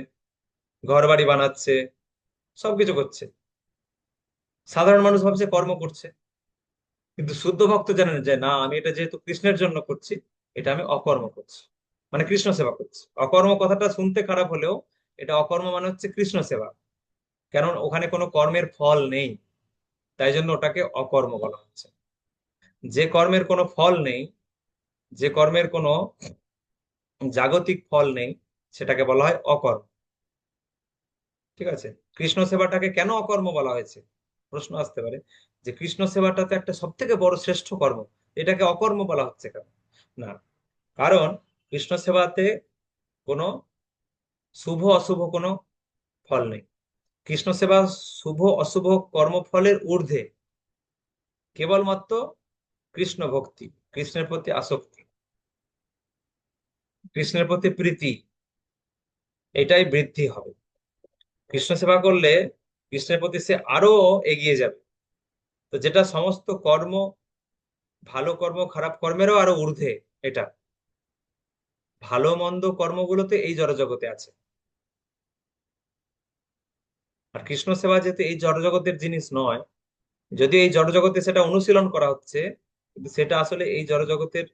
ঘর বাড়ি বানাচ্ছে, সবকিছু করছে। সাধারণ মানুষ ভাবছে কর্ম করছে, কিন্তু শুদ্ধ ভক্ত জানেন যে না, আমি এটা যেহেতু কৃষ্ণের জন্য করছি, এটা আমি অকর্ম করছি, মানে কৃষ্ণ সেবা করছি। অকর্ম কথাটা শুনতে খারাপ হলেও এটা অকর্ম মানে হচ্ছে কৃষ্ণ সেবা, কারণ ওখানে কোনো কর্মের ফল নেই, তাই জন্য ওটাকে অকর্ম বলা হচ্ছে। যে কর্মের কোনো ফল নেই, যে কর্মের কোনো জাগতিক ফল নেই, সেটাকে বলা হয় অকর্ম। ঠিক আছে, কৃষ্ণ সেবাটাকে কেন অকর্ম বলা হয়েছে প্রশ্ন আসতে পারে, যে কৃষ্ণ সেবাটা তো একটা সব থেকে বড় শ্রেষ্ঠ কর্ম, এটাকে অকর্ম বলা হচ্ছে কেন? না, কারণ কৃষ্ণ সেবাতে কোনো শুভ অশুভ কোনো ফল নেই। কৃষ্ণ সেবা শুভ অশুভ কর্মফলের ঊর্ধ্বে, কেবলমাত্র কৃষ্ণ ভক্তি, কৃষ্ণের প্রতি আসক্তি, কৃষ্ণের প্রতি প্রীতি, এটাই বৃদ্ধি হবে। কৃষ্ণ সেবা করলে কৃষ্ণের প্রতি সে আরো এগিয়ে যাবে। তো যেটা সমস্ত কর্ম, ভালো কর্ম খারাপ কর্মেরও আরো ঊর্ধ্বে, এটা ভালো মন্দ কর্মগুলোতে এই জড়জগতে আছে। আর কৃষ্ণ সেবা যেহেতু এই জড়জগতের জিনিস নয়, যদি এই জড়জগতে সেটা অনুশীলন করা হচ্ছে, কিন্তু সেটা আসলে এই জড়জগতের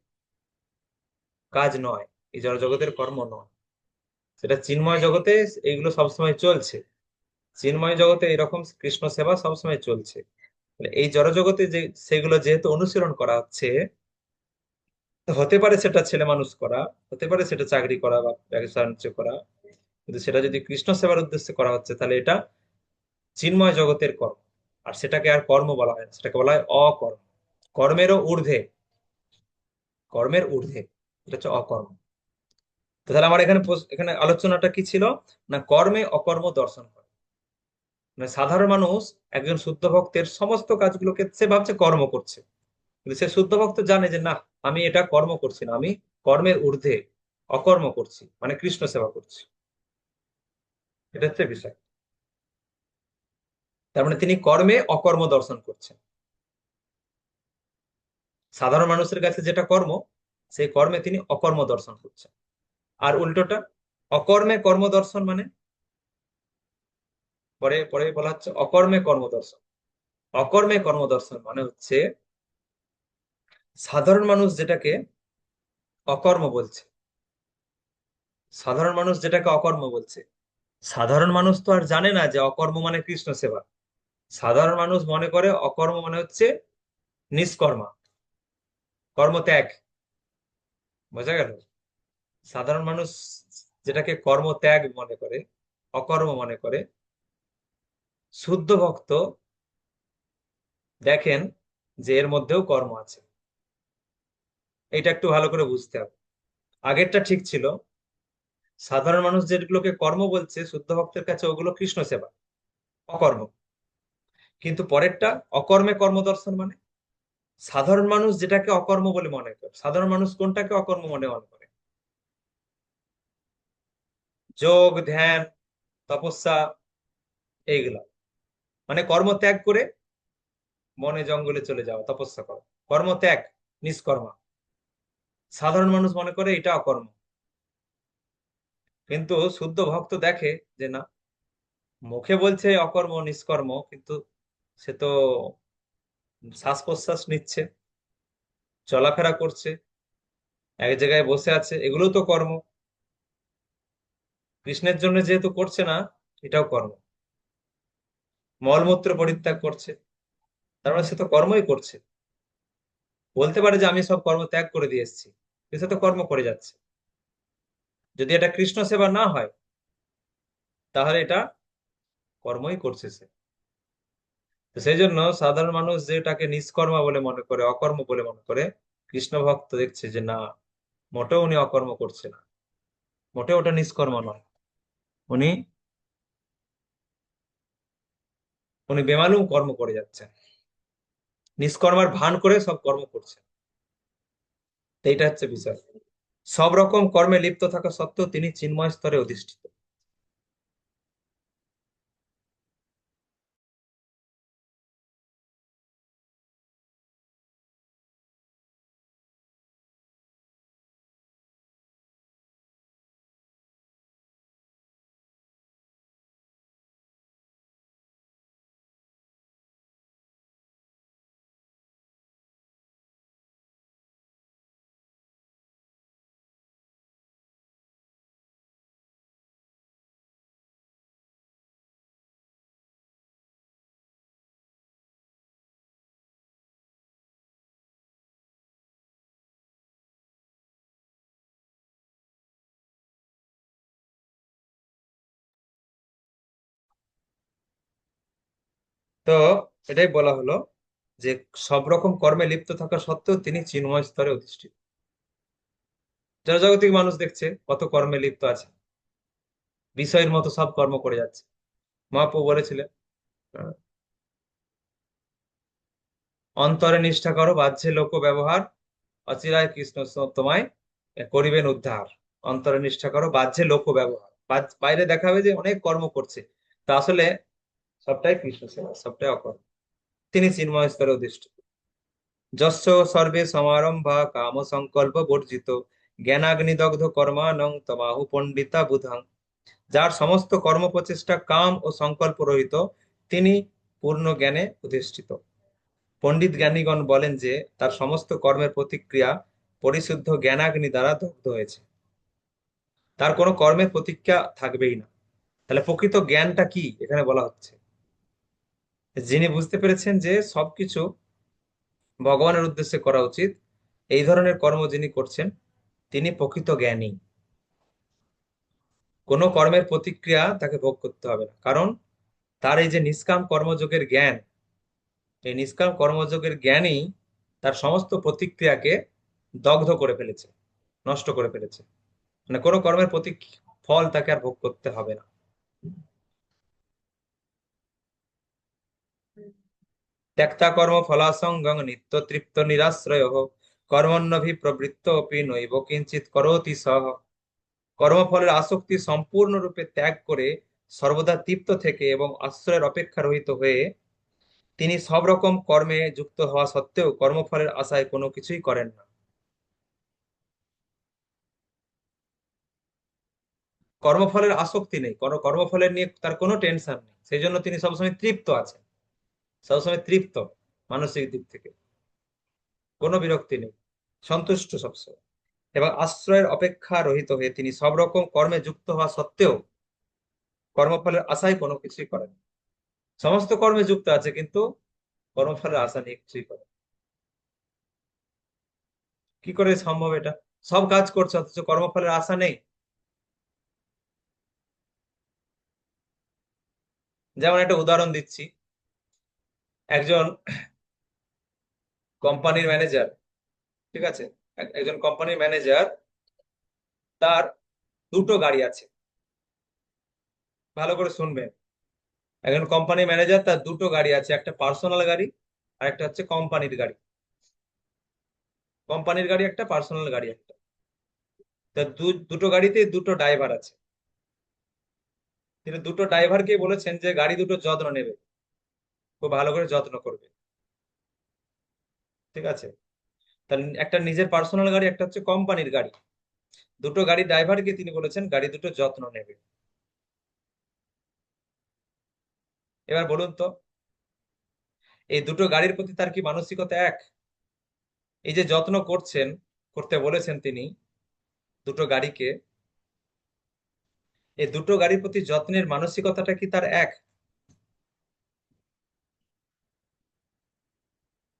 কাজ নয়, এই জড়জগতের কর্ম নয়, সেটা চিন্ময় জগতে এইগুলো সবসময় চলছে। চিন্ময় জগতে এরকম কৃষ্ণ সেবা সবসময় চলছে। তাহলে এই জড়জগতে যে সেগুলো যেহেতু অনুশীলন করা হচ্ছে, হতে পারে সেটা ছেলে মানুষ করা, হতে পারে সেটা চাকরি করা বা ব্যবসা বাণিজ্য করা, কিন্তু সেটা যদি কৃষ্ণ সেবার উদ্দেশ্যে করা হচ্ছে তাহলে এটা চিন্ময় জগতের কর্ম। আর সেটাকে আর কর্ম বলা হয় না, সেটাকে বলা হয় অকর্ম। কর্মেরও ঊর্ধ্বে, কর্মের ঊর্ধ্বে, এটা হচ্ছে অকর্ম। তো তাহলে আমার এখানে এখানে আলোচনাটা কি ছিল না, কর্মে অকর্ম দর্শন করা। মানে সাধারণ মানুষ একজন শুদ্ধ ভক্তের সমস্ত কাজগুলোকে সে ভাবছে কর্ম করছে, কিন্তু সে শুদ্ধ ভক্ত জানে যে না, আমি এটা কর্ম করছি না, আমি কর্মের ঊর্ধ্বে অকর্ম করছি, মানে কৃষ্ণ সেবা করছি। এটা হচ্ছে বিষয়। তার মানে তিনি কর্মে অকর্ম দর্শন করছেন। সাধারণ মানুষের কাছে যেটা কর্ম, সেই কর্মে তিনি অকর্ম দর্শন করছেন। আর উল্টোটা, অকর্মে কর্ম দর্শন মানে, পরে পরে বলা হচ্ছে অকর্মে কর্ম দর্শন। অকর্মে কর্ম দর্শন মানে হচ্ছে সাধারণ মানুষ যেটাকে অকর্ম বলছে, সাধারণ মানুষ যেটাকে অকর্ম বলছে, সাধারণ মানুষ তো আর জানে না যে অকর্ম মানে কৃষ্ণ সেবা। সাধারণ মানুষ মনে করে অকর্ম মানে হচ্ছে নিষ্কর্মা, কর্মত্যাগ। বোঝা গেল? সাধারণ মানুষ যেটাকে কর্মত্যাগ মনে করে, অকর্ম মনে করে, শুদ্ধ ভক্ত দেখেন যে এর মধ্যেও কর্ম আছে। এটা একটু ভালো করে বুঝতে হবে। আগেরটা ঠিক ছিল, সাধারণ মানুষ যেগুলোকে কর্ম বলছে শুদ্ধ ভক্তের কাছে ওগুলো কৃষ্ণ সেবা, অকর্ম। কিন্তু পরেরটা অকর্মে কর্মদর্শন মানে সাধারণ মানুষ যেটাকে অকর্ম বলে মনে করে, সাধারণ মানুষ কোনটাকে অকর্ম মনে করে? যোগ, ধ্যান, তপস্যা, এইগুলা মানে কর্ম ত্যাগ করে বনে জঙ্গলে চলে যাওয়া, তপস্যা করা, কর্ম ত্যাগ, নিষ্কর্মা। সাধারণ মানুষ মনে করে এটা অকর্ম। কিন্তু শুদ্ধ ভক্ত দেখে যে না, মুখে বলছে অকর্ম নিষ্কর্ম, কিন্তু সে তো শ্বাস প্রশ্বাস নিচ্ছে, চলাফেরা করছে, এক জায়গায় বসে আছে, এগুলো তো কর্ম। কৃষ্ণের জন্য যেহেতু করছে না, এটাও কর্ম। মলমূত্র পরিত্যাগ করছে, তার মানে সে তো কর্মই করছে। বলতে পারে যে আমি সব কর্ম ত্যাগ করে দিয়ে এসেছি, কিন্তু সে তো কর্ম করে যাচ্ছে। যদি এটা কৃষ্ণ সেবা না হয়, তাহলে এটা কর্মই করছে সে। তো সেই জন্য সাধারণ মানুষ যেটাকে নিষ্কর্মা বলে মনে করে, অকর্ম বলে মনে করে, কৃষ্ণ ভক্ত দেখছে যে না, মোটেও উনি অকর্ম করছে না, মোটেও ওটা নিষ্কর্ম নয়। উনি উনি বেমালুম কর্ম করে যাচ্ছেন, নিষ্কর্মার ভান করে সব কর্ম করছেন। তো এইটা হচ্ছে বিষয়। সব রকম কর্মে লিপ্ত থাকা সত্ত্বেও তিনি চিন্ময় স্তরে অধিষ্ঠিত। তো এটাই বলা হলো যে সব রকম কর্মে লিপ্ত থাকা সত্ত্বেও তিনি চিন্ময় স্তরে অধিষ্ঠিত। জনজাগতিক মানুষ দেখছে কত কর্মে লিপ্ত আছে, বিষয়ের মতো সব কর্ম করে যাচ্ছে। মহাপ্রভু বলেছিলেন, আহ, অন্তরে নিষ্ঠা করো, বাহ্যে লোক ব্যবহার, অচিরায় কৃষ্ণ তোমায় করিবেন উদ্ধার। অন্তরে নিষ্ঠা করো, বাহ্যে লোক ব্যবহার, বাইরে দেখাবে যে অনেক কর্ম করছে, তা আসলে সবটাই কৃষ্ণ সেবা, সবটাই অকর্ম। তিনি চিন্ময় স্তরে অধিষ্ঠিত। যস্য সর্বে সমারম্ভা কাম সংকল্প বর্জিত, জ্ঞানাগ্নিদগ্ধ কর্মানং তমাহু পণ্ডিতা বুধাং। যার সমস্ত কর্ম প্রচেষ্টা কাম ও সংকল্প রহিত, তিনি পূর্ণ জ্ঞানে অধিষ্ঠিত। পণ্ডিত জ্ঞানীগণ বলেন যে তার সমস্ত কর্মের প্রতিক্রিয়া পরিশুদ্ধ জ্ঞানাগ্নি দ্বারা দগ্ধ হয়েছে, তার কোনো কর্মের প্রতিক্রিয়া থাকবেই না। তাহলে প্রকৃত জ্ঞানটা কি এখানে বলা হচ্ছে? যিনি বুঝতে পেরেছেন যে সবকিছু ভগবানের উদ্দেশ্যে করা উচিত, এই ধরনের কর্ম যিনি করছেন, তিনি প্রকৃত জ্ঞানী। কোনো কর্মের প্রতিক্রিয়া তাকে ভোগ করতে হবে না, কারণ তার এই যে নিষ্কাম কর্মযোগের জ্ঞান, এই নিষ্কাম কর্মযোগের জ্ঞানই তার সমস্ত প্রতিক্রিয়াকে দগ্ধ করে ফেলেছে, নষ্ট করে ফেলেছে। মানে কোনো কর্মের ফল তাকে আর ভোগ করতে হবে না। ত্যক্তা কর্ম ফলাসঙ্গং নিত্য তৃপ্ত নিরাশ্রয় কর্মণ্যভি প্রবৃত্ত অপি নৈব কিঞ্চিত করোতি সহ। কর্মফলের আসক্তি সম্পূর্ণরূপে ত্যাগ করে সর্বদা তৃপ্ত থেকে এবং আশ্রয়ের অপেক্ষা রহিত হয়ে তিনি সব রকম কর্মে যুক্ত হওয়া সত্ত্বেও কর্মফলের আশায় কোনো কিছুই করেন না। কর্মফলের আসক্তি নেই, কোনো কর্মফলের নিয়ে তার কোনো টেনশন নেই, সেই জন্য তিনি সবসময় তৃপ্ত আছেন, সবসময় তৃপ্ত মানসিক দিক থেকে, কোনো বিরক্তি নেই, সন্তুষ্ট সবসময়। এবং আশ্রয়ের অপেক্ষা রহিত হয়ে তিনি সব রকম কর্মে যুক্ত হওয়া সত্ত্বেও কর্মফলের আশায় কোনো কিছুই করেন না। সমস্ত কর্মে যুক্ত আছে কিন্তু কর্মফলের আশা নিয়ে কিছুই করে না। কি করে সম্ভব এটা? সব কাজ করছে অথচ কর্মফলের আশা নেই। যেমন একটা উদাহরণ দিচ্ছি, একজন কোম্পানির ম্যানেজার, ঠিক আছে, একজন কোম্পানির ম্যানেজার, তার দুটো গাড়ি আছে। ভালো করে শুনবেন। একজন কোম্পানি ম্যানেজার, তার দুটো গাড়ি আছে, একটা পার্সোনাল গাড়ি আর একটা হচ্ছে কোম্পানির গাড়ি। কোম্পানির গাড়ি একটা, পার্সোনাল গাড়ি একটা। তা দুটো গাড়িতে দুটো ড্রাইভার আছে। তিনি দুটো ড্রাইভারকে বলেছেন যে গাড়ি দুটো যত্ন নেবে, খুব ভালো করে যত্ন করবে, ঠিক আছে। তার একটা নিজের পার্সোনাল গাড়ি, একটা হচ্ছে কোম্পানির গাড়ি। দুটো গাড়ি ড্রাইভারকে তিনি বলেছেন গাড়ি দুটো যত্ন নেবে। এবার বলুন তো, এই দুটো গাড়ির প্রতি তার কি মানসিকতা এক? এই যে যত্ন করতে বলেছেন তিনি দুটো গাড়িকে, এই দুটো গাড়ির প্রতি যত্নের মানসিকতাটা কি তার এক?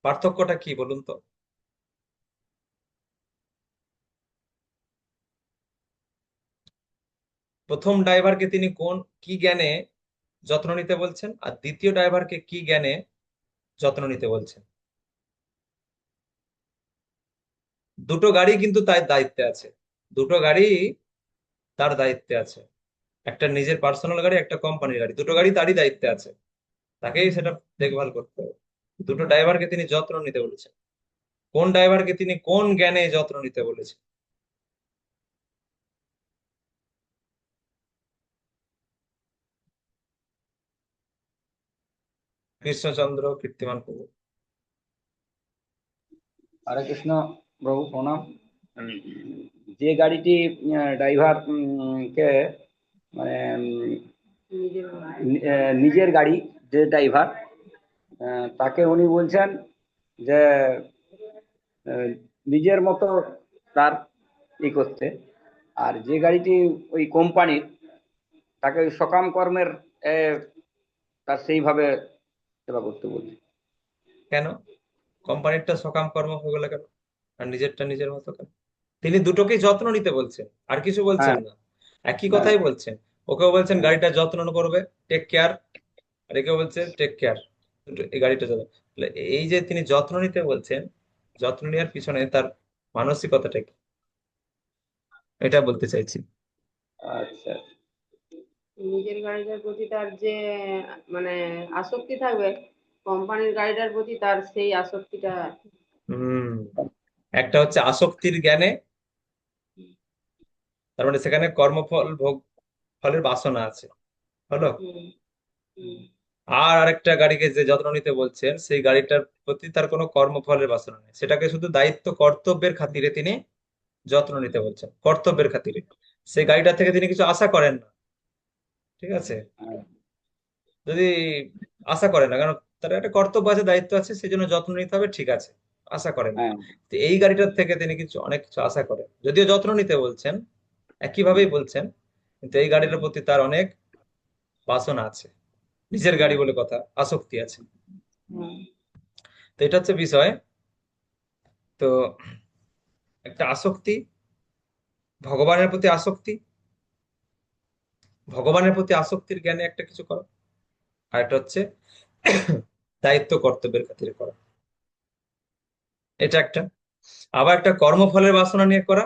পার্থক্যটা কি বলুন তো? প্রথম ড্রাইভারকে তিনি কি জ্ঞানে যত্ন নিতে বলছেন, আর দ্বিতীয় ড্রাইভারকে কি জ্ঞানে যত্ন নিতে বলছেন? দুটো গাড়ি কিন্তু তার দায়িত্বে আছে, দুটো গাড়ি তার দায়িত্বে আছে। একটা নিজের পার্সোনাল গাড়ি, একটা কোম্পানির গাড়ি, দুটো গাড়ি তারই দায়িত্বে আছে, তাকেই সেটা দেখভাল করতে হবে। দুটো ড্রাইভারকে তিনি যত্ন নিতে বলেছেন। কোন ড্রাইভারকে তিনি কোন জ্ঞানে যত্ন নিতে বলেছেন? কৃষ্ণচন্দ্র কীর্তিমান প্রভু। হরে কৃষ্ণ প্রভু প্রণাম। যে গাড়িটি ড্রাইভার কে মানে নিজের নিজের গাড়ি, যে ড্রাইভার তাকে উনি বলছেন যে নিজের মতো তার করতে। আর যে গাড়িটি ওই কোম্পানির, তাকে ওই সকাম কর্মের তার সেইভাবে সেবা করতে বলছে। কেন কোম্পানিরটা সকাম কর্ম হয়ে গেল কেন, আর নিজেরটা নিজের মতো কেন? তিনি দুটোকেই যত্ন নিতে বলছেন, আর কিছু বলছেন হ্যাঁ, না, একই হ্যাঁ, কথাই বলছেন। ওকেও বলছেন হ্যাঁ, গাড়িটা যত্ন করবে, টেক কেয়ার, আর একেও বলছে টেক কেয়ার, এই গাড়িটা যত্ন। তাহলে এই যে তিনি যত্ন নিতে বলছেন, যত্ন নেওয়ার পিছনে তার মানসিকতাটা কি, এটা বলতে চাইছি। আচ্ছা। নিজের গাড়িটার প্রতি তার যে মানে আসক্তি থাকবে, কোম্পানির গাড়িটার প্রতি তার সেই আসক্তিটা। হম, একটা হচ্ছে আসক্তির জ্ঞানে, তার মানে সেখানে কর্মফল ভোগ ফলের বাসনা আছে, হলো। হুম, হুম, আর আরেকটা গাড়িকে যে যত্ন নিতে বলছেন, সেই গাড়িটার প্রতি তার কোনো কর্মফলের বাসনা নেই, সেটাকে শুধু দায়িত্ব কর্তব্যের খাতিরে তিনি যত্ন নিতে বলছেন, কর্তব্যের খাতিরে। সেই গাড়িটা থেকে তিনি কিছু আশা করেন না, ঠিক আছে। হ্যাঁ, যদি আশা করেন না, কারণ তার একটা কর্তব্য আছে, দায়িত্ব আছে, সেই জন্য যত্ন নিতে হবে, ঠিক আছে, আশা করেন না। হ্যাঁ, তো এই গাড়িটার থেকে তিনি অনেক কিছু আশা করেন, যদিও যত্ন নিতে বলছেন, একইভাবেই বলছেন, কিন্তু এই গাড়িটার প্রতি তার অনেক বাসনা আছে, নিজের গাড়ি বলে কথা, আসক্তি আছে। হুম, তো এটা হচ্ছে বিষয়। তো একটা আসক্তি, ভগবানের প্রতি আসক্তি, ভগবানের প্রতি আসক্তির জ্ঞানে একটা কিছু করা, আর একটা হচ্ছে দায়িত্ব কর্তব্যের খাতিরে করা, এটা একটা। আবার একটা কর্মফলের বাসনা নিয়ে করা,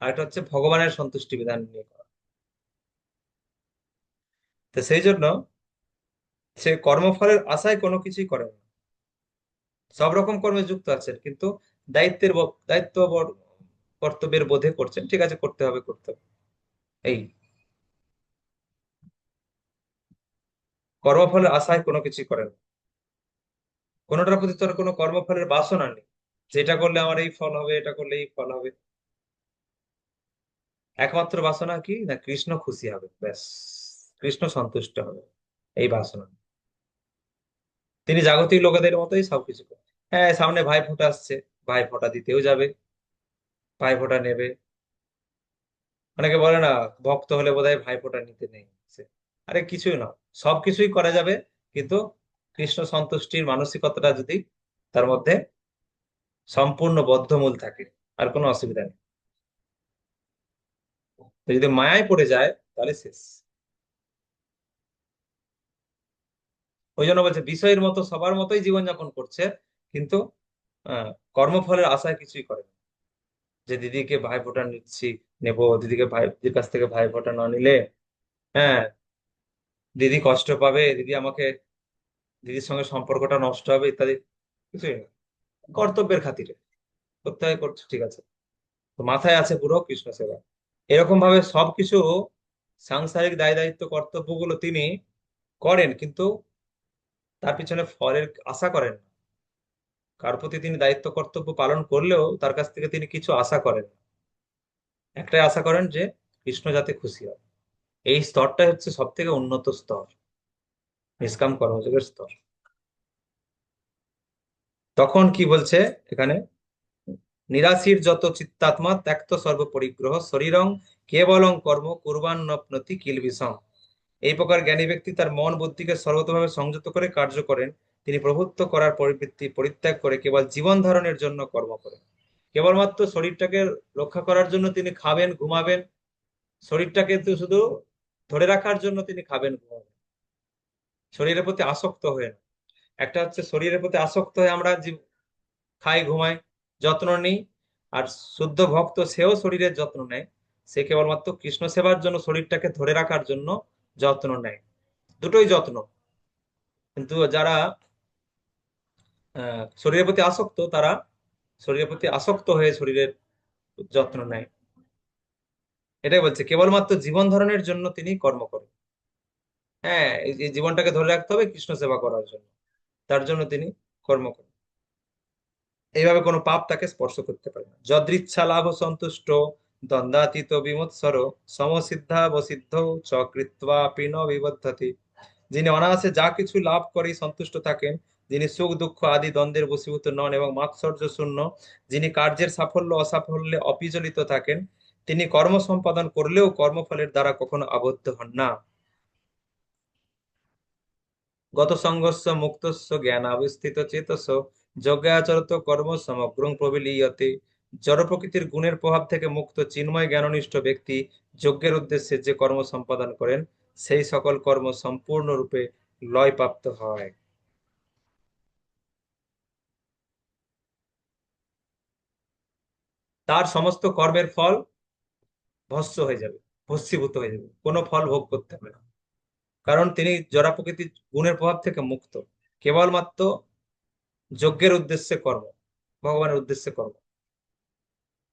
আর একটা হচ্ছে ভগবানের সন্তুষ্টি বিধান নিয়ে করা। তো সেই জন্য সে কর্মফলের আশায় কোনো কিছুই করে না, সব রকম কর্মে যুক্ত আছেন, কিন্তু দায়িত্ব কর্তব্যের বোধে করছেন, ঠিক আছে, করতে হবে করতে হবে, এই কর্মফলের আশায় কোনো কিছুই করেন না। কোনোটার প্রতি তোর কোনো কর্মফলের বাসনা নেই, যেটা করলে আমার এই ফল হবে, এটা করলে এই ফল হবে। একমাত্র বাসনা কি না, কৃষ্ণ খুশি হবে, ব্যাস, কৃষ্ণ সন্তুষ্ট হবে, এই বাসনা। তিনি জাগতিক লোকেদের মতোই সবকিছু করেন। হ্যাঁ, সামনে ভাইফোঁটা আসছে, ভাইফোঁটা দিতেও যাবে, ভাইফোঁটা নেবে। অনেকে বলে না, ভক্ত হলে বোধহয় ভাইফোঁটা নিতে নেই। আরে কিছুই না, সবকিছুই করা যাবে, কিন্তু কৃষ্ণ সন্তুষ্টির মানসিকতাটা যদি তার মধ্যে সম্পূর্ণ বদ্ধমূল থাকে, আর কোনো অসুবিধা নেই। তো যদি মায়ায় পড়ে যায় তাহলে শেষ। ওই জন্য বলছে বিষয়ের মতো সবার মতোই জীবনযাপন করছে, কিন্তু কর্মফলের আশায় কিছুই করে না। যে দিদিকে ভাইফোঁটা নিচ্ছি, দিদির কাছ থেকে ভাইফোঁটা না নিলে, হ্যাঁ, দিদি কষ্ট পাবে, দিদির সঙ্গে সম্পর্কটা নষ্ট হবে ইত্যাদি কিছুই না, কর্তব্যের খাতিরে করতে হয়, করছে, ঠিক আছে। তো মাথায় আছে পুরো কৃষ্ণ সেবা। এরকম ভাবে সবকিছু সাংসারিক দায় দায়িত্ব কর্তব্যগুলো তিনি করেন, কিন্তু তার পিছনে ফলের আশা করেন না। কার প্রতি তিনি দায়িত্ব কর্তব্য পালন করলেও তার কাছ থেকে তিনি কিছু আশা করেন না। একটাই আশা করেন যে কৃষ্ণ যাতে খুশি হয়। এই স্তরটাই হচ্ছে সব থেকে উন্নত স্তর, নিষ্কাম কর্মযোগের স্তর। তখন কি বলছে এখানে, নিরাশির যত চিত্তাত্মা ত্যক্ত সর্বপরিগ্রহ শরীরং কেবলং কর্ম কুর্বাণ নপ্নতি কিলবিষম। এই প্রকার জ্ঞানী ব্যক্তি তার মন বুদ্ধিকে সর্বতভাবে সংযত করে কার্য করেন। তিনি প্রভুত্ব করার পরিবৃত্তি পরিত্যাগ করে কেবল জীবন ধারণের জন্য কর্ম করেন। কেবলমাত্র শরীরটাকে রক্ষা করার জন্য তিনি খাবেন ঘুমাবেন, শরীরটাকে কিন্তু শুধু ধরে রাখার জন্য তিনি খাবেন ঘুমাবেন, শরীরের প্রতি আসক্ত হয়ে না। একটা হচ্ছে শরীরের প্রতি আসক্ত হয়ে আমরা খাই ঘুমাই যত্ন নিই, আর শুদ্ধ ভক্ত সেও শরীরের যত্ন নেয়, সে কেবলমাত্র কৃষ্ণ সেবার জন্য শরীরটাকে ধরে রাখার জন্য যত্ন নেয়, দুটোই যত্ন। কিন্তু যারা শরীরের প্রতি আসক্ত, তারা শরীরের প্রতি আসক্ত হয়ে শরীরের যত্ন নেয়। এটাই বলছে কেবলমাত্র জীবন ধারণের জন্য তিনি কর্ম করেন। হ্যাঁ, এই জীবনটাকে ধরে রাখতে হবে কৃষ্ণ সেবা করার জন্য, তার জন্য তিনি কর্ম করেন। এইভাবে কোনো পাপ তাকে স্পর্শ করতে পারে না। যদৃচ্ছা লাভ সন্তুষ্ট দ্বন্দ্বাতীত বিমৎসর সমসিদ্ধাবসিদ্ধ চ কৃত্বা পিন বিবদ্ধতি। যিনি অনায়াসে যা কিছু লাভ করে সন্তুষ্ট থাকেন, যিনি সুখ দুঃখ আদি দ্বন্দ্বের বশীভূত নন এবং মাৎসর্য শূন্য, যিনি কার্যের সাফল্য অসাফল্যে অবিচলিত থাকেন, তিনি কর্ম সম্পাদন করলেও কর্মফলের দ্বারা কখনো আবদ্ধ হন না। গত সংঘর্ষ মুক্তস্য জ্ঞানাবিস্থিত চেতস যজ্ঞাচরত কর্ম সমগ্রং প্রবিলীয়তে। জড় প্রকৃতির গুণের প্রভাব থেকে মুক্ত চিন্ময় জ্ঞাননিষ্ঠ ব্যক্তি যজ্ঞের উদ্দেশ্যে যে কর্ম সম্পাদন করেন, সেই সকল কর্ম সম্পূর্ণরূপে লয়প্রাপ্ত হয়। তার সমস্ত কর্মের ফল ভস্ম হয়ে যাবে, ভস্মীভূত হয়ে যাবে, কোনো ফল ভোগ করতে হবে না, কারণ তিনি জড় প্রকৃতির গুণের প্রভাব থেকে মুক্ত। কেবলমাত্র যজ্ঞের উদ্দেশ্যে কর্ম, ভগবানের উদ্দেশ্যে কর্ম।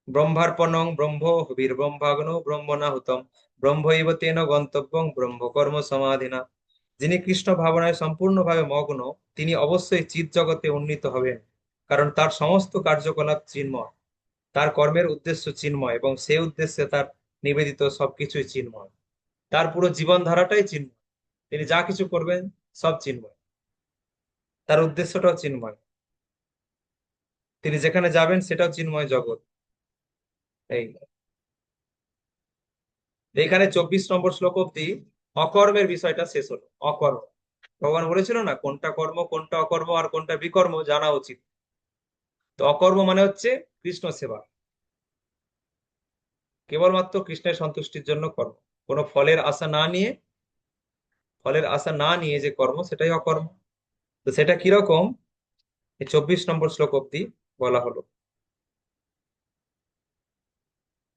ব্রহ্মার্পণং ব্রহ্ম হবির্ব্রহ্মাগ্নো ব্রহ্মণাহুতম ব্রহ্মৈব তেন গন্তব্যং ব্রহ্মকর্ম সমাধিনা। যিনি কৃষ্ণ ভাবনায় সম্পূর্ণভাবে মগ্ন, তিনি অবশ্যই চিৎ জগতে উন্নীত হবেন, কারণ তার সমস্ত কার্যকলাপ চিন্ময়, তার কর্মের উদ্দেশ্য চিন্ময় এবং সেই উদ্দেশ্যে তার নিবেদিত সবকিছুই চিন্ময়, তার পুরো জীবন ধারাটাই চিন্ময়। তিনি যা কিছু করবেন সব চিন্ময়, তার উদ্দেশ্যটাও চিন্ময়, তিনি যেখানে যাবেন সেটাও চিন্ময় জগৎ। এই এখানে 24 নম্বর শ্লোক অব্দি অকর্মের বিষয়টা শেষ হলো। অকর্ম, ভগবান বলেছিল না কোনটা কর্ম কোনটা অকর্ম আর কোনটা বিকর্ম জানা উচিত। তো অকর্ম মানে হচ্ছে কৃষ্ণ সেবা, কেবলমাত্র কৃষ্ণের সন্তুষ্টির জন্য কর্ম, কোনো ফলের আশা না নিয়ে যে কর্ম, সেটাই অকর্ম। তো সেটা কিরকম, এই 24 নম্বর শ্লোক অব্দি বলা হলো।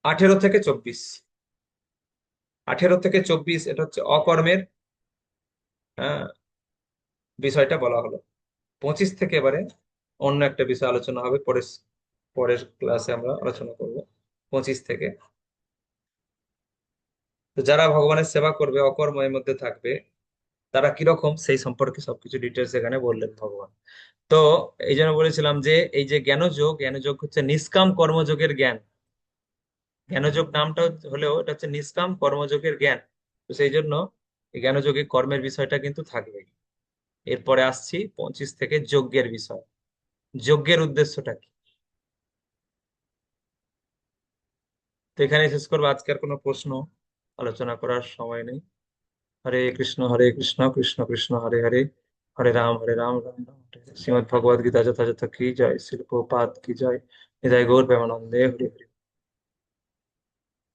18 থেকে 24, 18 থেকে 24 এটা হচ্ছে অকর্মের বিষয়টা বলা হলো। 25 থেকে এবারে অন্য একটা বিষয় আলোচনা হবে, পরের পরের ক্লাসে আমরা আলোচনা করব 25 থেকে। তো যারা ভগবানের সেবা করবে, অকর্ম এর মধ্যে থাকবে, তারা কিরকম সেই সম্পর্কে সবকিছু ডিটেলস এখানে বললেন ভগবান। তো এই জন্য বলেছিলাম যে এই যে জ্ঞানযোগ, জ্ঞানযোগ হচ্ছে নিষ্কাম কর্মযোগের জ্ঞান। জ্ঞানযোগ নামটা হলেও এটা হচ্ছে নিষ্কাম কর্মযোগের জ্ঞান। তো সেই জন্য এই জ্ঞানযোগে কর্মের বিষয়টা কিন্তু থাকবেই। এরপরে আসছি 25 থেকে যজ্ঞের বিষয়, যজ্ঞের উদ্দেশ্যটা কি। তো এখানে শেষ করবো, আজকে আর কোনো প্রশ্ন আলোচনা করার সময় নেই। হরে কৃষ্ণ কৃষ্ণ কৃষ্ণ হরে হরে, হরে রাম রাম রাম হরে হরে। শ্রীমদ ভগবদ গীতা যথাযথ কি জয়, শিল প্রপাত কি জয়, নিতাই গৌর প্রেমানন্দে হরি হরি।